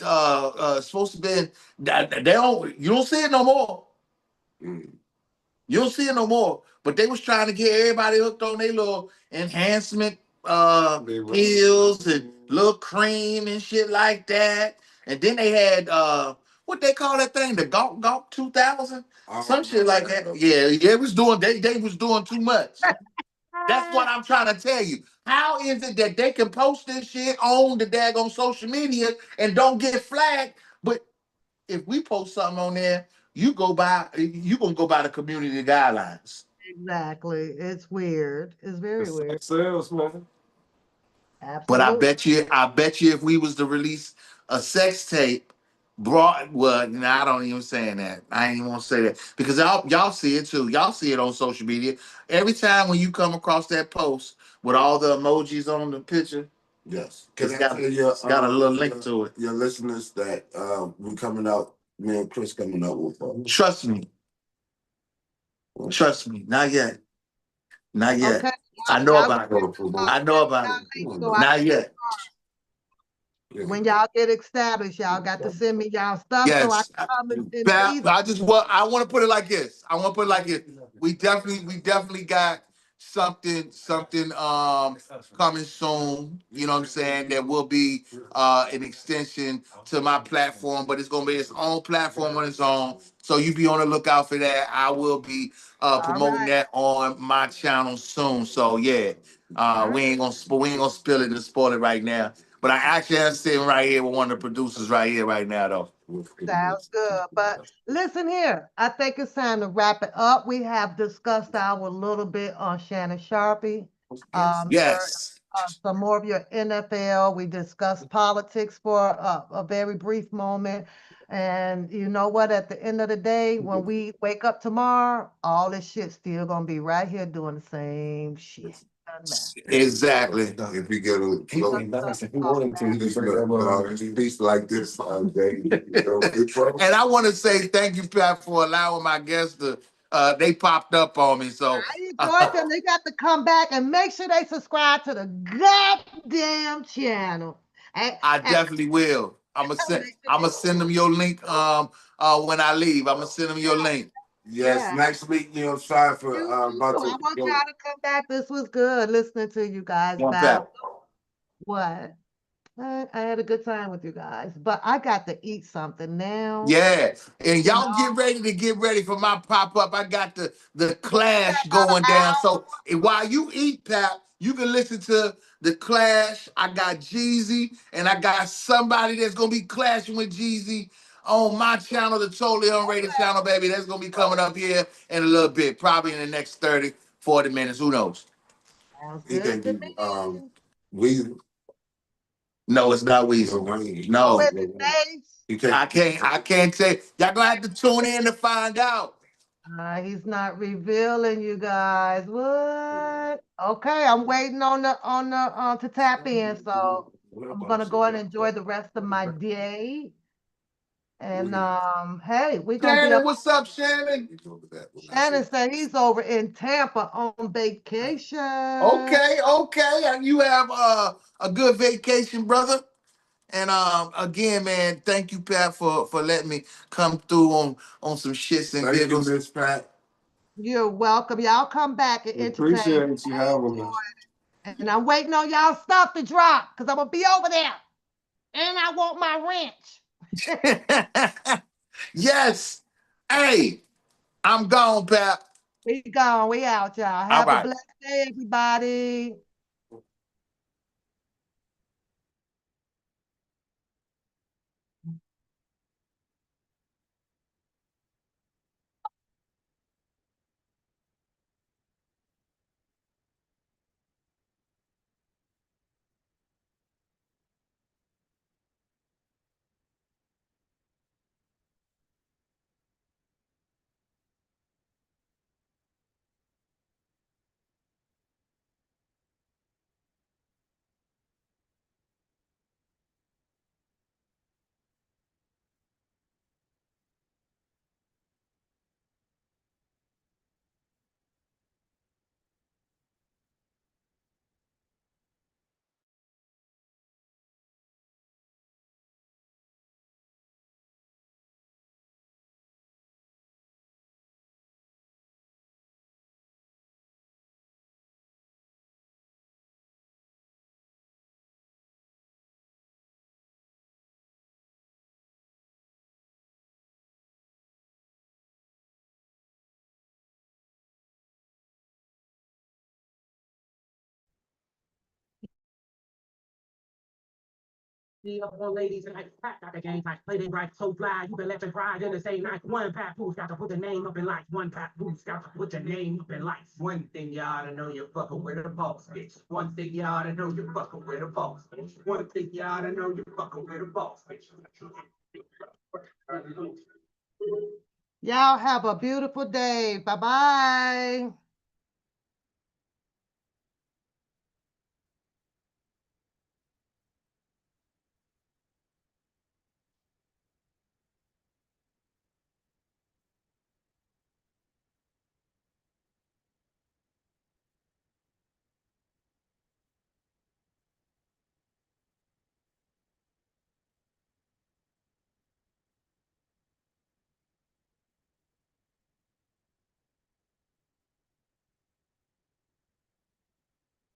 supposed to be they don't you don't see it no more. Mm. You don't see it no more. But they was trying to get everybody hooked on their little enhancement pills and little cream and shit like that. And then they had what they call that thing, the Gawk 2000, some shit like that. Yeah, it was doing they was doing too much. That's what I'm trying to tell you. How is it that they can post this shit on the daggone social media and don't get flagged? But if we post something on there, you gonna go by the community guidelines. Exactly. It's weird. It's very It's weird. sex sales, man. But I Absolutely. bet you, if we was to release a sex tape, brought well, no, I don't even saying that. I ain't even want to say that because y'all see it too. Y'all see it on social media. Every time when you come across that post with all the emojis on the picture, Yes. it's got a little link to it. Your listeners that we coming out, me and Chris coming out with. Trust me. Trust me. Not yet. Not yet. Okay. I know Y'all about it. uh, I know about y'all it. link so I Not yet. when y'all get established, y'all got to send me y'all stuff so I Yes. can come and Pat, see. I want to put it like this. I want to put it like this. We definitely got something coming soon. You know what I'm saying? That will be an extension to my platform, but it's gonna be its own platform on its own. So you be on the lookout for that. I will be All promoting right. that on my channel soon. So yeah, All right. we ain't gonna spill it and spoil it right now. But I actually am sitting right here with one of the producers right here right now though. Sounds good. But listen here, I think it's time to wrap it up. We have discussed our little bit on Shannon Sharpie. Your Yes. some more of your NFL. We discussed politics for a very brief moment. And you know what? At the end of the day, when we wake up tomorrow, all this shit still gonna be right here doing the same shit. Doesn't matter. Exactly. If you get a He flow, nice. If he wanted to, he could break that motherfucker. piece like this all day. And I want to say thank you, Pat, for allowing my guests to. They popped up on me, so I enjoyed them. They got to come back and make sure they subscribe to the goddamn channel. I And definitely will. make sure I'm they gonna send them your link. When I leave, I'm gonna send them your link. Yes, yeah. next week, I'm sorry for You too. about I to want go. y'all to come back. This was good listening to you guys One battle. Pat. What? I had a good time with you guys, but I got to eat something now. Yeah, and You y'all know, get ready for my pop up. I got the we got Clash about going an down. hour. So while you eat, Pap, you can listen to the Clash. I got Jeezy, and I got somebody that's gonna be clashing with Jeezy on my channel, the Totally Unrated channel, baby. That's gonna be coming up here in a little bit, probably in the next 30, 40 minutes. Who knows? Sounds He good think to he me. we No, it's not Weezy. Oh, No, is it Days? he can't. I can't say. Y'all gonna have to tune in to find out. He's not revealing, you guys. What? Okay, I'm waiting on the to tap in. So I'm gonna go and enjoy the rest of my day. And hey, we're gonna be Shannon, up. what's up, Shannon? Shannon said he's over in Tampa on vacation. Okay, okay. And you have a good vacation, brother. And again, man, thank you, Pat, for letting me come through on some shits and Thank you, giggles. Miss Pat. You're welcome. Y'all come back and entertain. Appreciate you having us. And I'm waiting on y'all stuff to drop because I'm gonna be over there. And I want my wrench. Yes. Hey, I'm gone, Pat. We gone. We out, y'all. All Have a right. blessed day, everybody. The old ladies and like crack got the game like play they right so fly. You been left and pride in the same night. One Papoose got to put the name up in lights. One Papoose got to put your name up in lights. One thing you ought to know you're fucking with a boss bitch. One thing you ought to know you're fucking with a boss bitch. One thing you ought to know you're fucking with a boss bitch. Y'all have a beautiful day. Bye bye.